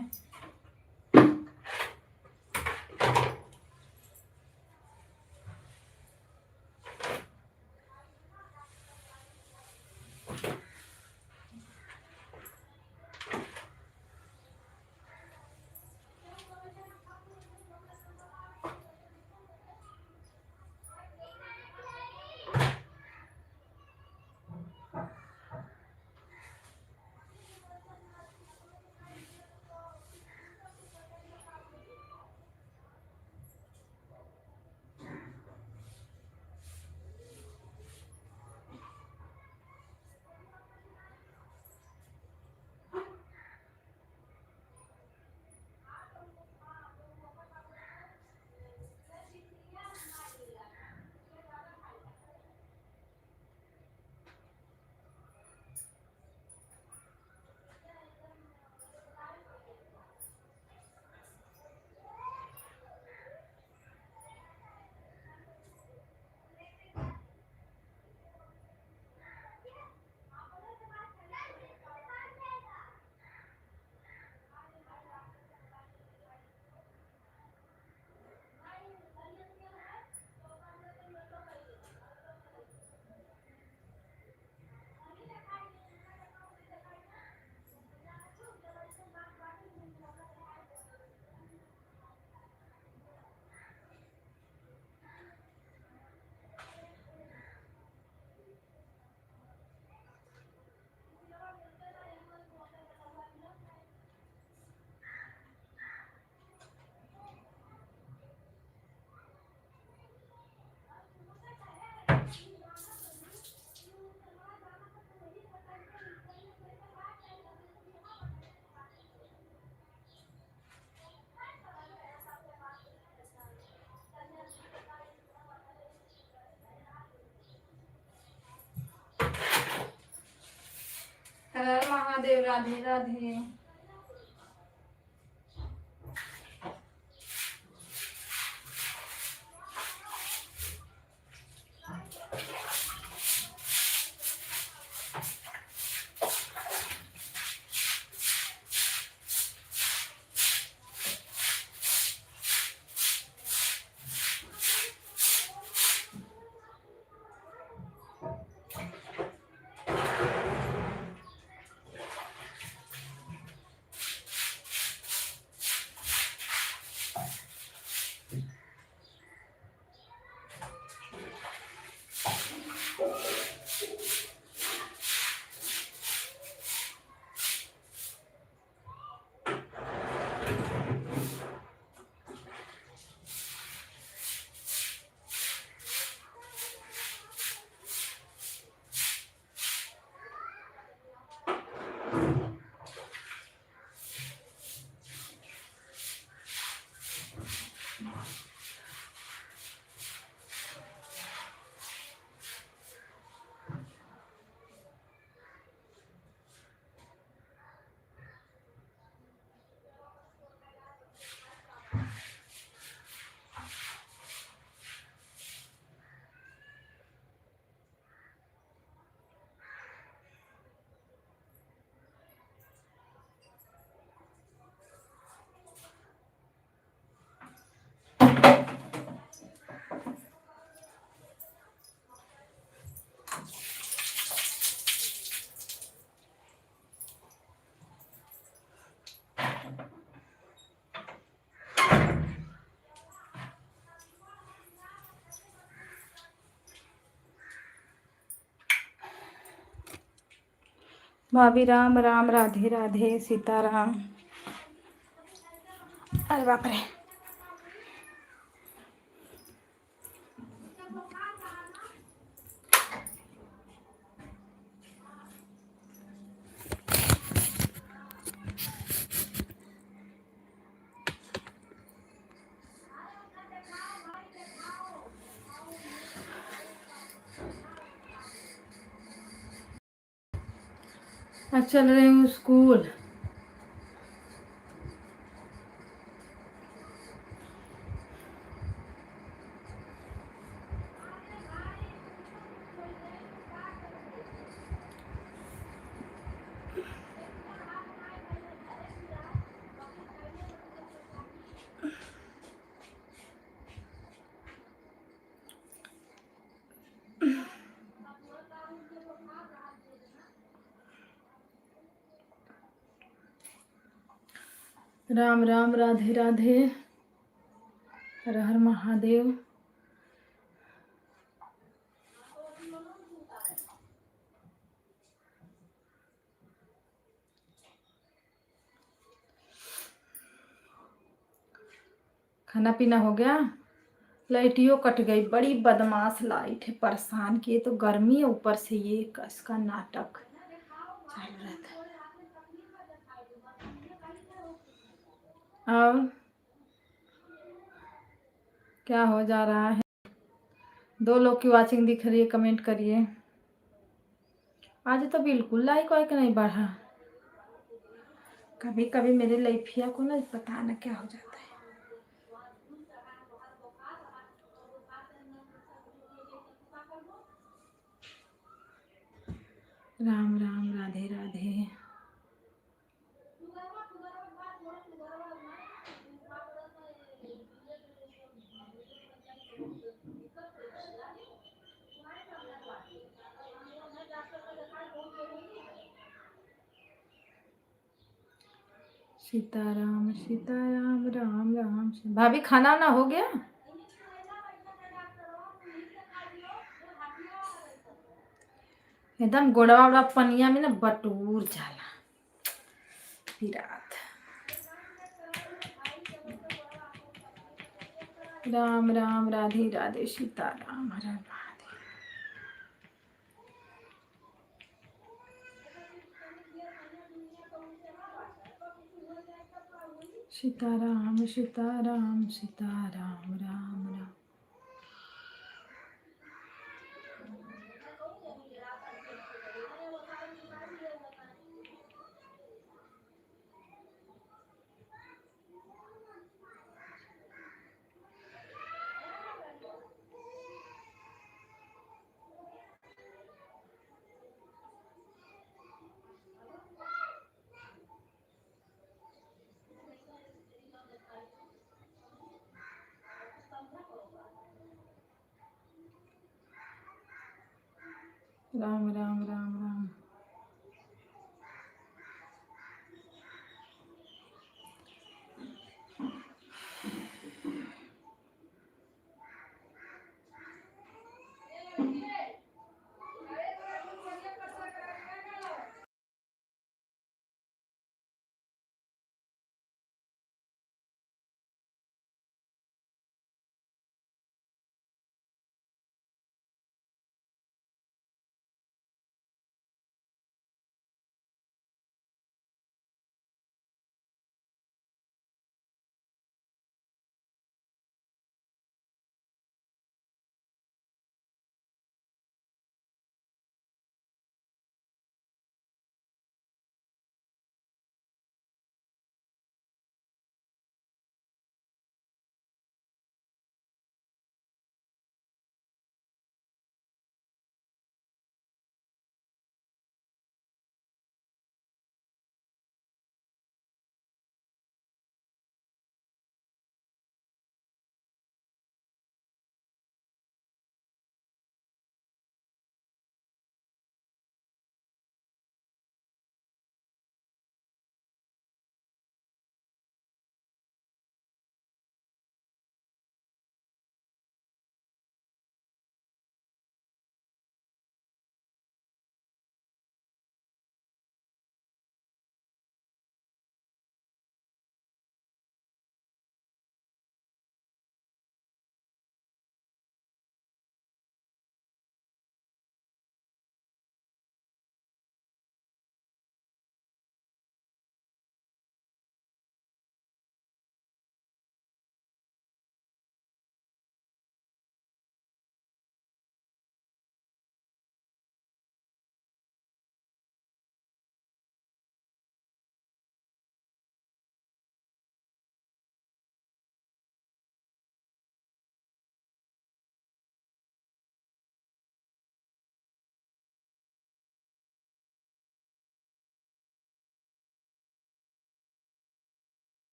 हर हर महादेव। राधे राधे। भाभी राम राम। राधे राधे। सीताराम। अरे बाप रे। आज चल रही हूँ स्कूल। राम राम। राधे राधे। हर हर महादेव। खाना पीना हो गया। लाइटियों कट गई। बड़ी बदमाश लाइट है, परेशान किए। तो गर्मी है, ऊपर से ये इसका नाटक चल रहा था। और क्या हो जा रहा है? 2 लोग की वाचिंग दिख रही है, कमेंट करिए। आज तो बिल्कुल लाइक वाइक नहीं बढ़ा। कभी कभी मेरे लाइफिया को ना पता ना क्या हो जाता है। राम राम। राधे राधे। सीताराम सीताराम राम राम। भाभी खाना ना हो गया? एकदम गोड़वा वोड़ा पनिया में ना बटूर जाला विराट। राम राम। राधे राधे। सीताराम। हर हर महादेव। सीताराम सीताराम सीताराम राम राम। राम राम राम राम।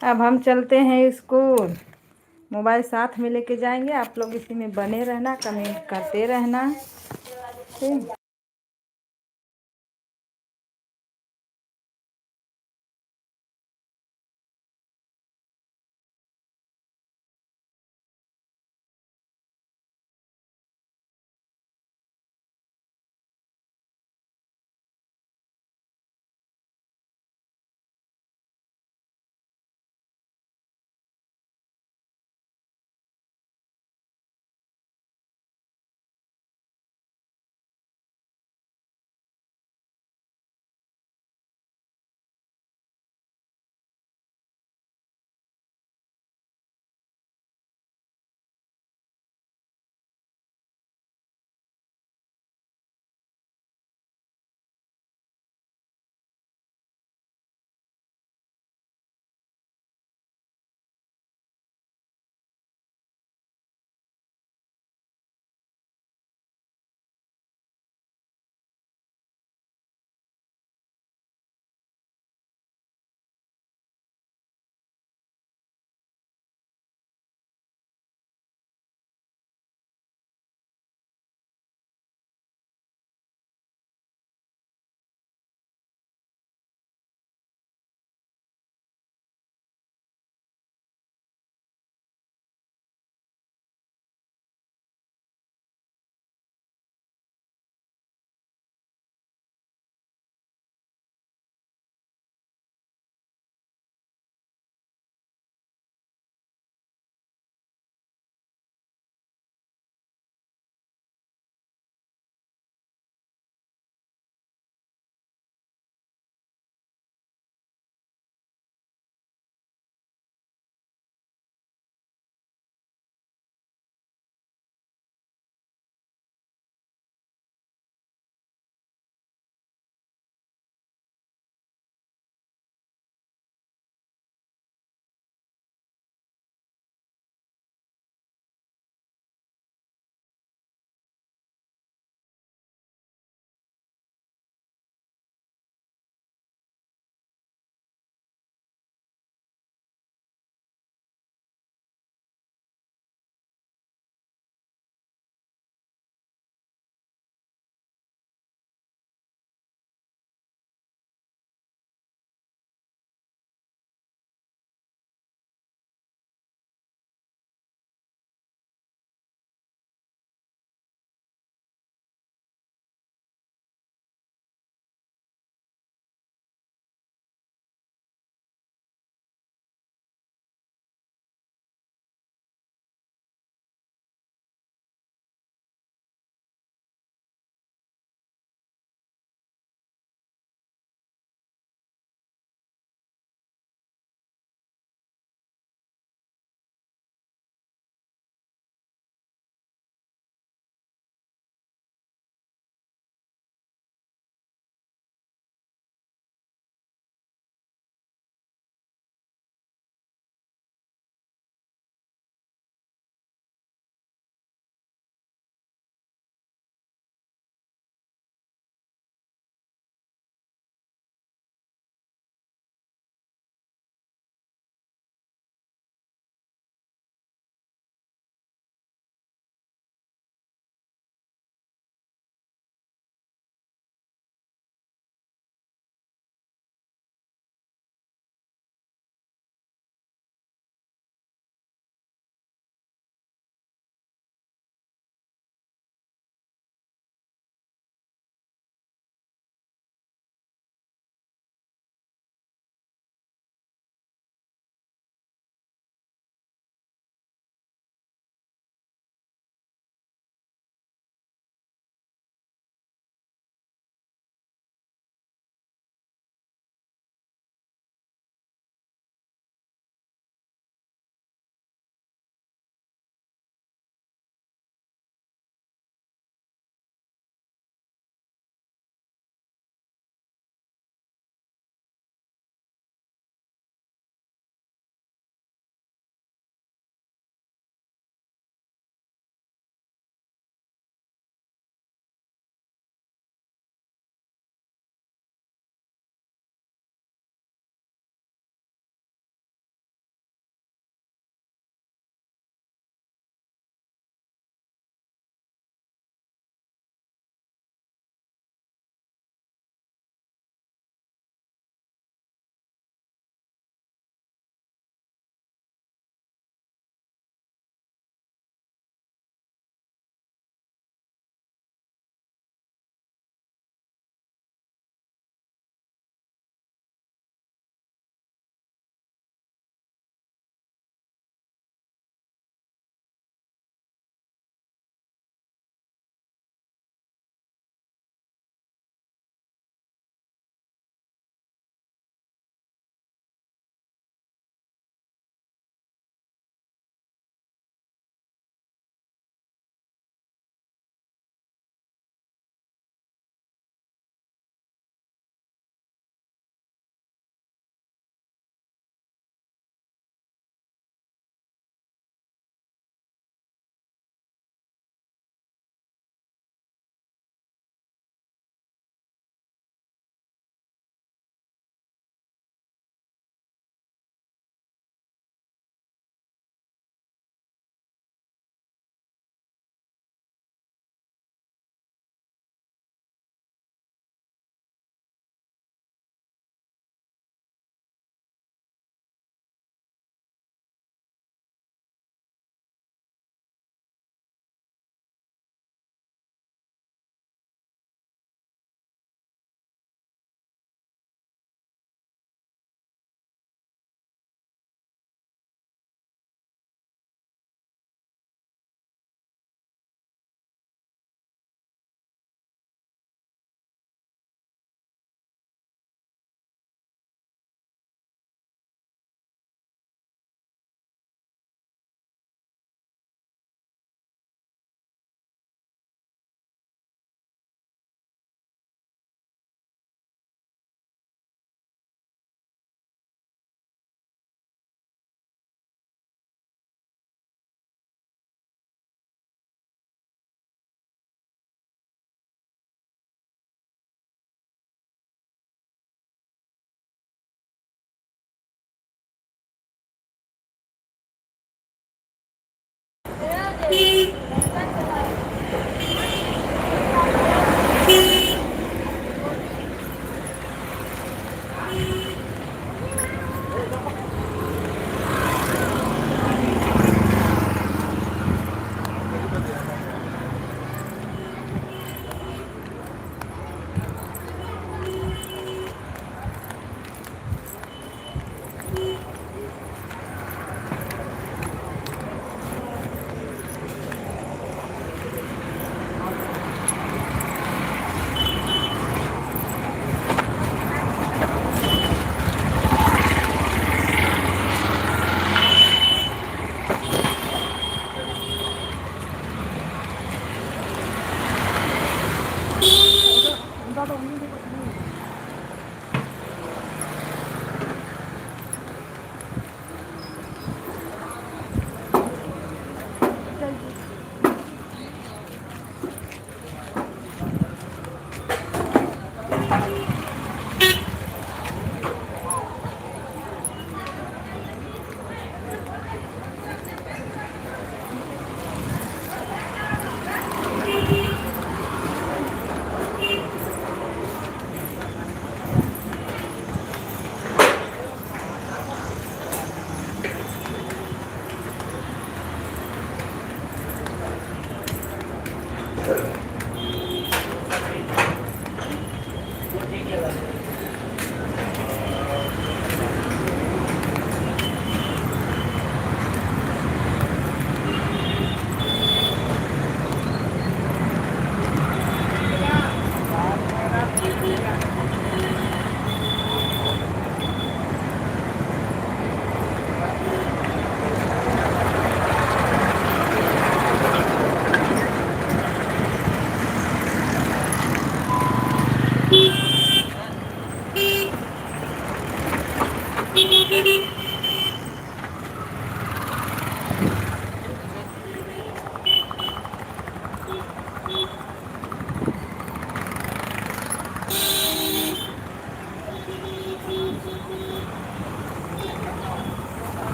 अब हम चलते हैं स्कूल। मोबाइल साथ में लेके जाएंगे, आप लोग इसी में बने रहना, कमेंट करते रहना। ठीक।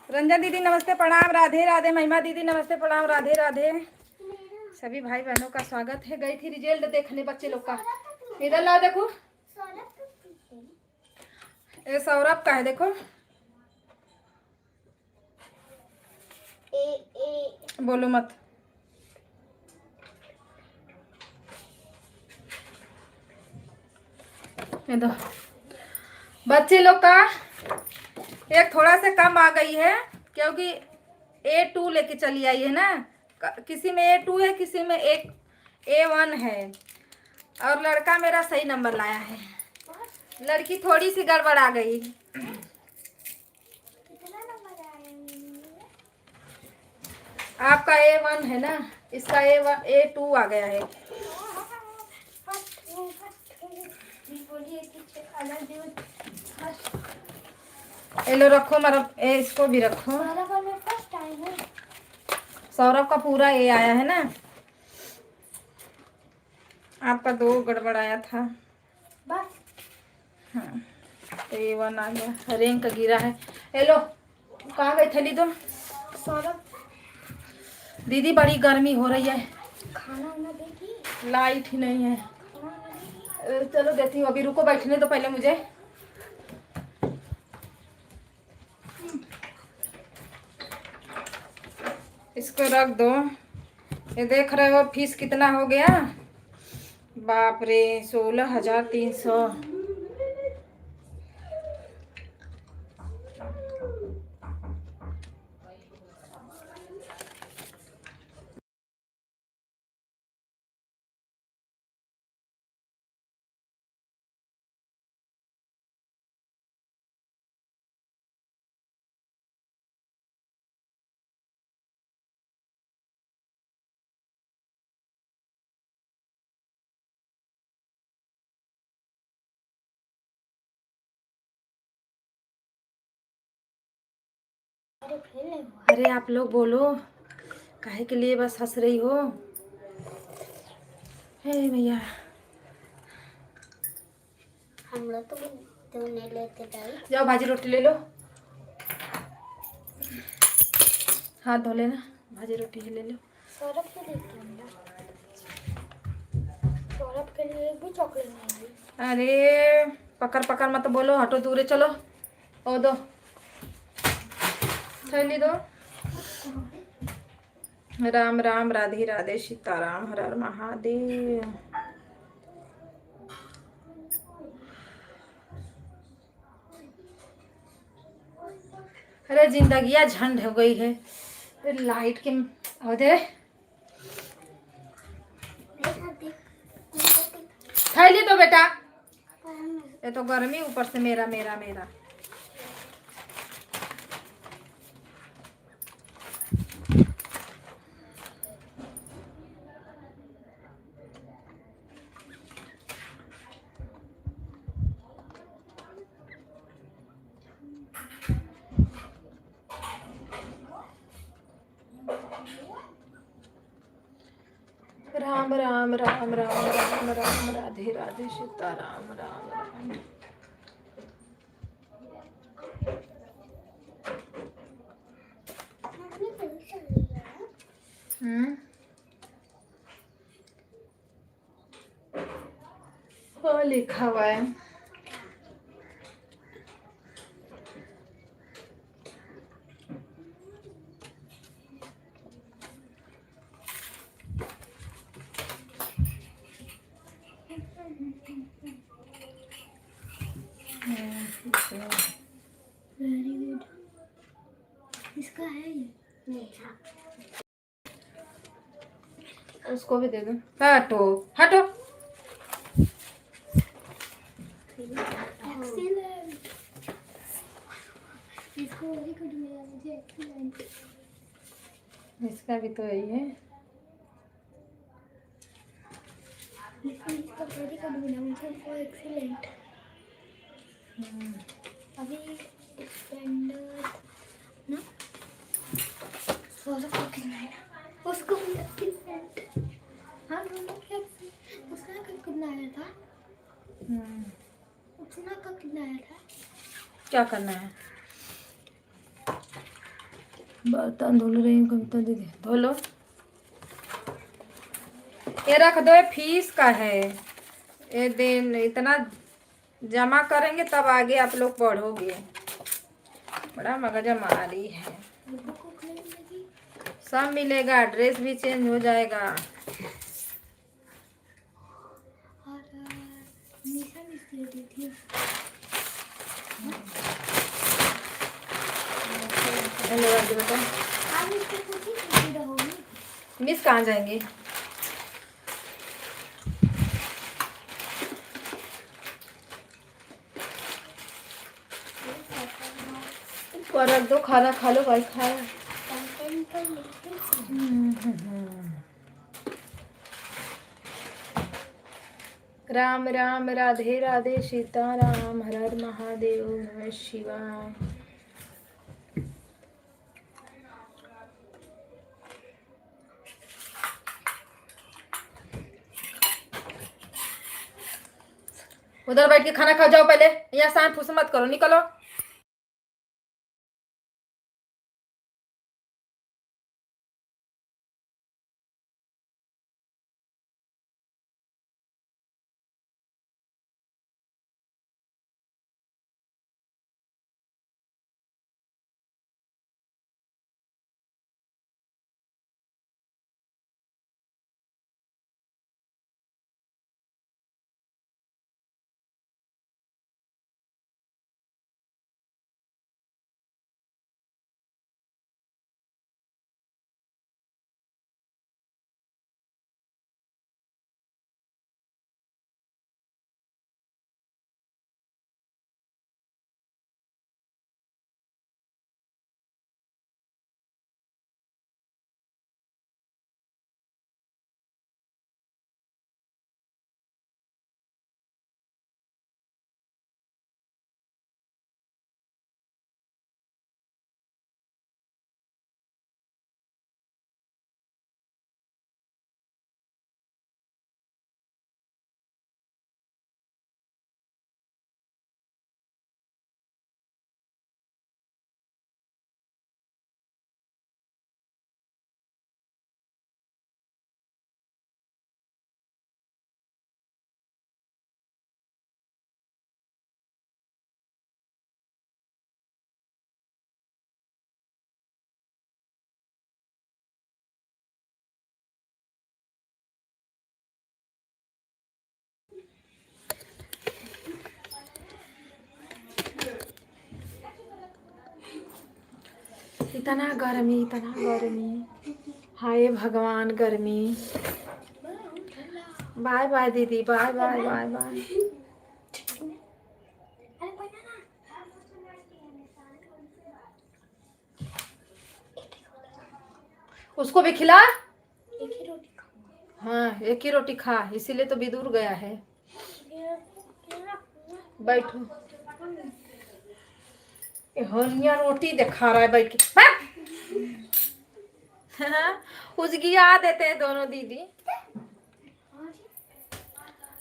रंजन दीदी नमस्ते प्रणाम, राधे राधे। महिमा दीदी नमस्ते प्रणाम, राधे राधे। सभी भाई बहनों का स्वागत है। गई थी रिजल्ट देखने बच्चे लोग का। इधर लाओ देखो, ये सौरभ का है देखो। बोलो मत। दो बच्चे लोग का एक थोड़ा सा कम आ गई है, क्योंकि A2 लेके चली आई है ना। किसी में A2 है, किसी में एक A1 है। और लड़का मेरा सही नंबर लाया है, लड़की थोड़ी सी गड़बड़ आ गई। आपका A1 है ना, इसका A2 आ गया है। ये लो रखो, मतलब इसको भी रखो। सौरभ का पूरा A आया है ना, आपका 2 गड़बड़ आया था। हाँ, A1 आ गया, रैंक गिरा है। हेलो, कहाँ गई थैली? दो सौरभ। दीदी बड़ी गर्मी हो रही है, खाना वाना देगी? लाइट ही नहीं है। चलो देती हूँ, अभी रुको, बैठने दो पहले मुझे। इसको रख दो। ये देख रहे हो फीस कितना हो गया? बाप रे, 16,300। अरे आप लोग बोलो, काहे के लिए बस हंस रही हो? हे भैया, हम लोग तो नहीं लेते भाई। जाओ भाजी रोटी ले लो, हाथ धो लेना, भाजी रोटी ले लो। सौरभ के लिए सौरभ के लिए भी चॉकलेट नहीं। अरे पकड़ पकड़ मत बोलो, हटो दूर चलो। ओ दो थैली दो। राम राम, राधे राधे, सीताराम, हर हर महादेव। अरे जिंदगियां झंड हो गई है लाइट के। दे थैली दो बेटा, ये तो गर्मी ऊपर से मेरा मेरा मेरा। राम राम राम राम राम राम, राधे राधे, सीताराम, राम राम। वो लिखा हुआ है। Very good. इसका है ये नहीं था। उसको भी दे दो। हटो हटो। एक्सीलेंट। इसको वेरी गुड मिला मुझे, एक्सीलेंट। इसका भी तो यही है। इसका वेरी गुड मिला मुझे, वो एक्सीलेंट। अभी स्टैंडर्ड ना सौरभ को कितना है ना, उसको भी एक्सीलेंट। हाँ दोनों के उसका कितना आया था? उसका कितना आया था? क्या करना है? बर्तन धुल रही हूँ कविता दीदी, धो लो। ये रख दो, ये फीस का है। ये दिन इतना जमा करेंगे तब आगे आप लोग पढ़ोगे। बड़ा मगज मारी है। सब मिलेगा, ड्रेस भी चेंज हो जाएगा। और निशा मिस दे दी थी। हेलो राजू बेटा, आप इसको पूछी नहीं रहोगी। मिस कहाँ जाएंगे? ऊपर रख दो, खाना खा लो भाई, खाया। राम राम राधे राधे सीताराम, हर हर महादेव, नमः शिवाय। उधर बैठ के खाना खा जाओ पहले, यहाँ सांड फूस मत करो, निकलो। इतना गर्मी, इतना गर्मी, हाय भगवान गर्मी। बाय बाय दीदी, बाय बाय बाय बाय। उसको भी खिला। एक ही रोटी खाऊंगा। हाँ, एक ही रोटी खा, इसीलिए तो विदुर गया है। बैठो, होलिया रोटी दिखा रहा है बैठ के। उसकी याद देते हैं दोनों दीदी।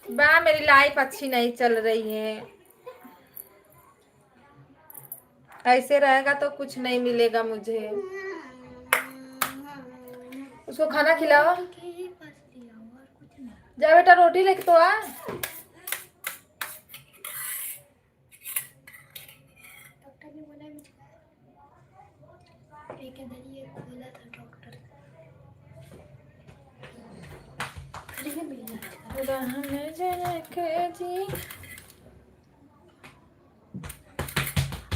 बा मेरी लाइफ अच्छी नहीं चल रही है, ऐसे रहेगा तो कुछ नहीं मिलेगा मुझे। उसको खाना खिलाओ। जा बेटा, रोटी लेके तो आ। डॉक्टर ने बोला मुझे एक इधर ये खोला था डॉक्टर।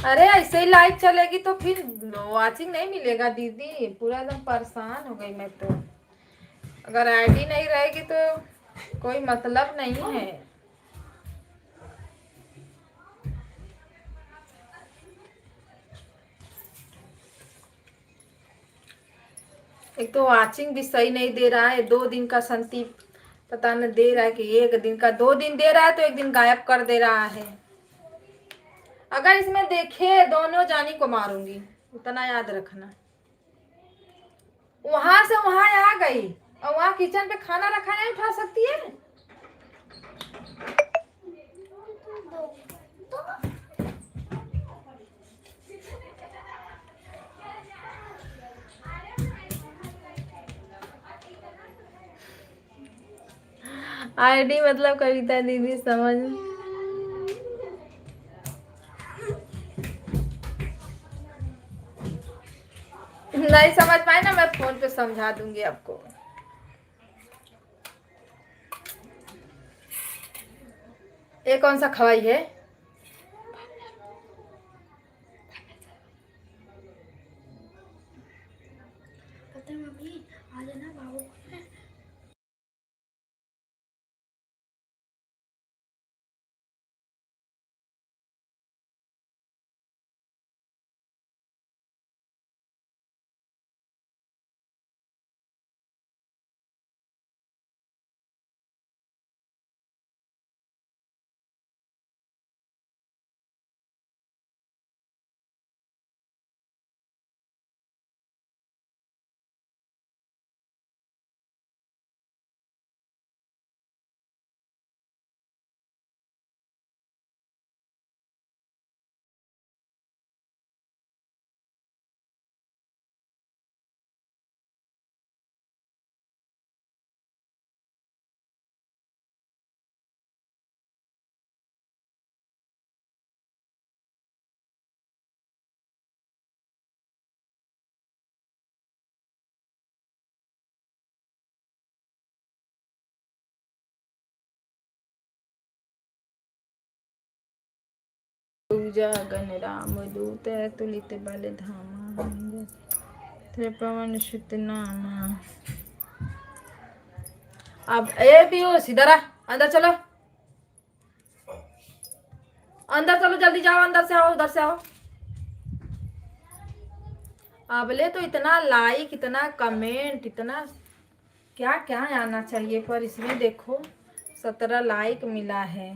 अरे ऐसे ही लाइट चलेगी तो फिर वॉचिंग नहीं मिलेगा दीदी, पूरा एकदम परेशान हो गई मैं तो। अगर आईडी नहीं रहेगी तो कोई मतलब नहीं है। एक तो वॉचिंग भी सही नहीं दे रहा है, 2 दिन का संती पता नहीं दे रहा है कि 1 दिन का, 2 दिन दे रहा है तो 1 दिन गायब कर दे रहा है। अगर इसमें देखे दोनों जानी को मारूंगी, उतना याद रखना। वहां से वहां आ गई और वहां किचन पे खाना रखा नहीं उठा सकती है। आईडी मतलब कविता दीदी समझ। नहीं समझ पाए ना, मैं फोन पे समझा दूंगी आपको। ये कौन सा खवाई है? पता है मम्मी, आज है ना बाबू को ना पूजा गण राम दूत तुलित बल धामा थे पवन सुत नामा। अब ए पीयूष इधर आ, अंदर चलो, अंदर चलो, जल्दी जाओ, अंदर से आओ, उधर से आओ। अबले तो इतना लाइक, इतना कमेंट, इतना क्या क्या आना चाहिए, पर इसमें देखो 17 लाइक मिला है।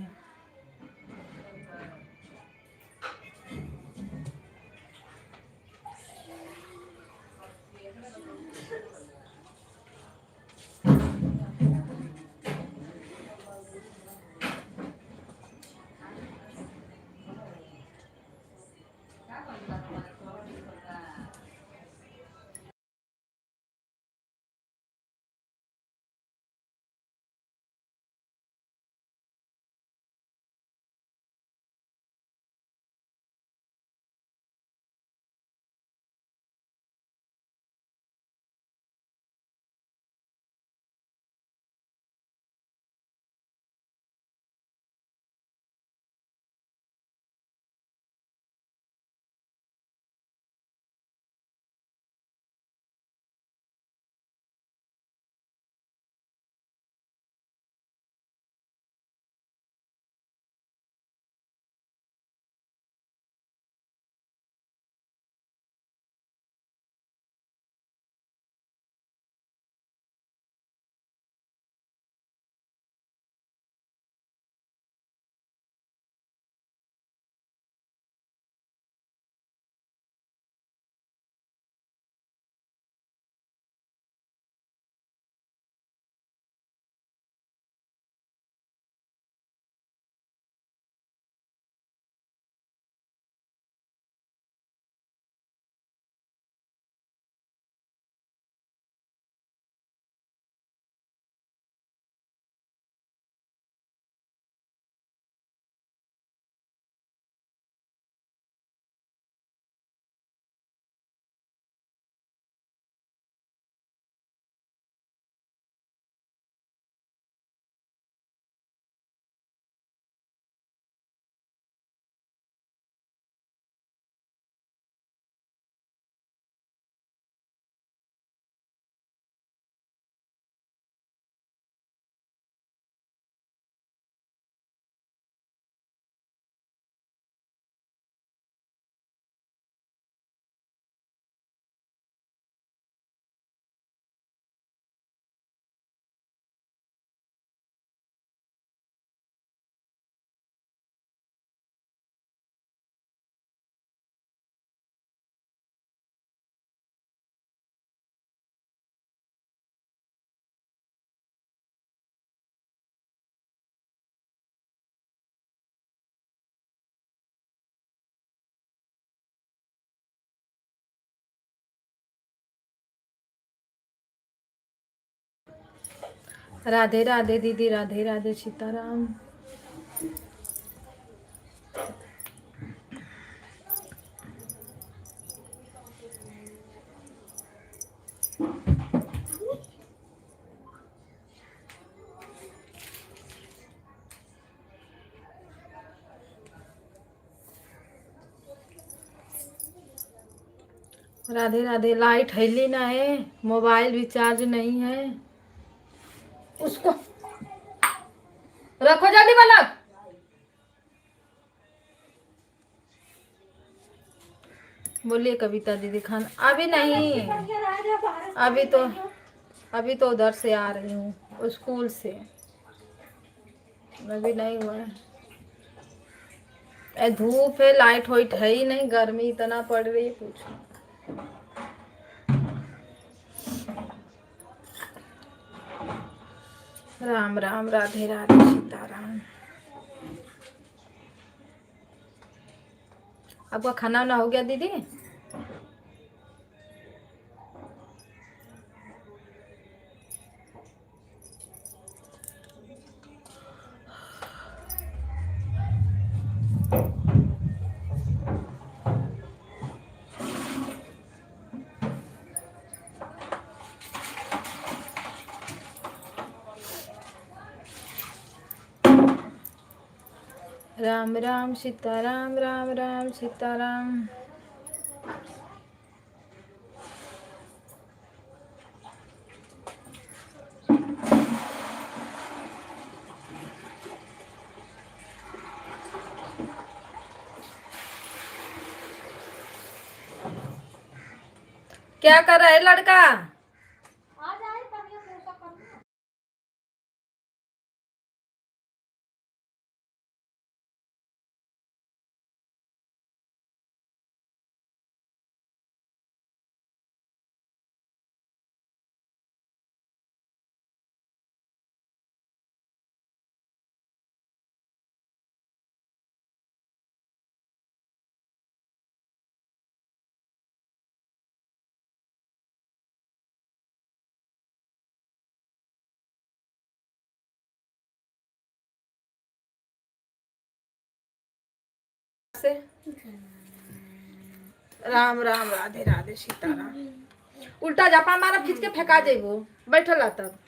राधे राधे दीदी, राधे राधे सीताराम। राधे राधे। लाइट हैली ना है, मोबाइल भी चार्ज नहीं है। उसको रखो जल्दी बालक। बोलिए कविता दीदी, खाना अभी नहीं, अभी तो उधर से आ रही हूँ स्कूल से, अभी नहीं हुआ है। धूप है, लाइट वाइट है ही नहीं, गर्मी इतना पड़ रही है पूछो। राम राम, राधे राधे सीताराम। आपका खाना वाना हो गया दीदी? राम राम सीताराम, राम राम सीताराम। क्या कर रहा है लड़का? से राम राम, राधे राधे सीताराम। उल्टा जापा मारा, खींच के फेंका जेबो, बैठल तब।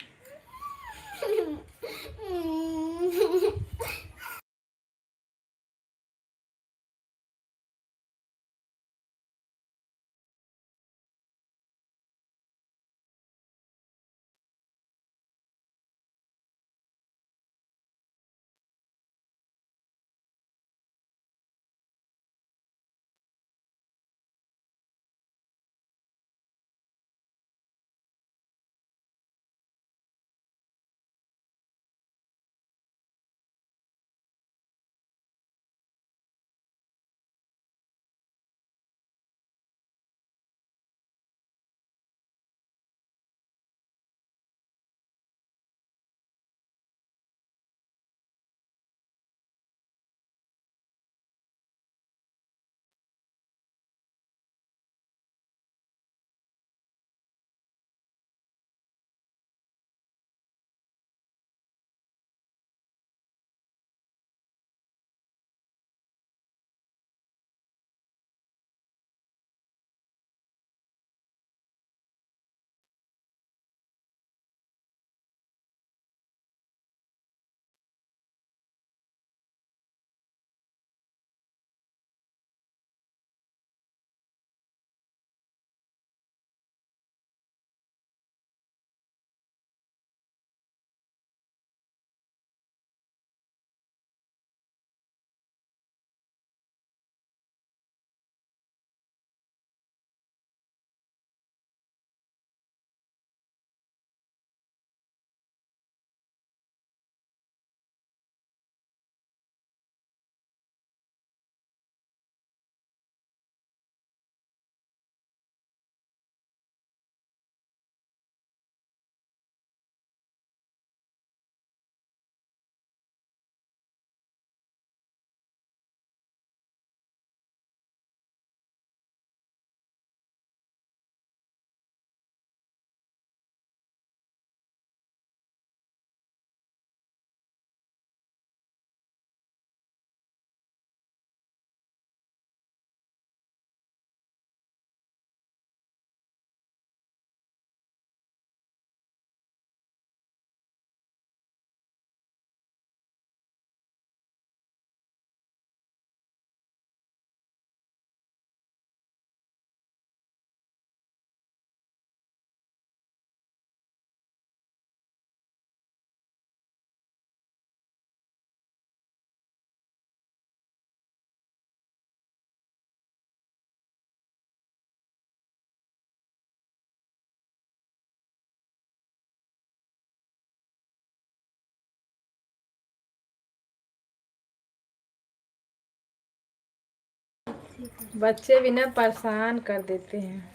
बच्चे भी ना परेशान कर देते हैं।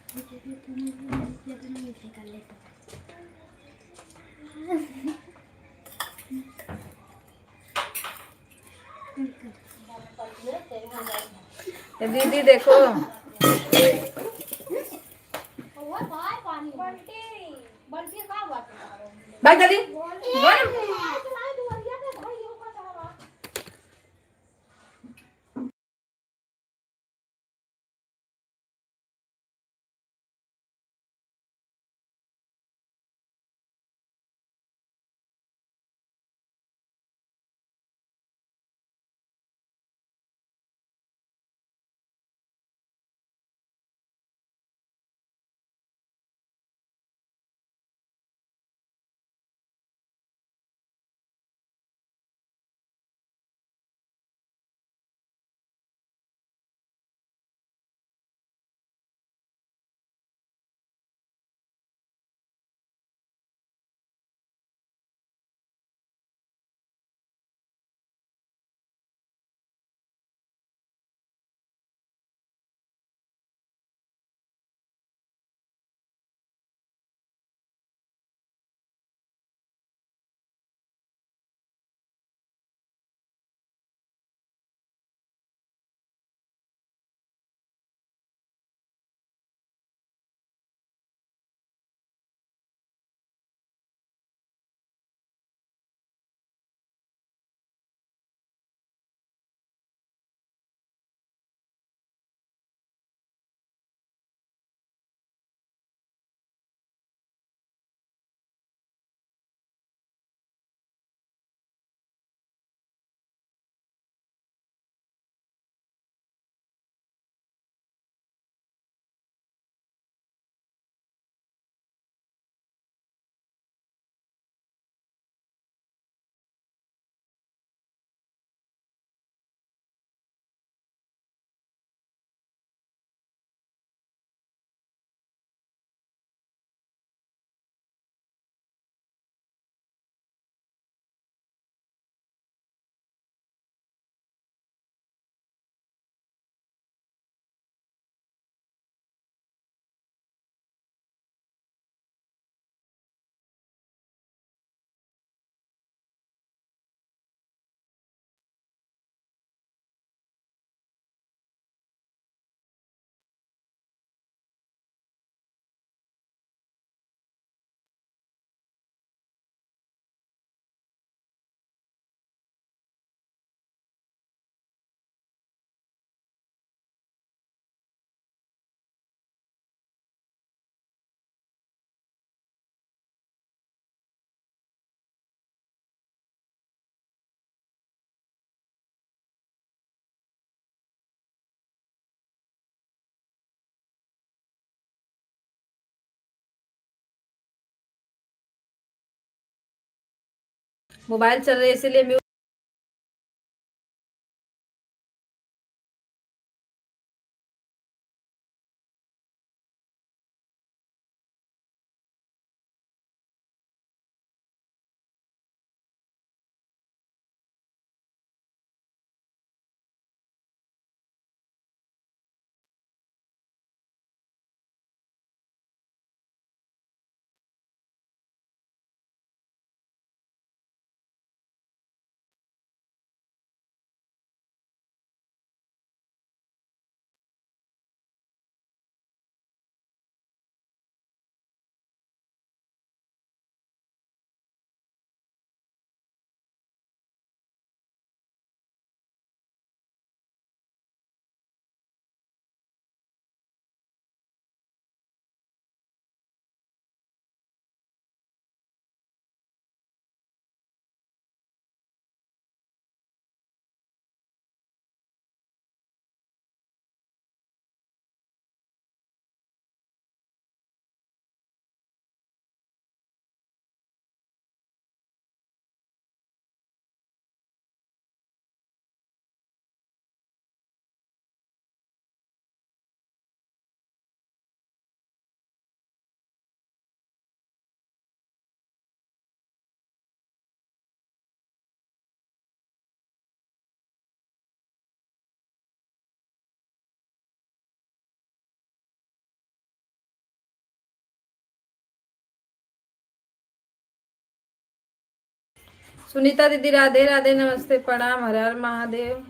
ये दीदी देखो, भाग जल्दी। मोबाइल चल रही है इसीलिए सुनीता दीदी राधे राधे, नमस्ते, प्रणाम, हर हर महादेव।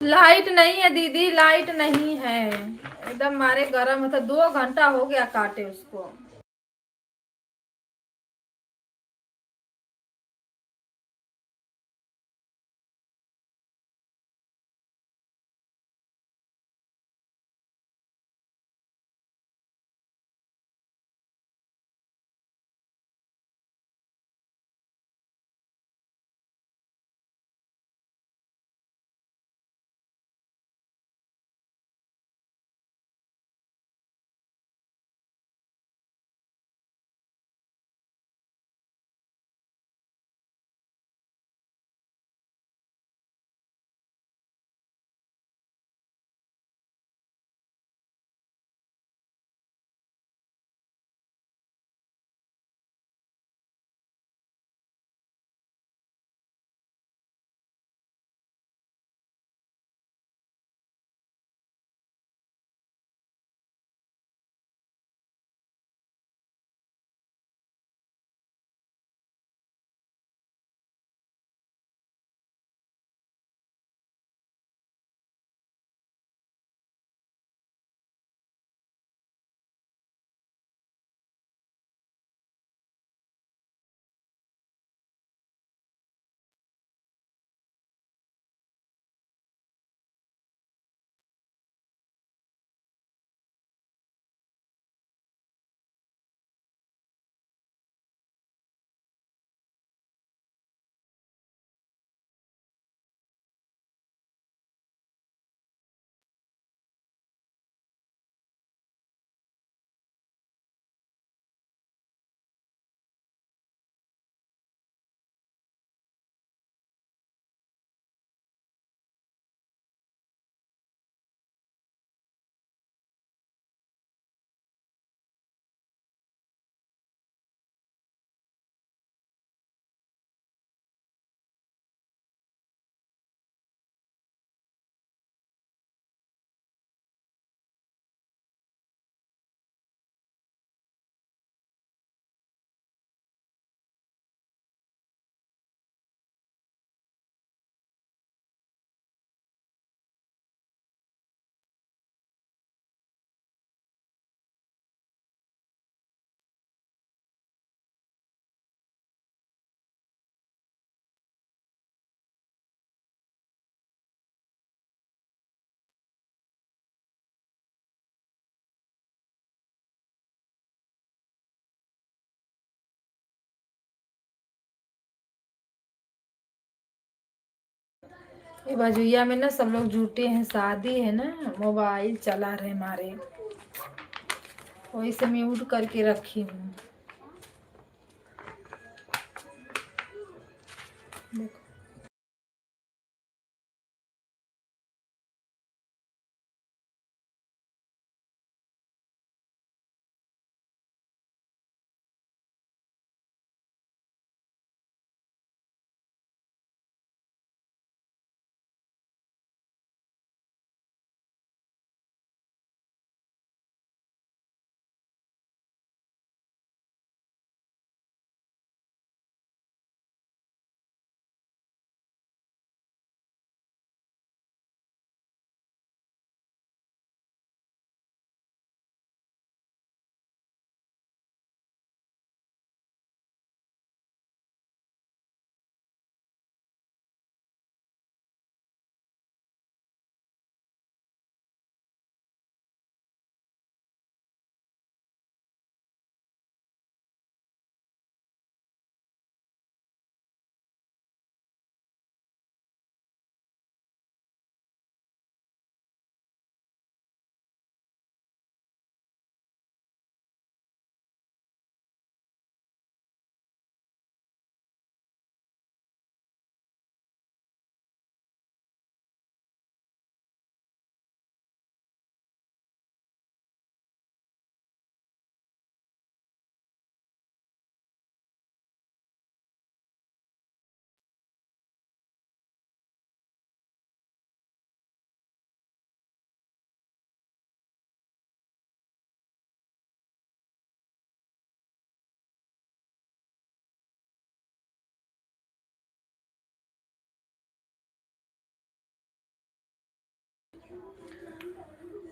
लाइट नहीं है दीदी, लाइट नहीं है, एकदम मारे गर्म है, तो 2 घंटा हो गया काटे उसको। ये बाजुया में ना सब लोग जुटे हैं, शादी है ना, मोबाइल चला रहे हमारे, वही से म्यूट करके रखी हूँ। देखो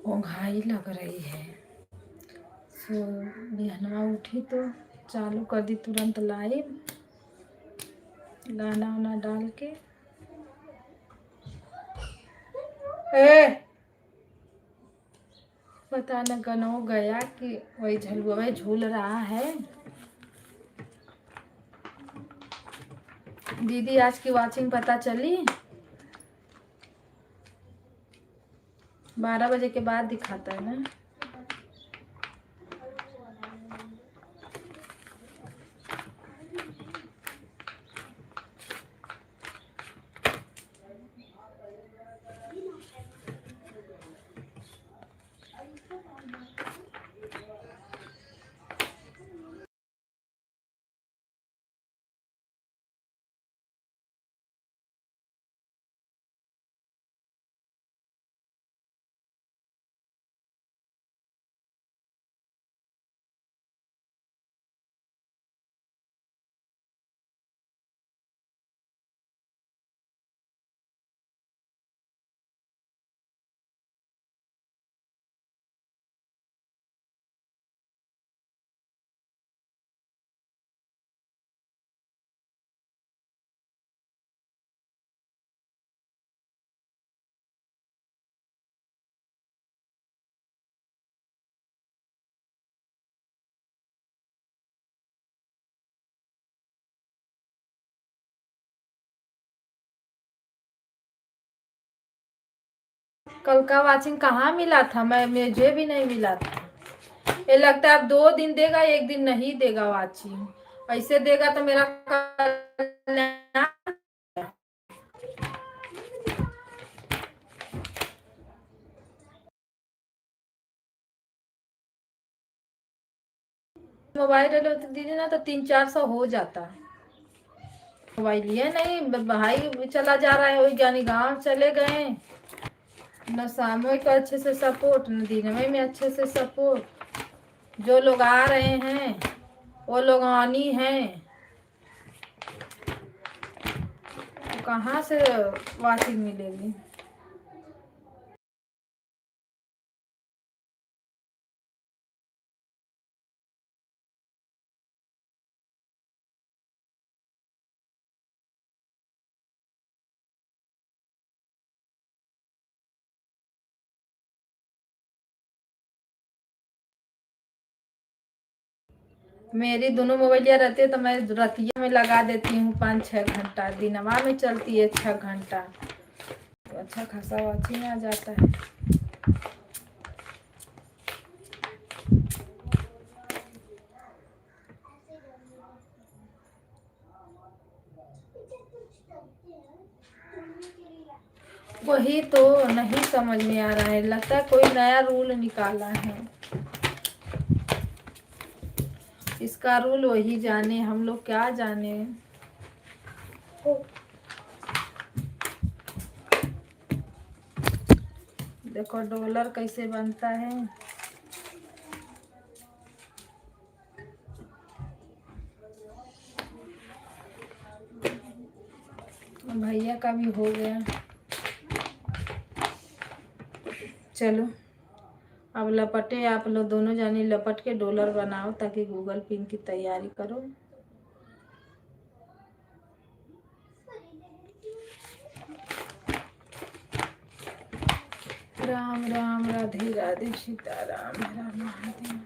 ओंघाई लग रही है, सो बिहनवा उठी तो चालू कर दी तुरंत लाइव, गाना वाना डाल के। पता न गनो गया कि वही झलुआ में झूल रहा है। दीदी आज की वॉचिंग पता चली? 12 बजे के बाद दिखाता है ना। कल का वॉचिंग कहाँ मिला था? मुझे भी नहीं मिला था। ये लगता है अब 2 दिन देगा, 1 दिन नहीं देगा वॉचिंग। ऐसे देगा तो मेरा मोबाइल ले लो तो दीदी ना तो 300-400 हो जाता। मोबाइल लिए नहीं, भाई चला जा रहा है, वही ज्ञानी गाँव चले गए, न सामूहिक अच्छे से सपोर्ट, न दिनमय में अच्छे से सपोर्ट। जो लोग आ रहे हैं वो लोग आनी हैं, तो कहाँ से वॉचिंग मिलेगी? मेरी दोनों मोबाइलियाँ रहती है तो मैं रतिया में लगा देती हूँ 5-6 घंटा, दिनवा में चलती है 6 घंटा। अच्छा खासा वॉचिंग आ जाता है। वही तो नहीं समझ में आ रहा है, लगता है कोई नया रूल निकाला है। इसका रूल वही जाने, हम लोग क्या जाने। देखो डॉलर कैसे बनता है। भैया का भी हो गया। चलो अब लपटे, आप लोग दोनों जाने लपट के डॉलर बनाओ ताकि गूगल पिन की तैयारी करो। राम राम राधे राधे सीताराम राम महादेव।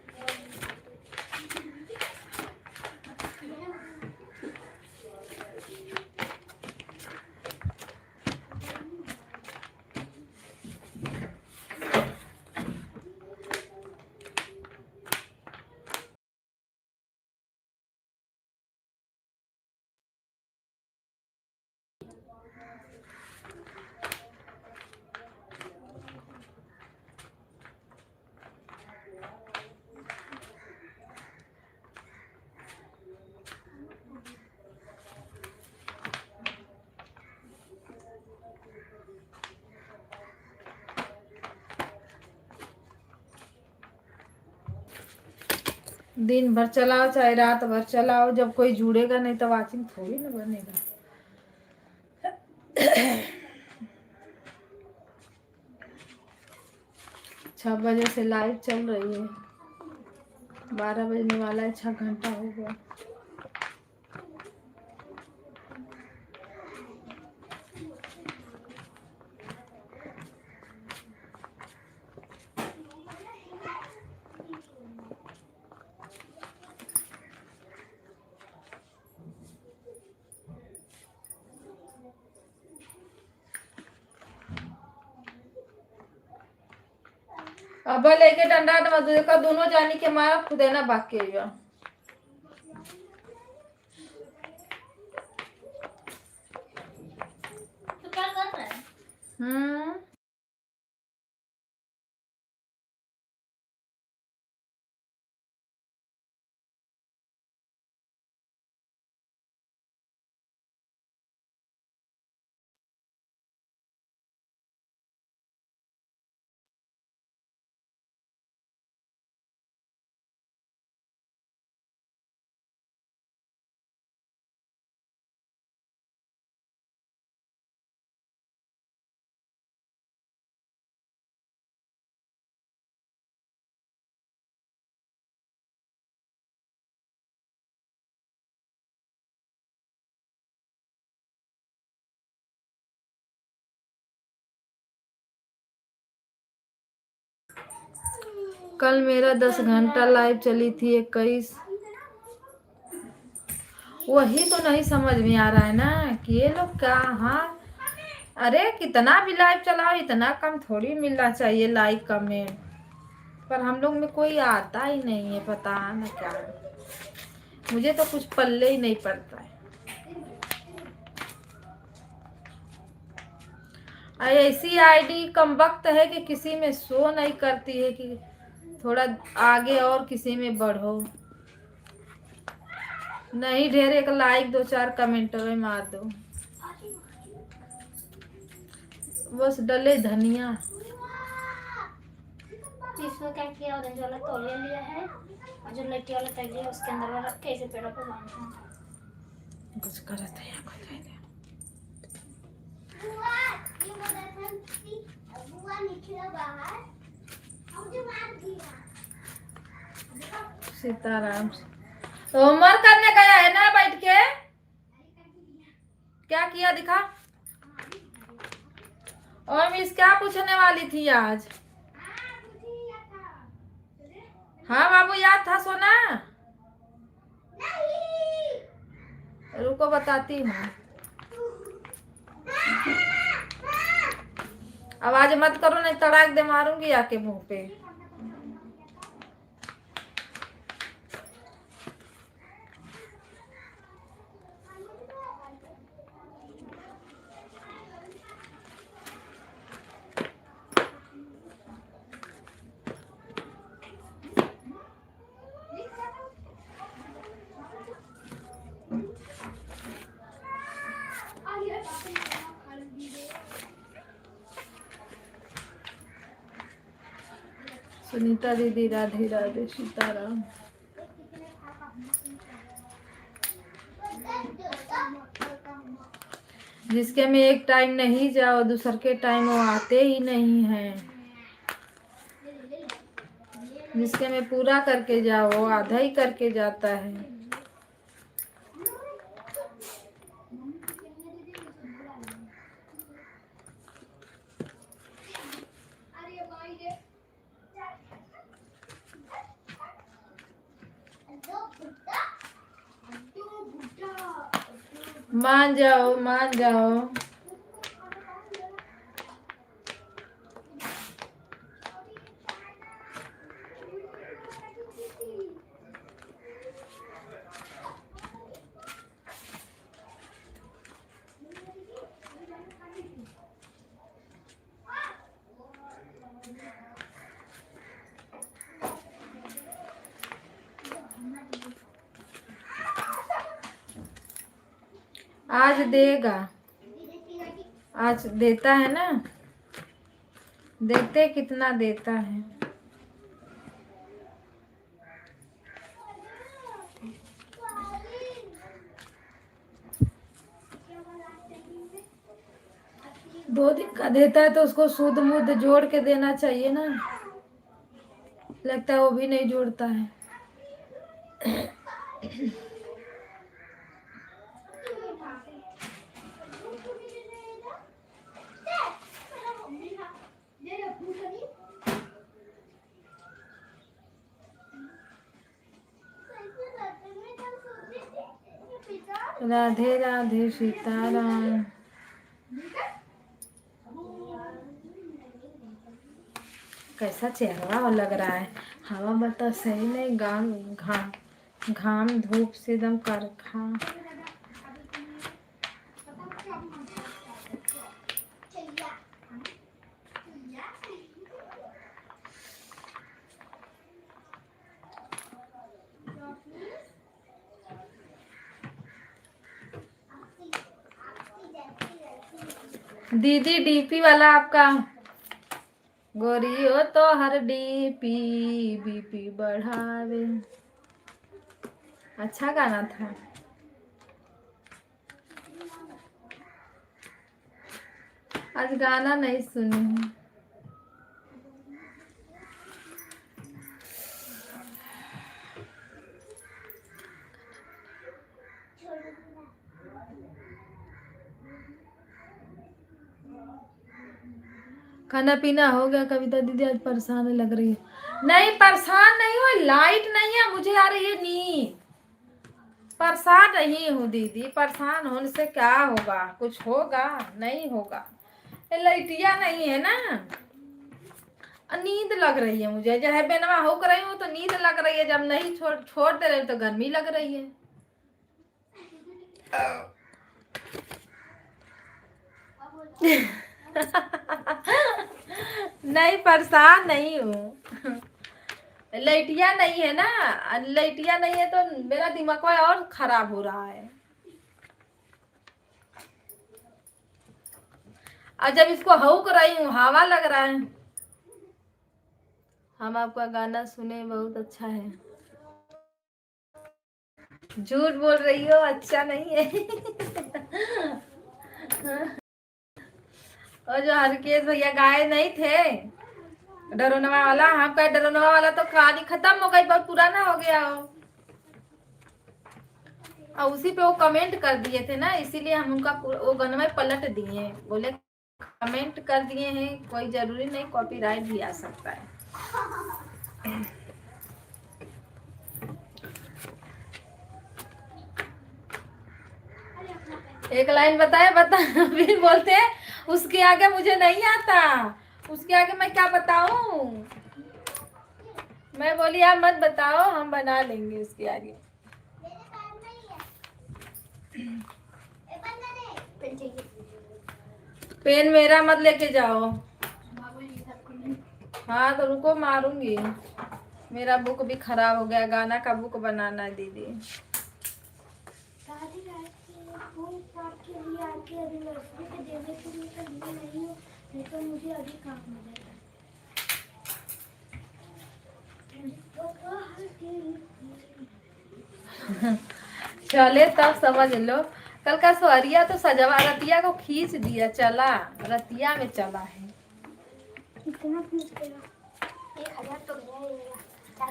दिन भर चलाओ चाहे रात भर चलाओ, जब कोई जुड़ेगा नहीं तो वॉचिंग थोड़ी ना बनेगा। 6 बजे से लाइव चल रही है, 12 बजने वाला है, 6 घंटा हो गया। अब लेके डंडा मजदूर का दोनों जानी के मारा खुदे ना भाग के हुआ। तो क्या कर रहा है? कल मेरा 10 घंटा लाइव चली थी 21। वही तो नहीं समझ में आ रहा है ना कि ये लोग क्या। हाँ अरे कितना भी लाइव चलाओ इतना कम थोड़ी मिलना चाहिए लाइक कमेंट, पर हम लोग में कोई आता ही नहीं है, पता ना क्या है। मुझे तो कुछ पल्ले ही नहीं पड़ता है। ऐसी आईडी कम वक्त है कि किसी में शो नहीं करती है कि थोड़ा आगे और किसी में बढ़ो। नहीं ढेर एक लाइक 2-4 कमेंट में मार दो, बस डले धनिया। इसमें क्या किया, ऑरेंज वाला तौलिया लिया है और जो लट्टी वाला तौलिया है उसके अंदर वाला कैसे पेड़ों पे बांधना है। कुछ करत है यहाँ कुछ है। सीताराम। होमवर्क करने गया है ना बैठ के? क्या किया दिखा। और मिस क्या पूछने वाली थी आज? हाँ बाबू याद था सोना? रुको बताती हूँ। आवाज मत करो, नहीं तड़ाक दे मारूंगी आके मुंह पे। सुनीता दीदी राधे राधे सीताराम। जिसके में एक टाइम नहीं जाओ दूसर के टाइम वो आते ही नहीं हैं। जिसके में पूरा करके जाओ वो आधा ही करके जाता है। मान जाओ मान जाओ। आज देगा, आज देता है ना, देखते कितना देता है। दो दिन का देता है तो उसको सूद मूद जोड़ के देना चाहिए ना। लगता है वो भी नहीं जोड़ता है। राधे राधे सीताराम। कैसा चेहरा लग रहा है, हवा बता सही नहीं, घाम धूप से एकदम करखा। दीदी डीपी वाला आपका गोरियो तो हर डीपी बीपी बढ़ावे, अच्छा गाना था। आज गाना नहीं सुनी हूँ। खाना पीना हो गया? कविता दीदी आज परेशान लग रही है। नहीं परेशान नहीं हो, लाइट नहीं है, मुझे आ रही है नींद। परेशान नहीं हूँ दीदी, परेशान होने से क्या होगा, कुछ होगा नहीं होगा। लाइटिया नहीं है ना, नींद लग रही है मुझे। जो है बेनवा हो कर रही हूँ तो नींद लग रही है, जब नहीं छोड़ दे रही तो गर्मी लग रही है। नहीं परेशान नहीं हूँ। लाइटिया नहीं है ना, लाइटिया नहीं है तो मेरा दिमाग और खराब हो रहा है। और जब इसको हूक रही हूँ हवा लग रहा है। हम आपका गाना सुने, बहुत अच्छा है। झूठ बोल रही हो, अच्छा नहीं है। और जो हरकेश भैया गाए नहीं थे डरोनवा वाला, हम कहे डरोनवा वाला तो कहानी खत्म हो गई, बहुत पुराना हो गया हो। और उसी पे वो कमेंट कर दिए थे ना, इसीलिए हम उनका वो गाना पलट दिए। बोले कमेंट कर दिए हैं, कोई जरूरी नहीं कॉपीराइट भी आ सकता है। एक लाइन बताए बता। फिर बोलते हैं उसके आगे मुझे नहीं आता, उसके आगे मैं क्या बताऊं। मैं बोली आप मत बताओ, हम बना लेंगे उसके आगे। पेन मेरा मत लेके जाओ। हाँ तो रुको, मारूंगी। मेरा बुक भी खराब हो गया, गाना का बुक बनाना है दीदी। मुझे अभी काम मिलेगा। चले तब समझ लो। कल का स्वरिया तो सजवा रतिया को खींच दिया, चला रतिया में चला है। इतना खींच गया, 1000 तो गया ही मेरा।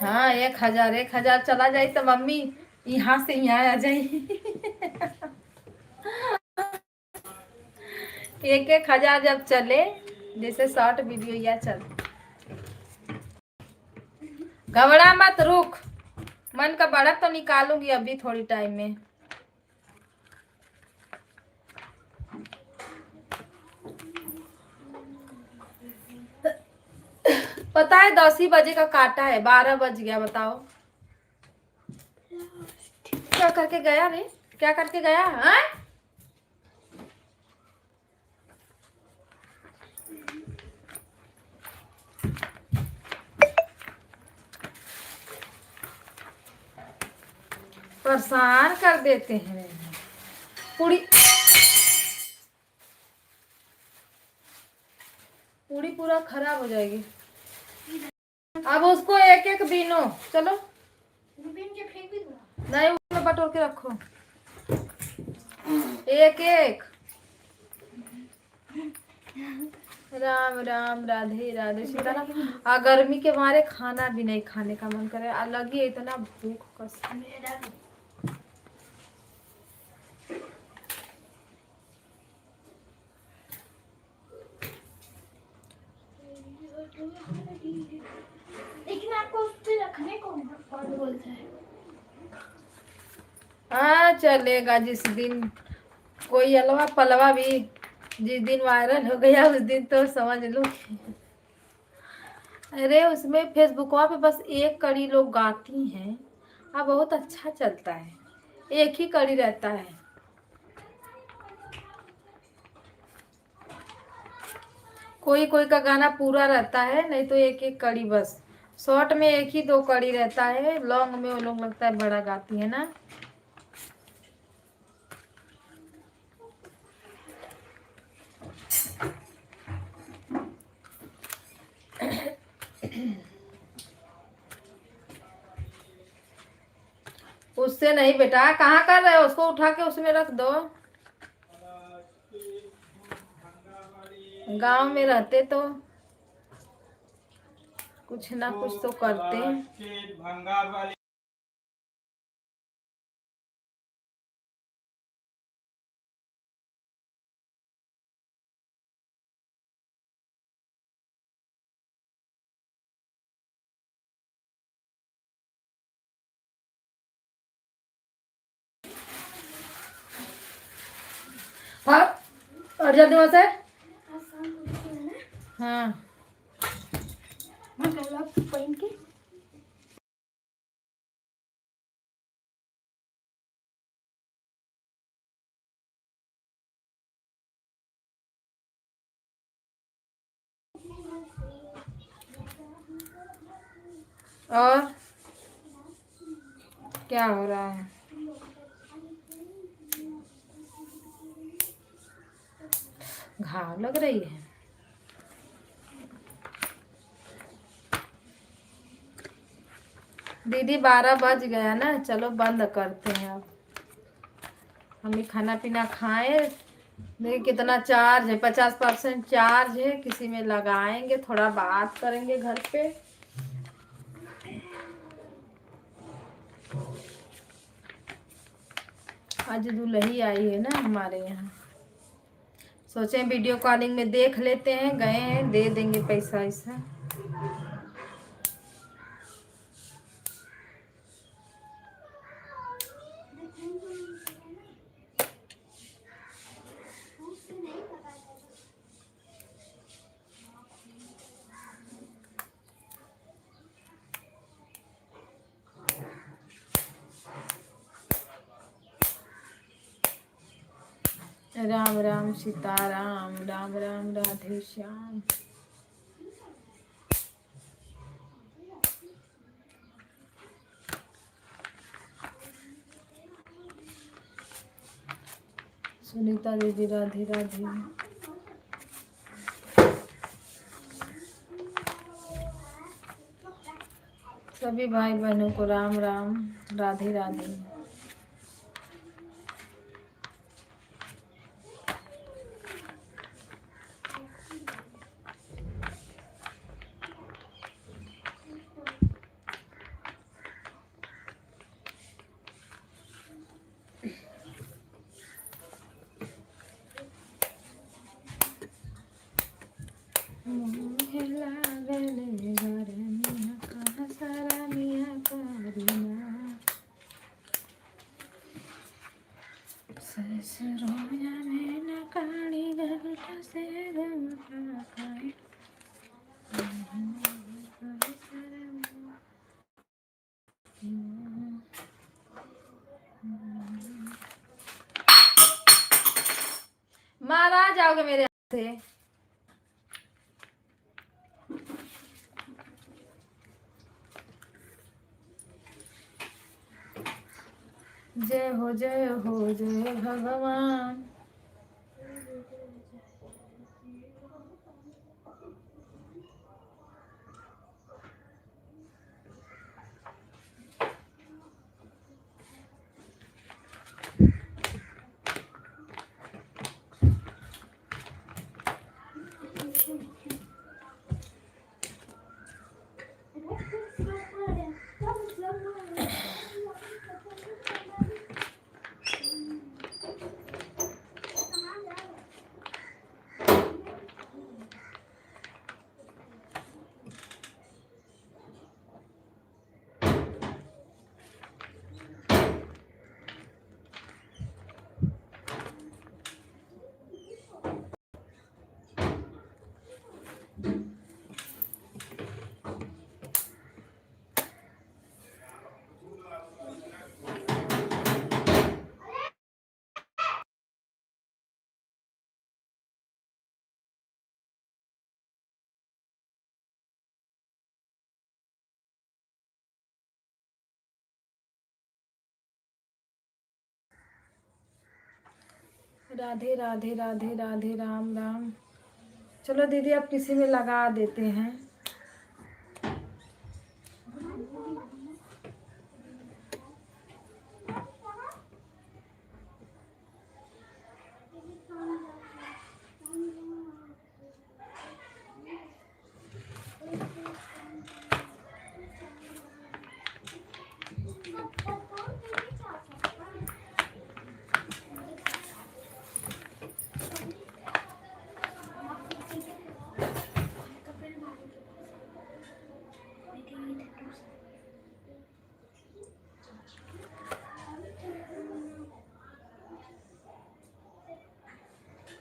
हाँ 1000 चला जाए तो मम्मी यहाँ से यहाँ आ जाए। 1000 जब चले, जैसे शॉर्ट वीडियो या चल। घबरा मत, रुक। मन का बढ़त तो निकालूंगी अभी थोड़ी टाइम में। पता है 10 ही बजे का काटा है, 12 बज गया। बताओ क्या करके गया रे, क्या करके गया। हाँ परेशान कर देते हैं। पूरी पूरी पूरा खराब हो जाएगी। अब उसको एक एक बीनो। चलो बीन के फेंक भी दूंगा। नहीं, उसमें बटोर के रखो एक एक। राम राम राधे राधे सीताराम। गर्मी के मारे खाना भी नहीं खाने का मन करे, अलग ही इतना भूख कसम। लेकिन आपको उस पे रखने को कौन बोलता है? हाँ चलेगा। जिस दिन कोई अलवा पलवा भी जिस दिन वायरल हो गया उस दिन तो समझ लो। अरे उसमें फेसबुकवा पे बस एक कड़ी लोग गाती हैं। हाँ बहुत अच्छा चलता है, एक ही कड़ी रहता है। कोई कोई का गाना पूरा रहता है, नहीं तो एक एक कड़ी बस। शॉर्ट में एक ही 2 कड़ी रहता है, लॉन्ग में वो लोग लगता है बड़ा गाती है ना। उससे नहीं बेटा, कहाँ कर रहे हो, उसको उठा के उसमें रख दो। गांव में रहते तो कुछ ना कुछ तो करते। हाँ और जल्दी वहां से। हाँ मैं कल आप पहन के और क्या हो रहा है। घाव लग रही है। दीदी 12 बज गया ना, चलो बंद करते हैं अब। हम भी खाना पीना खाएं। देखिए कितना चार्ज है, 50% चार्ज है। किसी में लगाएंगे, थोड़ा बात करेंगे घर पे। आज दुल्ही आई है ना हमारे यहाँ, सोचे वीडियो कॉलिंग में देख लेते हैं। गए हैं, दे देंगे पैसा ऐसा। राम राम सीताराम, राम राम राधे श्याम। सुनीता दीदी राधे राधे। सभी भाई बहनों को राम राम राधे राधे। महाराज आओगे मेरे हाथ से। जय हो जय हो जय भगवान। राधे राधे राधे राधे राम राम। चलो दीदी अब किसी में लगा देते हैं।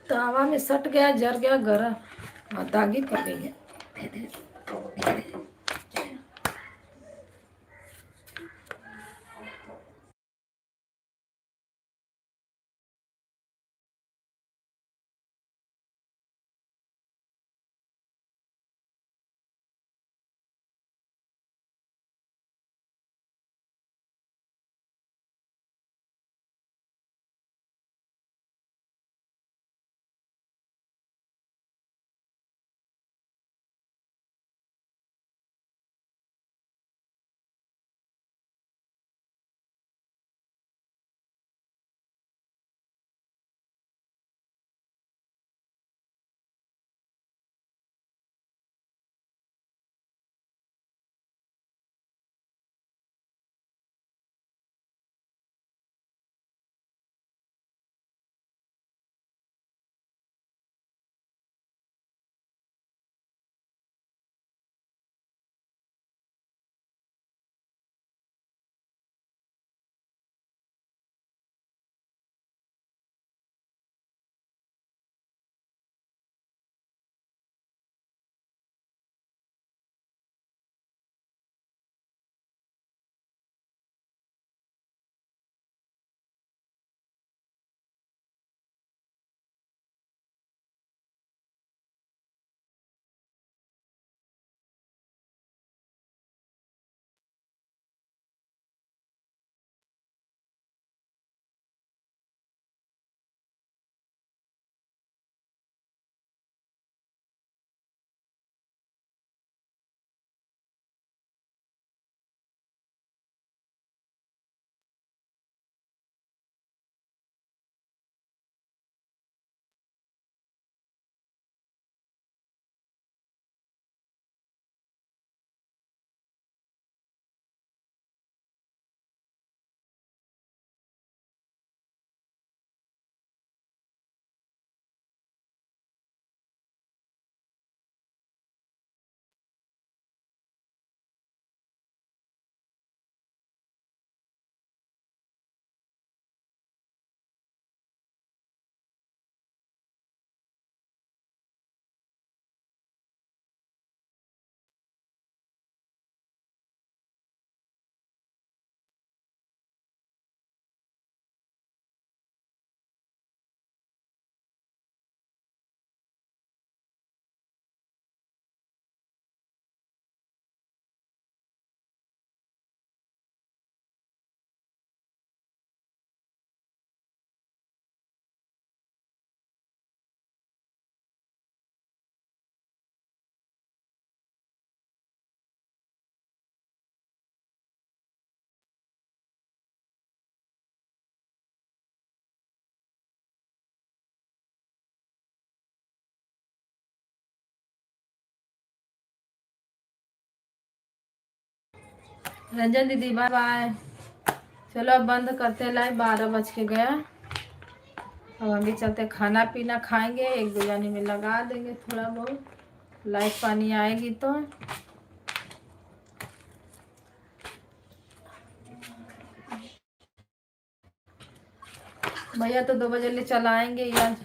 तावा में सट गया, जर गया, गरम दागी पड़ गई है। रंजन दीदी बाय बाय। चलो अब बंद करते हैं लाइव, 12 बज के गया। अब हम भी चलते खाना पीना खाएंगे, एक बिरयानी में लगा देंगे थोड़ा बहुत, लाइट पानी आएगी तो। भैया तो 2 बजे ले चल आएंगे यार।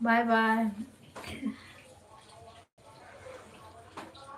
Bye bye.